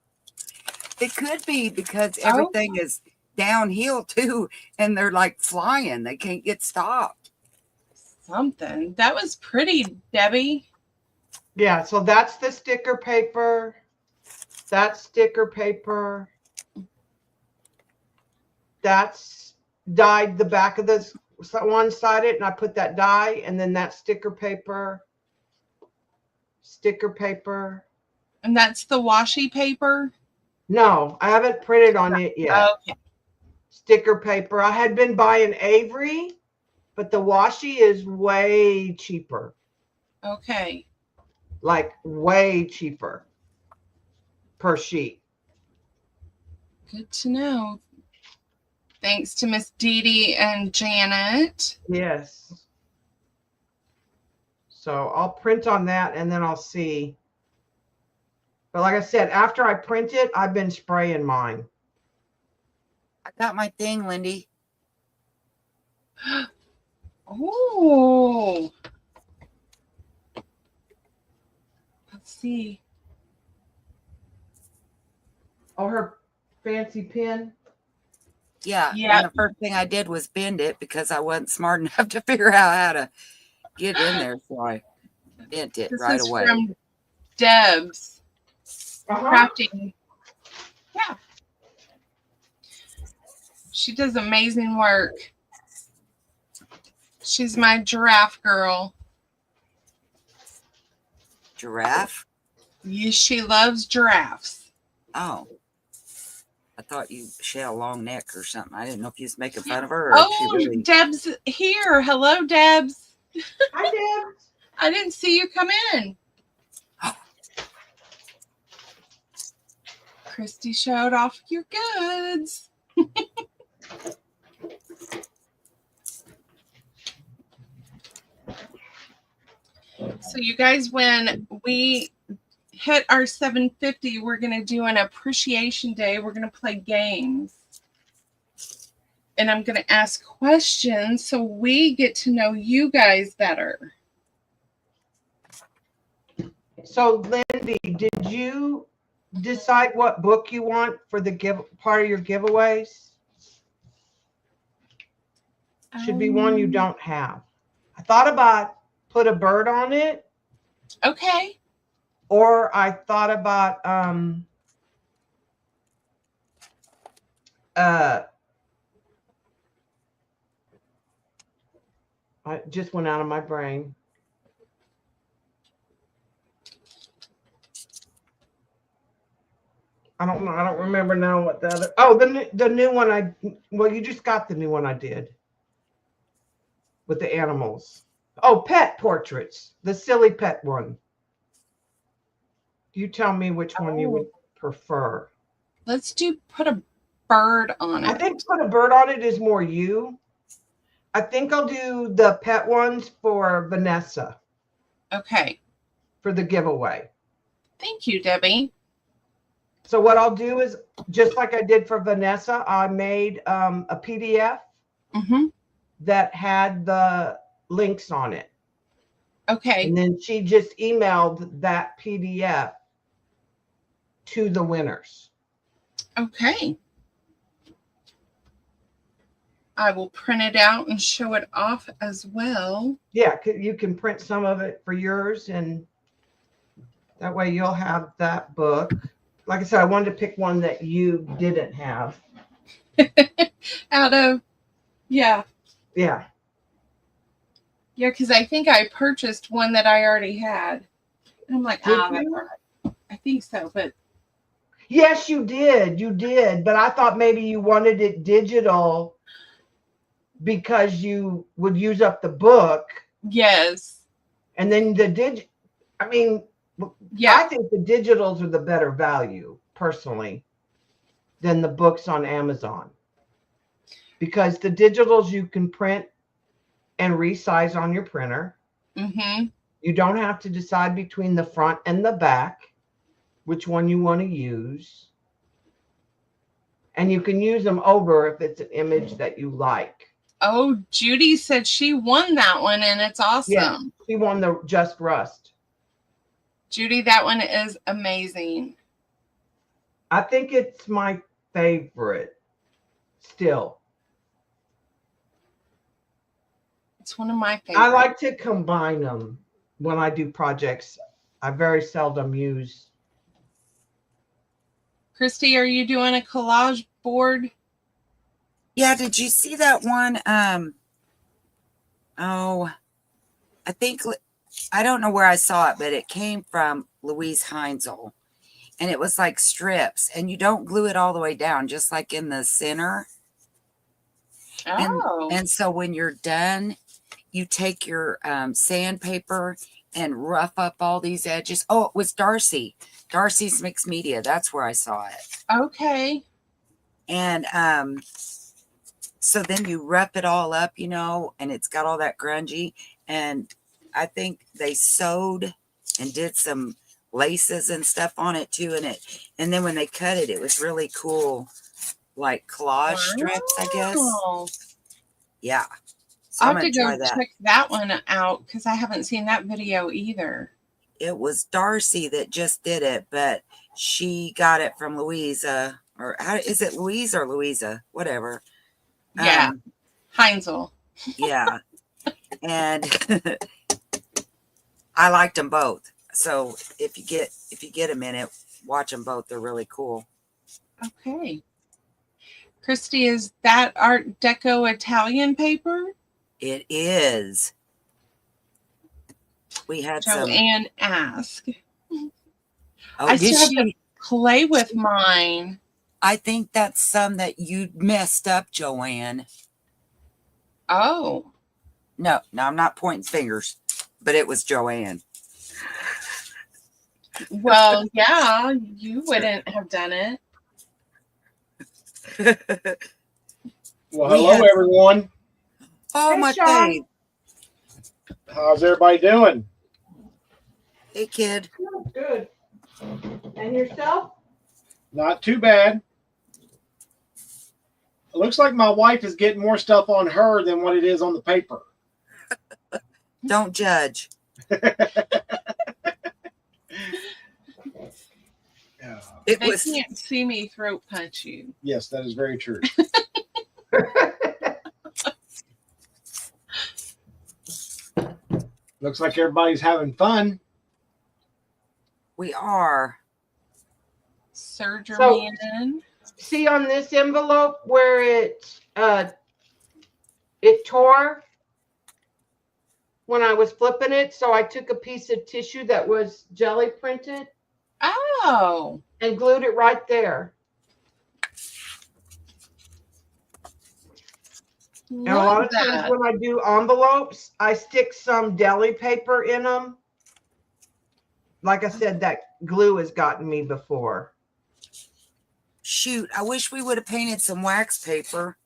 It could be because everything is downhill too, and they're like flying. They can't get stopped. Something. That was pretty, Debbie. Yeah, so that's the sticker paper. That's sticker paper. That's dyed the back of this one-sided, and I put that dye, and then that sticker paper. Sticker paper. And that's the washi paper? No, I haven't printed on it yet. Okay. Sticker paper. I had been buying Avery, but the washi is way cheaper. Okay. Like way cheaper per sheet. Good to know. Thanks to Miss Dee Dee and Janet. Yes. So I'll print on that and then I'll see. But like I said, after I print it, I've been spraying mine. I got my thing, Lindy. Oh. Let's see. Oh, her fancy pen. Yeah. Yeah. And the first thing I did was bend it because I wasn't smart enough to figure out how to get in there. So I bent it This right is away. from Deb's Uh-huh. crafting. Yeah. She does amazing work. She's my giraffe girl. Giraffe? Yes, she loves giraffes. Oh. I thought she had a long neck or something. I didn't know if you was making fun of her. Or if she Oh, really... Deb's here. Hello, Deb's. Hi, Deb. I didn't see you come in. Christy showed off your goods. So you guys, when we hit our 750, we're going to do an appreciation day. We're going to play games. And I'm going to ask questions so we get to know you guys better. So, Lindy, did you decide what book you want for the part of your giveaways? Should be one you don't have. I thought about put a bird on it. Okay. Or I thought about I just went out of my brain. I don't know. I don't remember now what the other. Oh, the new one well, you just got the new one I did with the animals. Oh, pet portraits. The silly pet one. You tell me which one you would prefer. Let's put a bird on it. I think put a bird on it is more you. I think I'll do the pet ones for Vanessa. Okay. For the giveaway. Thank you, Debbie. So what I'll do is, just like I did for Vanessa, I made a PDF that had the links on it. Okay. And then she just emailed that PDF to the winners. Okay. I will print it out and show it off as well. Yeah, you can print some of it for yours, and that way you'll have that book. Like I said, I wanted to pick one that you didn't have. Yeah. Yeah. Yeah, because I think I purchased one that I already had. And I'm like, that's right. I think so, but. Yes, you did. You did. But I thought maybe you wanted it digital because you would use up the book. Yes. And then I mean, yeah. I think the digitals are the better value, personally. than the books on Amazon. Because the digitals you can print and resize on your printer. Mm-hmm. You don't have to decide between the front and the back which one you want to use. And you can use them over if it's an image that you like. Oh, Judy said she won that one, and it's awesome. Yeah, she won the Just Rust. Judy, that one is amazing. I think it's my favorite still. It's one of my favorites. I like to combine them when I do projects. I very seldom use. Christy, are you doing a collage board? Yeah, did you see that one? I think, I don't know where I saw it, but it came from Louise Heinzel. And it was like strips, and you don't glue it all the way down, just like in the center. Oh. And so when you're done, you take your sandpaper and rough up all these edges. Oh, it was Darcy. Darcy's Mixed Media. That's where I saw it. Okay. And so then you rough it all up, you know, and it's got all that grungy. And I think they sewed and did some laces and stuff on it too. And then when they cut it, it was really cool, like collage strips, I guess. Yeah. So I'll have to go check that one out because I haven't seen that video either. It was Darcy that just did it, but she got it from Louisa, or how is it, Louise or Louisa? Whatever. Yeah. Heinzel. Yeah. And I liked them both. So if you get a minute, watch them both. They're really cool. Okay. Christy, is that Art Deco Italian paper? It is. We had Joanne ask. Oh, I still have to play with mine. I think that's some that you messed up, Joanne. Oh. No, I'm not pointing fingers, but it was Joanne. Well, yeah, you wouldn't have done it. Well, hello, everyone. Oh, Hey, my Sean. Dave. How's everybody doing? Hey, kid. Good. And yourself? Not too bad. It looks like my wife is getting more stuff on her than what it is on the paper. Don't judge. They can't see me throat punch you. Yes, that is very true. Looks like everybody's having fun. We are. Surgery. See on this envelope where it tore when I was flipping it. So I took a piece of tissue that was jelly printed. Oh. And glued it right there. And a lot of times when I do envelopes, I stick some deli paper in them. Like I said, that glue has gotten me before. Shoot, I wish we would have painted some wax paper.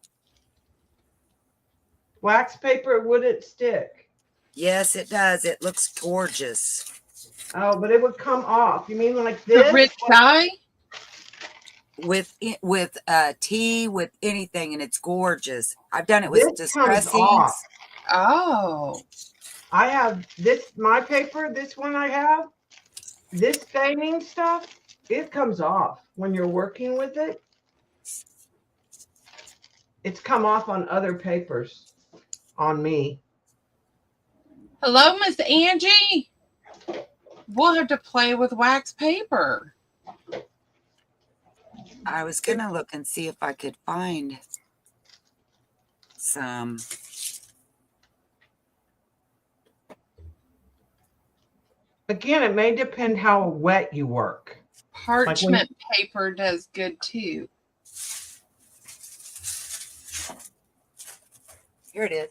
Wax paper wouldn't stick. Yes, it does. It looks gorgeous. Oh, but it would come off. You mean like this? The rich dye? With tea, with anything, and it's gorgeous. I've done it with distressings. Oh. I have this, my paper, this one I have, this staining stuff, it comes off when you're working with it. It's come off on other papers on me. Hello, Miss Angie. We'll have to play with wax paper. I was going to look and see if I could find some. Again, it may depend how wet you work. Parchment paper does good too. Here it is.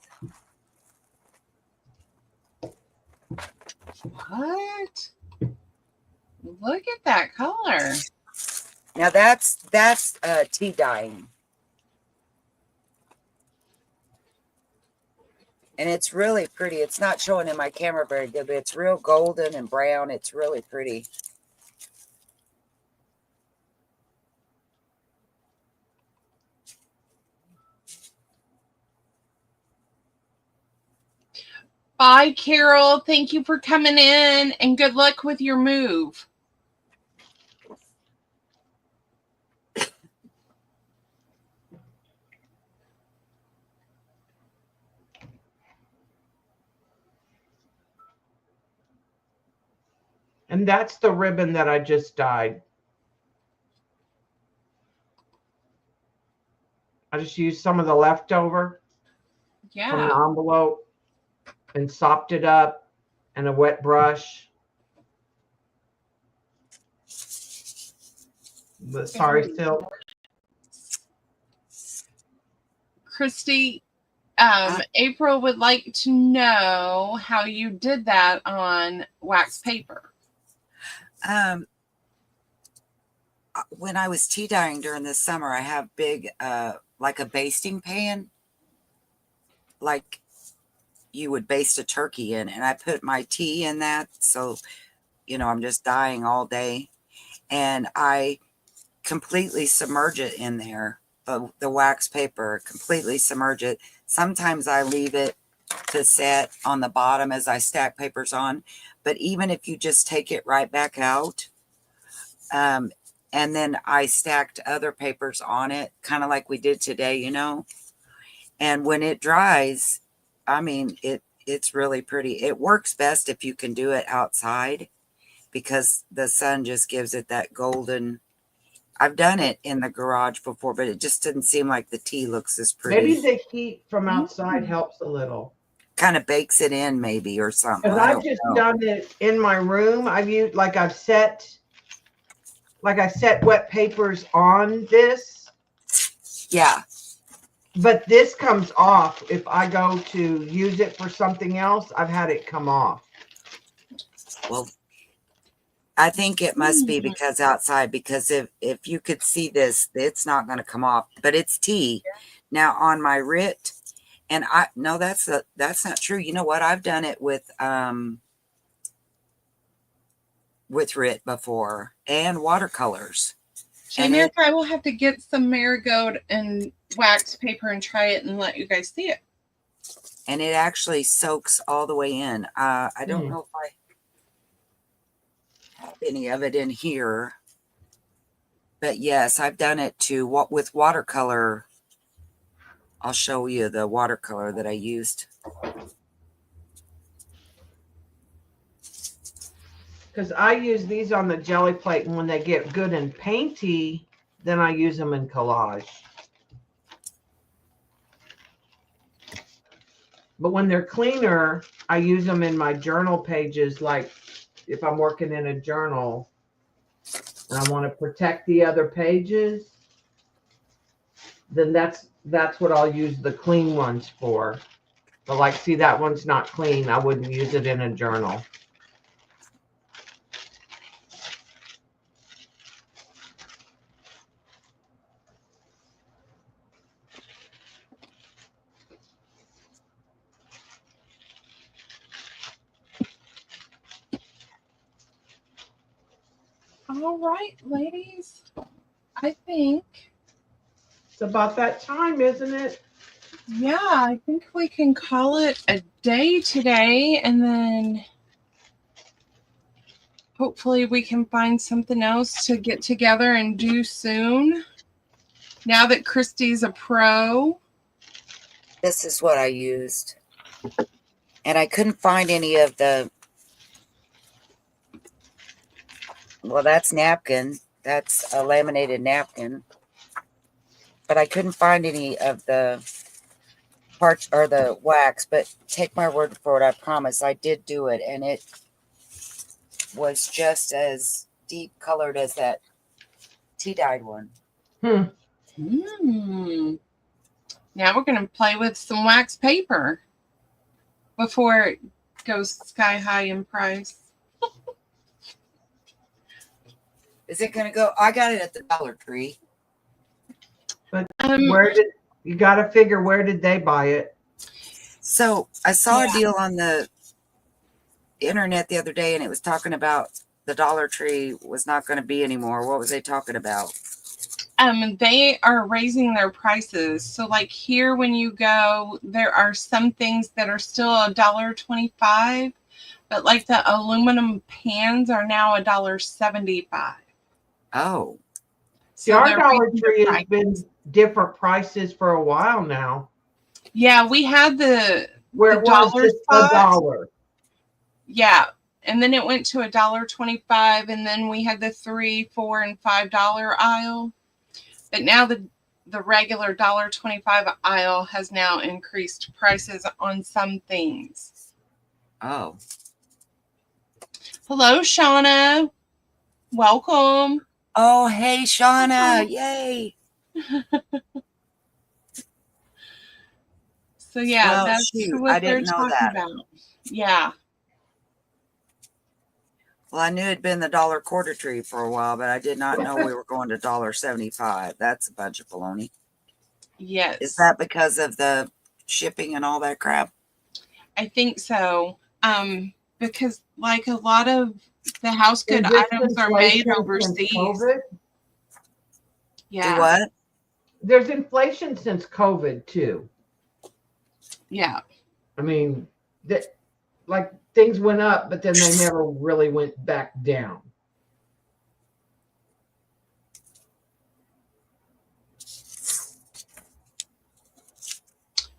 What? Look at that color. Now that's tea dyeing. And it's really pretty. It's not showing in my camera very good, but it's real golden and brown. It's really pretty. Bye, Carol. Thank you for coming in, and good luck with your move. And that's the ribbon that I just dyed. I just used some of the leftover from the Yeah. envelope and sopped it up and a wet brush. The sorry silk. Christy, April would like to know how you did that on wax paper. When I was tea dyeing during the summer, I have big, like a basting pan, like you would baste a turkey in, and I put my tea in that. So, you know, I'm just dyeing all day, and I completely submerge it in there, the wax paper, completely submerge it. Sometimes I leave it to set on the bottom as I stack papers on, but even if you just take it right back out, and then I stacked other papers on it, kind of like we did today, you know. And when it dries, I mean, it's really pretty. It works best if you can do it outside because the sun just gives it that golden. I've done it in the garage before, but it just didn't seem like the tea looks as pretty. Maybe the heat from outside helps a little. Kind of bakes it in maybe or something. Because I've just done it in my room. I've used I set wet papers on this. Yeah. But this comes off. If I go to use it for something else, I've had it come off. Well, I think it must be because outside, because if you could see this, it's not going to come off, but it's tea. Now on my Rit, and no, that's not true. You know what? I've done it with Rit before and watercolors. Jamie, I will have to get some marigold and wax paper and try it and let you guys see it. And it actually soaks all the way in. I don't know if I have any of it in here, but yes, I've done it too. With watercolor. I'll show you the watercolor that I used. Because I use these on the jelly plate, and when they get good and painty, then I use them in collage. But when they're cleaner, I use them in my journal pages, like if I'm working in a journal and I want to protect the other pages, then that's what I'll use the clean ones for. But like, see, that one's not clean. I wouldn't use it in a journal. All right, ladies. I think it's about that time, isn't it? Yeah, I think we can call it a day today, and then hopefully we can find something else to get together and do soon. Now that Christy's a pro. This is what I used. And I couldn't find any of the, well, that's napkin. That's a laminated napkin. But I couldn't find any of the parts or the wax. But take my word for it, I promise. I did do it. And it was just as deep colored as that tea-dyed one. Now we're going to play with some wax paper before it goes sky high in price. Is it going to go? I got it at the Dollar Tree. But Um, where did you got to figure where did they buy it? So I saw Yeah. a deal on the internet the other day, and it was talking about the Dollar Tree was not going to be anymore. What was they talking about? They are raising their prices. So like here when you go, there are some things that are still $1.25, but like the aluminum pans are now $1.75. Oh, See, So our they're Dollar raising Tree their has been prices. different prices for a while now. Yeah, we had the Where The it was dollar just spot? $1. yeah, and then it went to $1.25, and then we had the $3, $4, and $5 aisle. But now the regular $1.25 aisle has now increased prices on some things. oh. Hello, Shauna. Welcome. Oh, hey, Shauna. Yay. So yeah, Well, that's shoot, what I they're didn't know talking that. about. Yeah. Well, I knew it'd been the dollar quarter tree for a while, but I did not know we were going to $1.75. That's a bunch of baloney. Yes. Is that because of the shipping and all that crap? I think so. Because like a lot of the house good Is this items are made inflation since overseas. COVID? Yeah. Do what? There's inflation since COVID too. Yeah. I mean, like things went up, but then they never really went back down.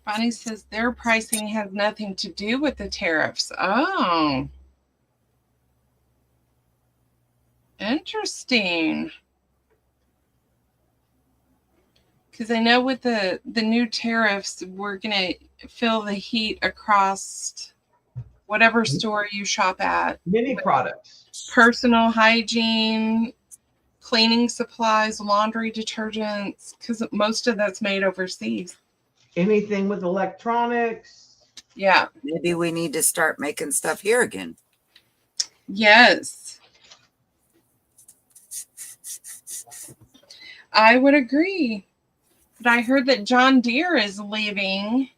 Bonnie says their pricing has nothing to do with the tariffs. Oh. Interesting. Because I know with the new tariffs, we're going to feel the heat across whatever store you shop at. Many products. Personal hygiene, cleaning supplies, laundry detergents, because most of that's made overseas. Anything with electronics. Yeah. Maybe we need to start making stuff here again. Yes. I would agree. But I heard that John Deere is leaving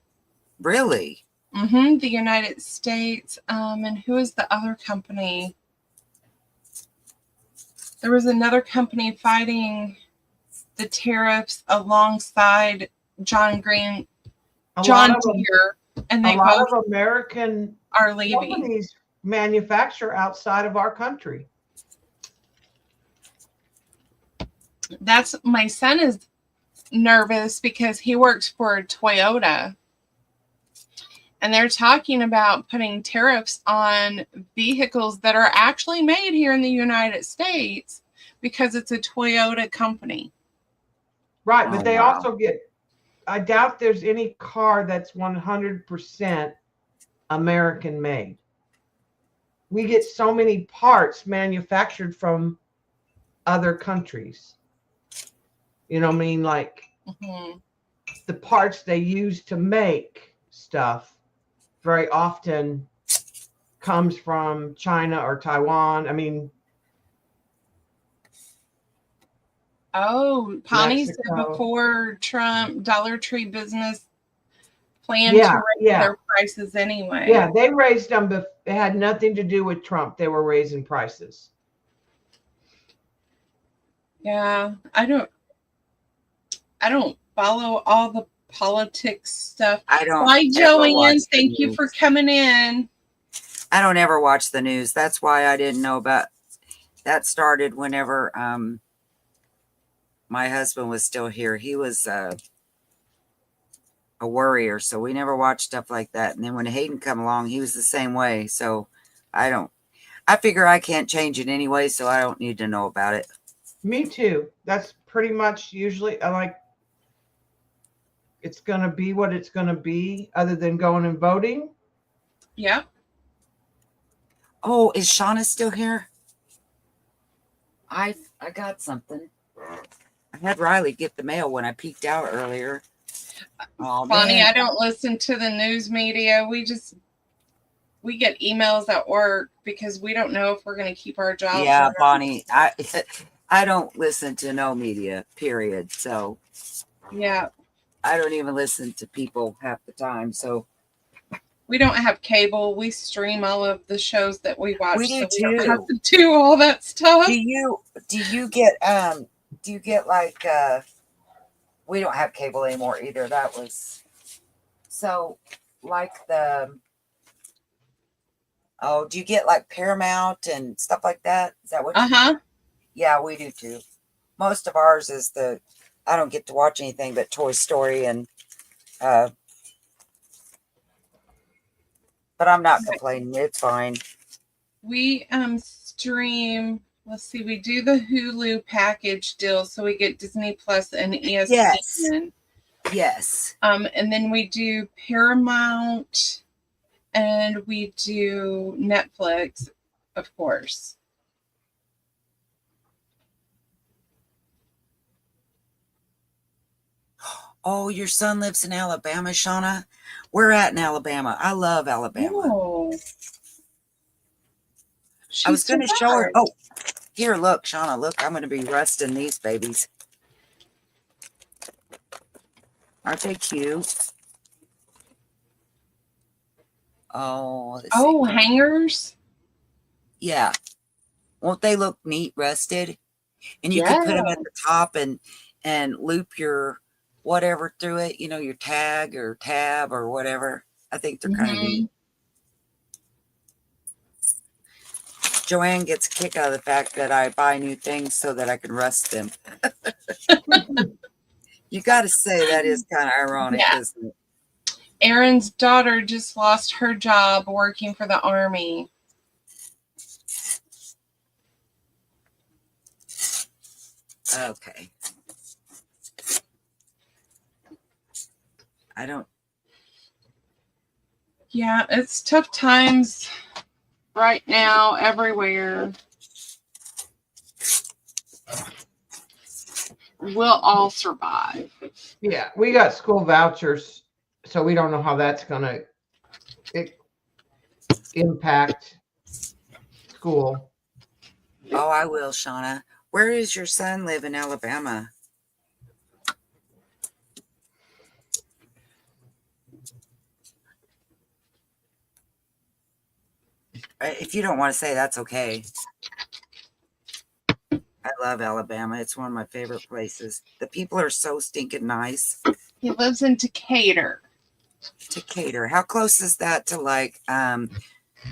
Really? the United States. And who is the other company? There was another company fighting the tariffs alongside John Deere, and they A lot both of American are leaving. companies manufacture outside of our country. That's my son is nervous because he works for Toyota. And they're talking about putting tariffs on vehicles that are actually made here in the United States because it's a Toyota company. Right, but Oh, they wow. also get, I doubt there's any car that's 100% American made. We get so many parts manufactured from other countries. You know what I mean? Like the parts they use to make stuff very often comes from China or Taiwan. I mean, Oh, Pawnee said Mexico. before Trump, Dollar Tree business planned Yeah, to raise yeah. their prices anyway. Yeah, they raised them, but it had nothing to do with Trump. They were raising prices. Yeah, I don't follow all the politics stuff. I don't. Bye, ever watch Joanne. the Thank you news. for coming in. I don't ever watch the news. That's why I didn't know about that. Started whenever my husband was still here. He was a worrier, so we never watched stuff like that. And then when Hayden come along, he was the same way. So I figure I can't change it anyway, so I don't need to know about it. Me too. That's pretty much usually it's going to be what it's going to be other than going and voting. Yeah. Oh, is Shauna still here? I got something. I had Riley get the mail when I peeked out earlier. Oh, Bonnie, man. I don't listen to the news media. We get emails at work because we don't know if we're going to keep our jobs. Yeah, or not. Bonnie. I don't listen to no media, period. So Yeah. I don't even listen to people half the time. So We don't have cable. We stream all of the shows that we watch, we do so we don't have too. to do all that stuff. Do you get like we don't have cable anymore either. That was so like do you get like Paramount and stuff like that? Is that what you do? Yeah, we do too. Most of ours is I don't get to watch anything but Toy Story and but I'm not complaining. It's fine. We stream, let's see, we do the Hulu package deal, so we get Disney Plus and ESPN. Yes. And then we do Paramount and we do Netflix, of course. Oh, your son lives in Alabama, Shauna? We're at in Alabama. I love Alabama. Oh. I was going to show her. Oh, here, look, Shauna, look, I'm going to be rusting these babies. Aren't they cute? Oh, hangers? Yeah. Won't they look neat rusted? And you can put them at the top and loop your whatever through it, your tag or tab or whatever. I think they're kind of neat. Joanne gets a kick out of the fact that I buy new things so that I can rust them. You got to say that is kind of ironic, isn't it? Aaron's daughter just lost her job working for the Army. Okay. Yeah, it's tough times right now everywhere. We'll all survive. Yeah, we got school vouchers, so we don't know how that's going to impact school. Oh, I will, Shauna. Where does your son live in Alabama? If you don't want to say, that's okay. I love Alabama. It's one of my favorite places. The people are so stinking nice. He lives in Decatur. Decatur. How close is that to like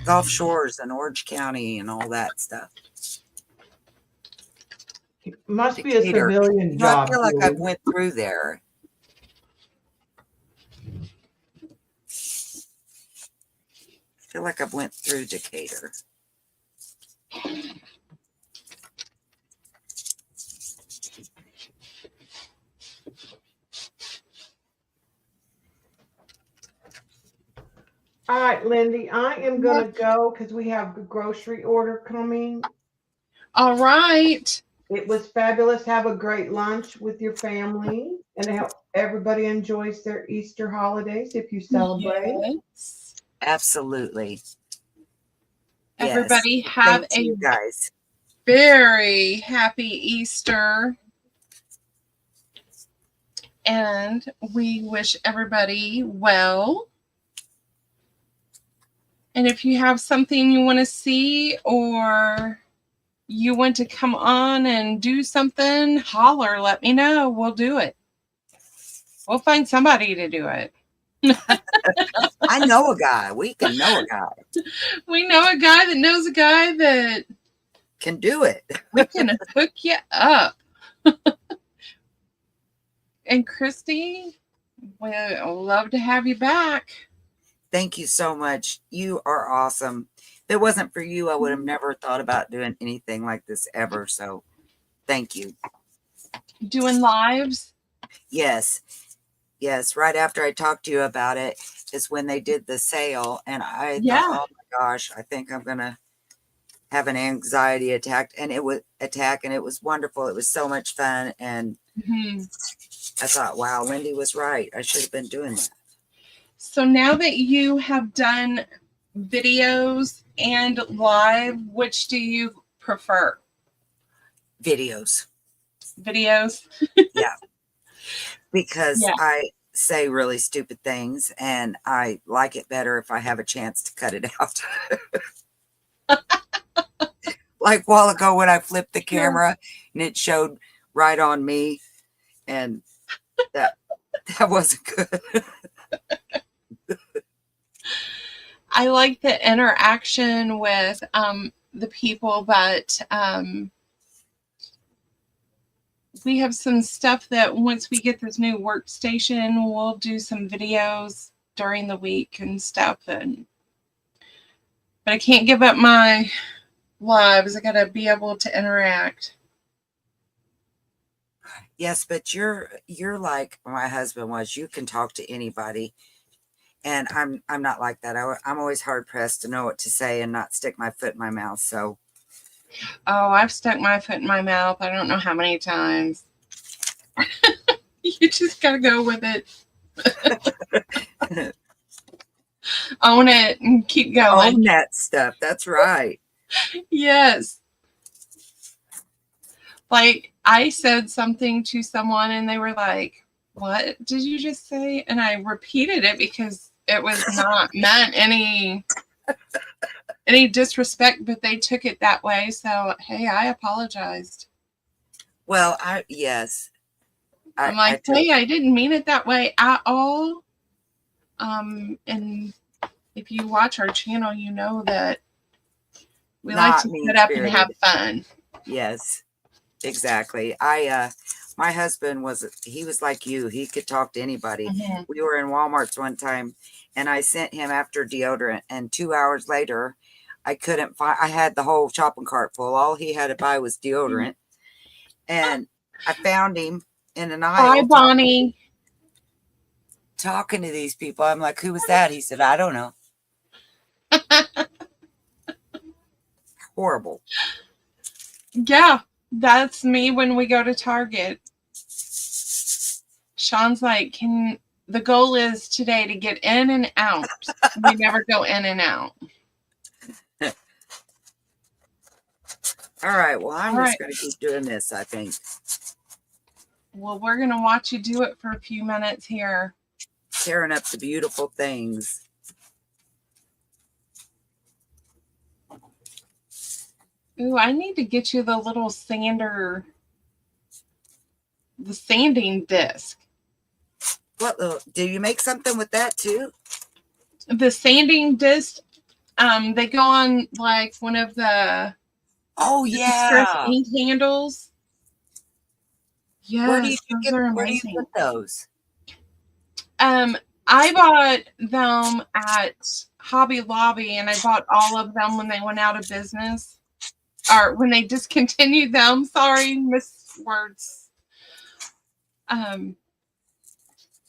Gulf Shores and Orange County and all that stuff? It must Decatur. be a civilian job. I feel like I've went through there. I feel like I've went through Decatur. All right, Lindy, I am going to go because we have a grocery order coming. All right. It was fabulous. Have a great lunch with your family, and I hope everybody enjoys their Easter holidays if you celebrate. Yes. Absolutely. Everybody have a you guys. Very happy Easter. And we wish everybody well. And if you have something you want to see or you want to come on and do something, holler, let me know. We'll do it. We'll find somebody to do it. I know a guy. We can know a guy. We know a guy that knows a guy that can do it. We can hook you up. And Christy, we'd love to have you back. Thank you so much. You are awesome. If it wasn't for you, I would have never thought about doing anything like this ever. So thank you. Doing lives? Yes. Yes. Right after I talked to you about it is when they did the sale. And I thought, oh my gosh, I think I'm going to have an anxiety attack. And it was wonderful. It was so much fun. And I thought, wow, Lindy was right. I should have been doing that. So now that you have done videos and live, which do you prefer? Videos. Videos. Yeah. Because Yeah. I say really stupid things and I like it better if I have a chance to cut it out. Like a while ago when I flipped the camera and it showed right on me, and that wasn't good. I like the interaction with the people, but we have some stuff that once we get this new workstation, we'll do some videos during the week and stuff. But I can't give up my lives. I got to be able to interact. Yes, but you're like my husband was. You can talk to anybody, and I'm not like that. I'm always hard pressed to know what to say and not stick my foot in my mouth. So, Oh, I've stuck my foot in my mouth. I don't know how many times. You just got to go with it. Own it and keep going. own that stuff. That's right. Yes. Like I said something to someone and they were like, "What did you just say?" And I repeated it because it was not meant any disrespect, but they took it that way. So, hey, I apologized. Well, yes. I'm like, hey, I didn't mean it that way at all. And if you watch our channel, you know that we like to sit up and have fun. Yes, exactly. My husband was like you. He could talk to anybody. Mm-hmm. We were in Walmart's one time and I sent him after deodorant, and 2 hours later, I couldn't find, I had the whole shopping cart full. All he had to buy was deodorant. And I found him in an aisle. Hi, Bonnie. Talking to these people. I'm like, who was that? He said, I don't know. Horrible. Yeah, that's me when we go to Target. Sean's like, the goal is today to get in and out. We never go in and out. All right. Well, I'm just going to keep doing this, I think. Well, we're going to watch you do it for a few minutes here. Tearing up the beautiful things. Ooh, I need to get you the little sander, the sanding disc. What? Do you make something with that too? The sanding disc, they go on like one of the distress ink handles. Yes, where do you get those? I bought them at Hobby Lobby, and I bought all of them when they went out of business, or when they discontinued them. Sorry, words.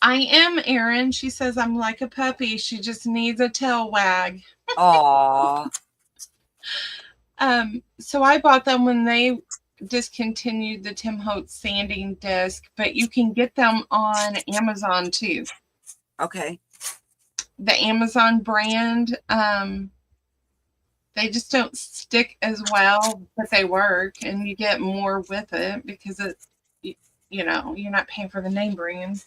I am Erin. She says I'm like a puppy. She just needs a tail wag. Aww. So I bought them when they discontinued the Tim Holtz sanding disc, but you can get them on Amazon too. Okay. The Amazon brand, they just don't stick as well, but they work, and you get more with it because it's, you're not paying for the name brand.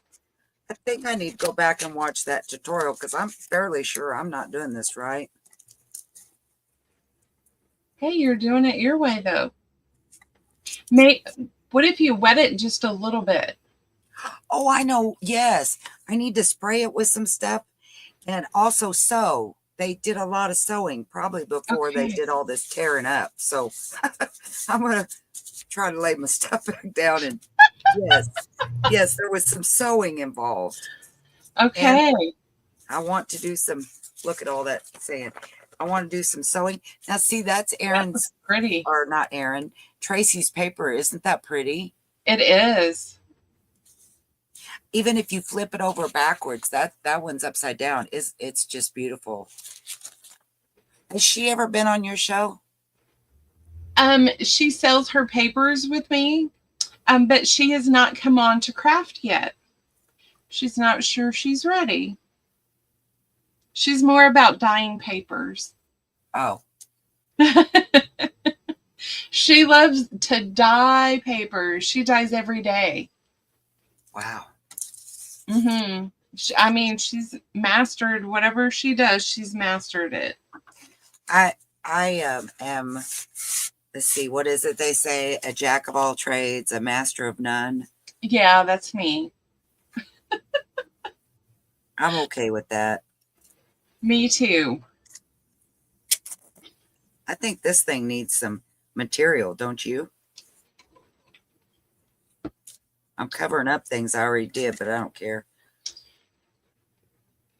I think I need to go back and watch that tutorial because I'm fairly sure I'm not doing this right. Hey, you're doing it your way though. What if you wet it just a little bit? Oh, I know. Yes. I need to spray it with some stuff and also sew. They did a lot of sewing probably before they did all this tearing up. So I'm going to try to lay my stuff back down. And yes, there was some sewing involved. Okay. And I want to do some, look at all that sand. I want to do some sewing. Now, see, that's Erin's, pretty. Or not Erin, Tracy's paper. Isn't that pretty? It is. Even if you flip it over backwards, that one's upside down. It's just beautiful. Has she ever been on your show? She sells her papers with me, but she has not come on to craft yet. She's not sure she's ready. She's more about dyeing papers. Oh. She loves to dye papers. She dyes every day. Wow. Mm-hmm. I mean, she's mastered whatever she does. She's mastered it. I am, let's see, what is it they say? A jack of all trades, a master of none. Yeah, that's me. I'm okay with that. Me too. I think this thing needs some material, don't you? I'm covering up things I already did, but I don't care.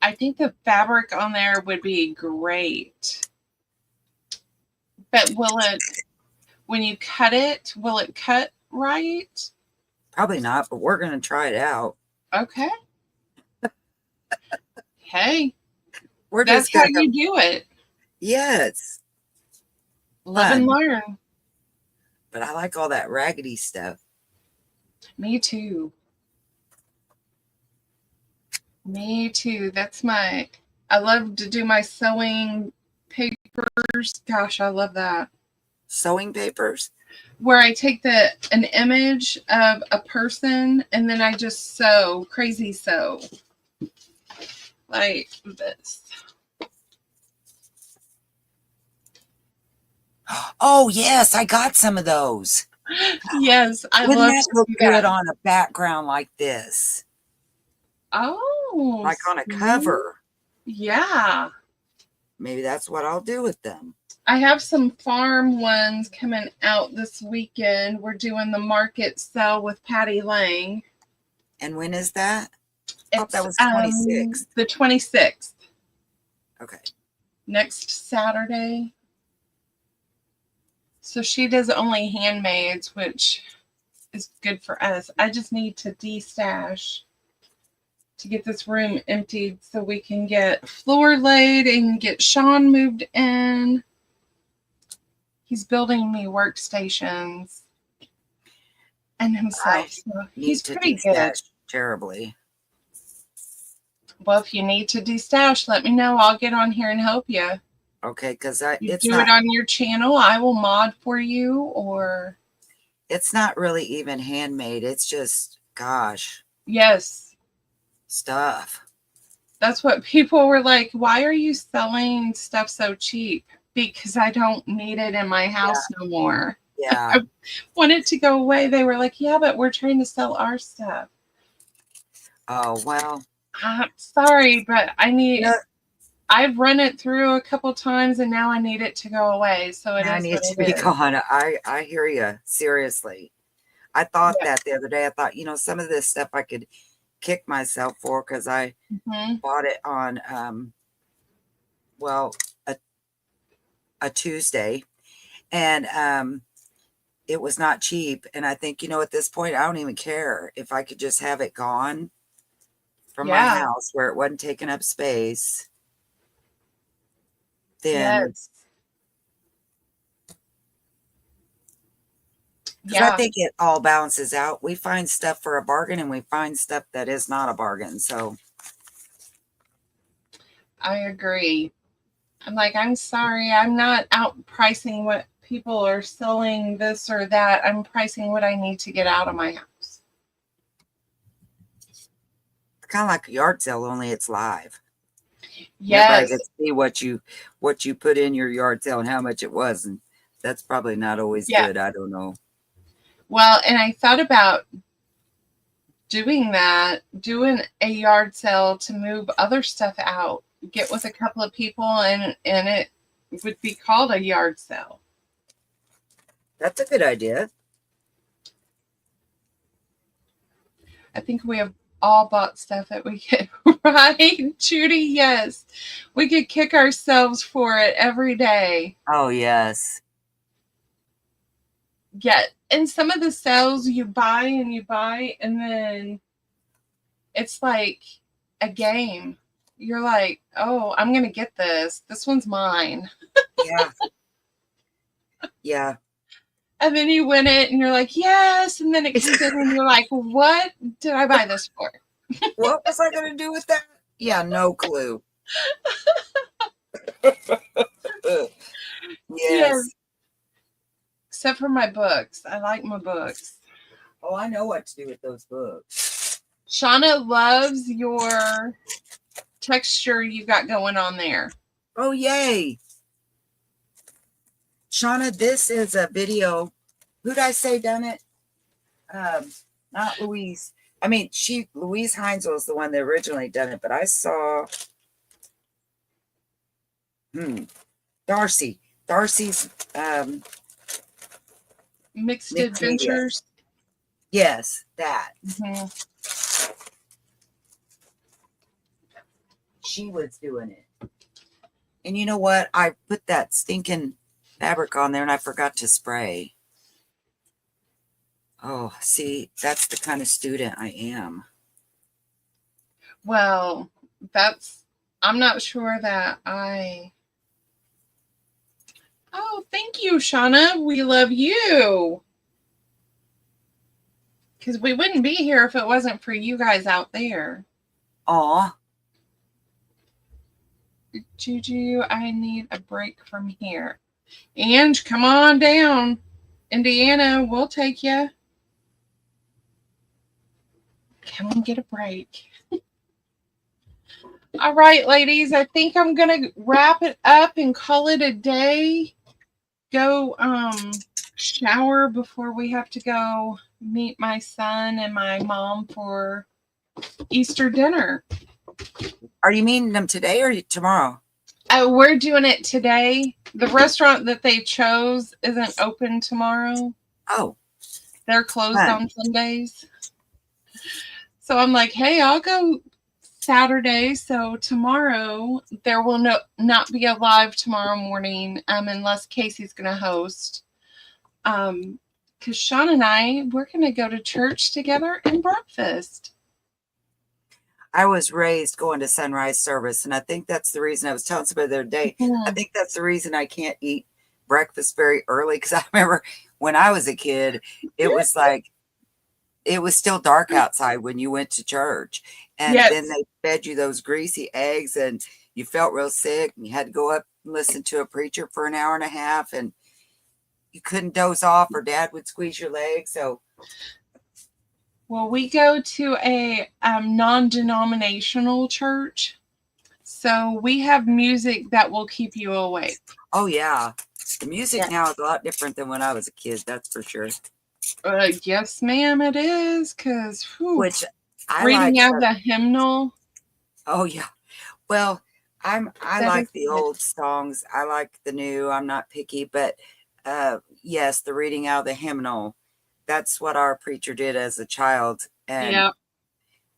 I think the fabric on there would be great. But will it, when you cut it, will it cut right? Probably not, but we're going to try it out. Okay. Hey, We're that's just how gonna, you do it. yes. Live and Fun. learn. But I like all that raggedy stuff. Me too. Me too. That's my, I love to do my sewing papers. Gosh, I love that. Sewing papers? Where I take an image of a person and then I just sew, crazy sew. Like this. Oh, yes, I got some of those. Yes, I Wouldn't love that to look do good that. on a background like this? Oh, Like on a sweet. cover. Yeah. Maybe that's what I'll do with them. I have some farm ones coming out this weekend. We're doing the market sale with Patty Lang. And when is that? I thought It's that was 26th. the 26th. Okay. Next Saturday. So she does only handmaids, which is good for us. I just need to de-stash to get this room emptied so we can get floor laid and get Sean moved in. He's building me workstations and himself. So he's pretty good. Terribly. Well, if you need to de-stash, let me know. I'll get on here and help you. Okay, because You it's do not, it on your channel. I will mod for you, or it's not really even handmade. It's just, gosh, yes, stuff. that's what people were like. Why are you selling stuff so cheap? Because I don't need it in my house no more. Yeah. I want it to go away. They were like, yeah, but we're trying to sell our stuff. Oh, well. Sorry, but I need. No, I've run it through a couple times, and now I need it to go away. So it I is need what to it be is. gone. I hear you. Seriously. I thought that the other day. I thought, some of this stuff I could kick myself for because I bought it on, well, a Tuesday. And it was not cheap. And I think, at this point, I don't even care if I could just have it gone from my house where it wasn't taking up space. Then, because I think it all balances out. We find stuff for a bargain and we find stuff that is not a bargain. So I agree. I'm like, I'm sorry, I'm not out pricing what people are selling this or that. I'm pricing what I need to get out of my house. it's kind of like a yard sale, only it's live. Yes. Everybody gets to see what you put in your yard sale and how much it was. And that's probably not always good. I don't know. Well, and I thought about doing a yard sale to move other stuff out, get with a couple of people, and it would be called a yard sale. That's a good idea. I think we have all bought stuff that we get, right, Judy? Yes. We could kick ourselves for it every day. Oh, yes. Yeah. And some of the sales you buy, and then it's like a game. You're like, oh, I'm going to get this. This one's mine. Yeah. Yeah. And then you win it and you're like, yes. And then it comes in and you're like, what did I buy this for? What was I going to do with that? Yeah, no clue. Yes. except for my books. I like my books. Oh, I know what to do with those books. Shauna loves your texture you got going on there. Oh, yay. Shauna, this is a video. Who'd I say done it? Not Louise. I mean, Louise Heinzel is the one that originally done it, but I saw Darcy. Darcy's Mixed Mixed media. Adventures. Yes, that. She was doing it. And you know what? I put that stinking fabric on there and I forgot to spray. Oh, see, that's the kind of student I am. Well, I'm not sure that Oh, thank you, Shauna. We love you. Because we wouldn't be here if it wasn't for you guys out there. Aw. Juju, I need a break from here. Ange, come on down. Indiana, we'll take you. Can we get a break? All right, ladies, I think I'm going to wrap it up and call it a day. Go shower before we have to go meet my son and my mom for Easter dinner. Are you meeting them today or tomorrow? We're doing it today. The restaurant that they chose isn't open tomorrow. Oh. They're closed on Sundays. So I'm like, hey, I'll go Saturday. So tomorrow there will not be a live tomorrow morning unless Casey's going to host. Because Sean and I, we're going to go to church together and breakfast. I was raised going to sunrise service, and I think that's the reason I was telling somebody the other day. I think that's the reason I can't eat breakfast very early, because I remember when I was a kid, it was like, it was still dark outside when you went to church, and then they fed you those greasy eggs, and you felt real sick, and you had to go up and listen to a preacher for an hour and a half, and you couldn't doze off, or Dad would squeeze your leg. So, well, we go to a non-denominational church, so we have music that will keep you awake. Oh yeah, the music now is a lot different than when I was a kid. That's for sure. Yes, ma'am, it is. Because which I reading like out the hymnal. Oh yeah, well, I like the old songs. I like the new. I'm not picky, but yes, the reading out the hymnal. That's what our preacher did as a child, and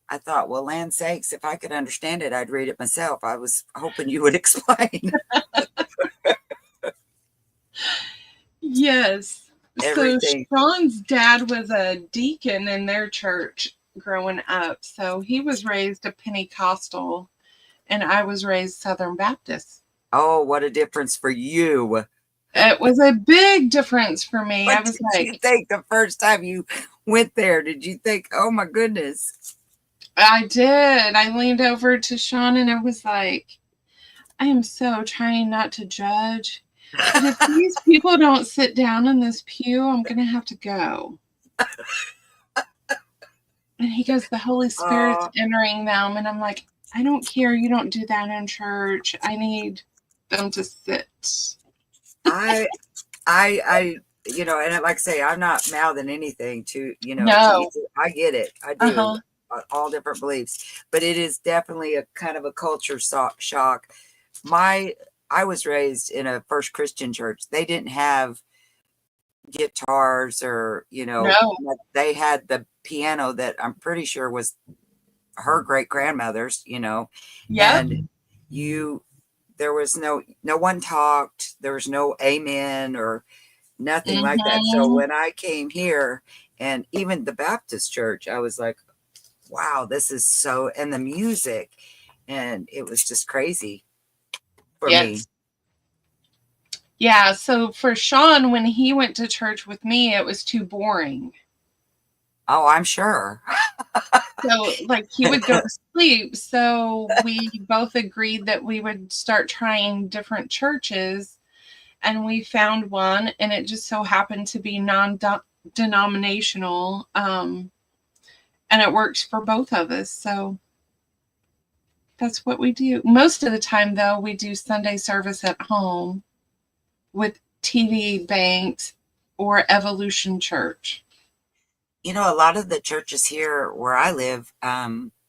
I thought, well, land sakes, if I could understand it, I'd read it myself. I was hoping you would explain. Yes. Everything. So Sean's dad was a deacon in their church growing up. So he was raised a Pentecostal and I was raised Southern Baptist. Oh, what a difference for you. It was a big difference for me. What I was did you think the first time you went there? Did you think, oh my goodness? I did. I leaned over to Sean and I was like, I am so trying not to judge. But if these people don't sit down in this pew, I'm going to have to go. And he goes, the Holy Spirit's entering them. And I'm like, I don't care. You don't do that in church. I need them to sit. I, you know, and like I say, I'm not mouthing anything to, you know, no. I get it. I do. All different beliefs, but it is definitely a kind of a culture shock. I was raised in a First Christian church. They didn't have guitars or, you know, they had the piano that I'm pretty sure was her great grandmother's, you know, and there was no one talked. There was no amen or nothing like that. So when I came here, and even the Baptist church, I was like, wow, this is so, and the music, and it was just crazy for me. Yeah, so for Sean, when he went to church with me, it was too boring. Oh, I'm sure. So, like, he would go to sleep. So we both agreed that we would start trying different churches. and we found one, and it just so happened to be non-denominational, and it works for both of us. So that's what we do. Most of the time, though, we do Sunday service at home with TV banks or Evolution Church. You know, a lot of the churches here where I live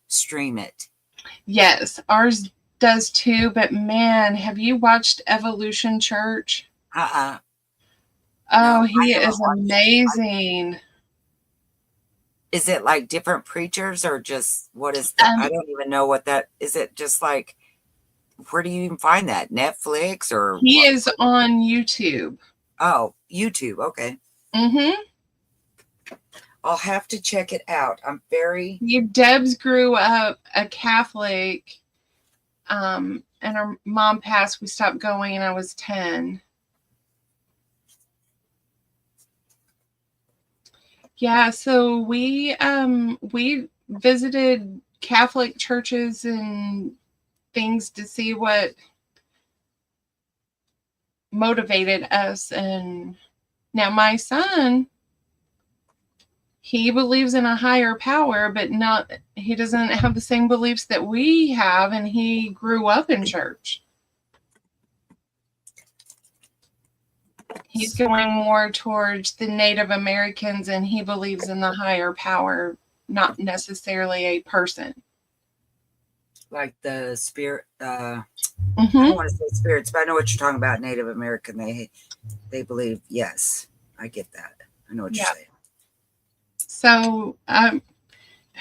stream it. Yes, ours does too, but man, have you watched Evolution Church? Uh-uh. Oh, No, he is amazing. Is it like different preachers or just what is that? I don't even know what that is. It just like, where do you even find that? Netflix or he what? is on YouTube. Oh, YouTube. Okay. Mm-hmm. I'll have to check it out. I'm very Debs grew up a Catholic, and her mom passed. We stopped going, and I was 10. Yeah, so we visited Catholic churches and things to see what motivated us. And now my son, he believes in a higher power, but he doesn't have the same beliefs that we have, and he grew up in church. He's going more towards the Native Americans, and he believes in the higher power, not necessarily a person. like the spirit. I Mm-hmm. don't want to say spirits, but I know what you're talking about. Native American. They believe. Yes, I get that. I know what you're saying. So,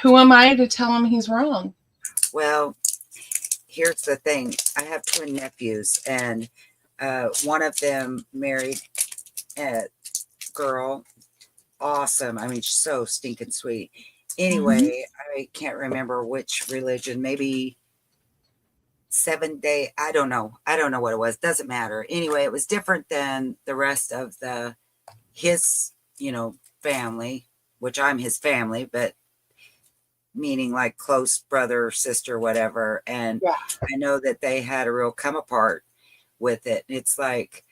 who am I to tell him he's wrong? Well, here's the thing. I have twin nephews, and one of them married a girl. Awesome. I mean, she's so stinking sweet. Anyway, I can't remember which religion. Maybe 7-day. I don't know. I don't know what it was. Doesn't matter. Anyway, it was different than the rest of his, family, which I'm his family, but meaning like close brother, sister, whatever. And I know that they had a real come apart with it. It's like,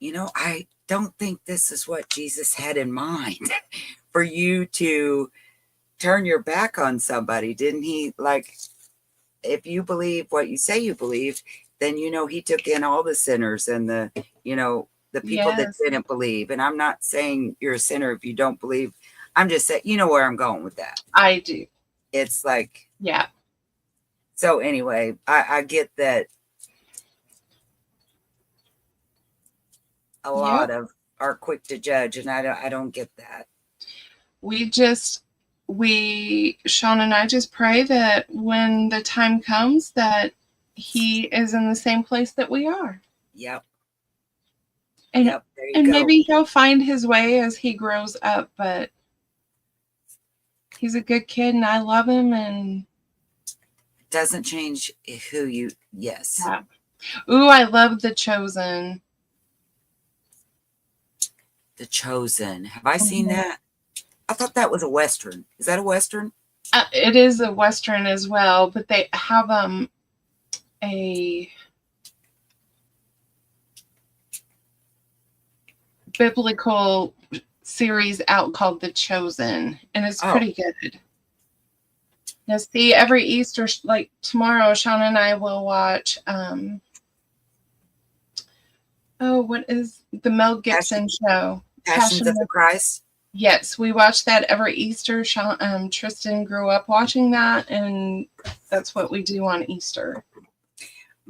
I don't think this is what Jesus had in mind for you to turn your back on somebody. Didn't he? Like, if you believe what you say you believe, then he took in all the sinners and the people that didn't believe. And I'm not saying you're a sinner if you don't believe. I'm just saying, you know where I'm going with that. I do. It's like, yeah. So anyway, I get that a lot of are quick to judge, and I don't get that. Sean and I just pray that when the time comes that he is in the same place that we are. Yep. And, there you and go. maybe he'll find his way as he grows up, but he's a good kid and I love him, and doesn't change who you, yes. Yeah. Ooh, I love The Chosen. The Chosen. Have I seen that? I thought that was a Western. Is that a Western? It is a Western as well, but they have a biblical series out called The Chosen, and it's pretty good. Now, see, every Easter, like tomorrow, Sean and I will watch. What is the Mel Gibson show? Passions of the Christ. Yes, we watch that every Easter. Tristan grew up watching that, and that's what we do on Easter.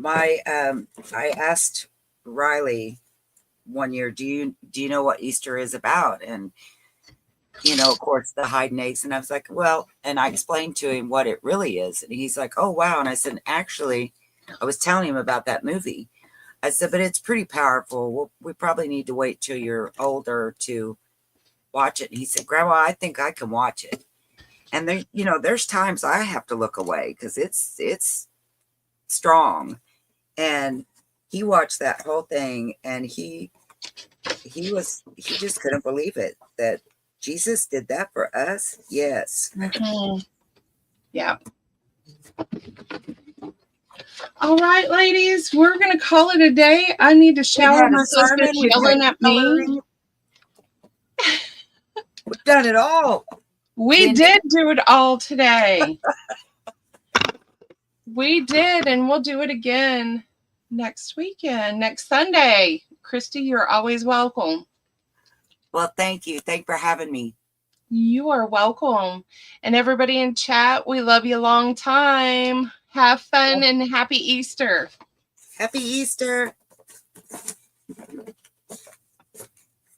I asked Riley one year, do you know what Easter is about? And of course, the hide and eggs. And I was like, well, and I explained to him what it really is. And he's like, oh, wow. And I said, actually, I was telling him about that movie. I said, but it's pretty powerful. We probably need to wait till you're older to watch it. And he said, Grandma, I think I can watch it. And there, there's times I have to look away because it's strong. And he watched that whole thing, and he just couldn't believe it that Jesus did that for us. Yes. Mm-hmm. Yeah. All right, ladies, we're going to call it a day. I need to We've shower. had My a sermon. husband's We've yelling had at me. coloring. We've done it all. We did do it all today. We did, and we'll do it again next weekend, next Sunday. Christy, you're always welcome. Well, thank you. Thank you for having me. You are welcome. And everybody in chat, we love you a long time. Have fun and happy Easter. Happy Easter.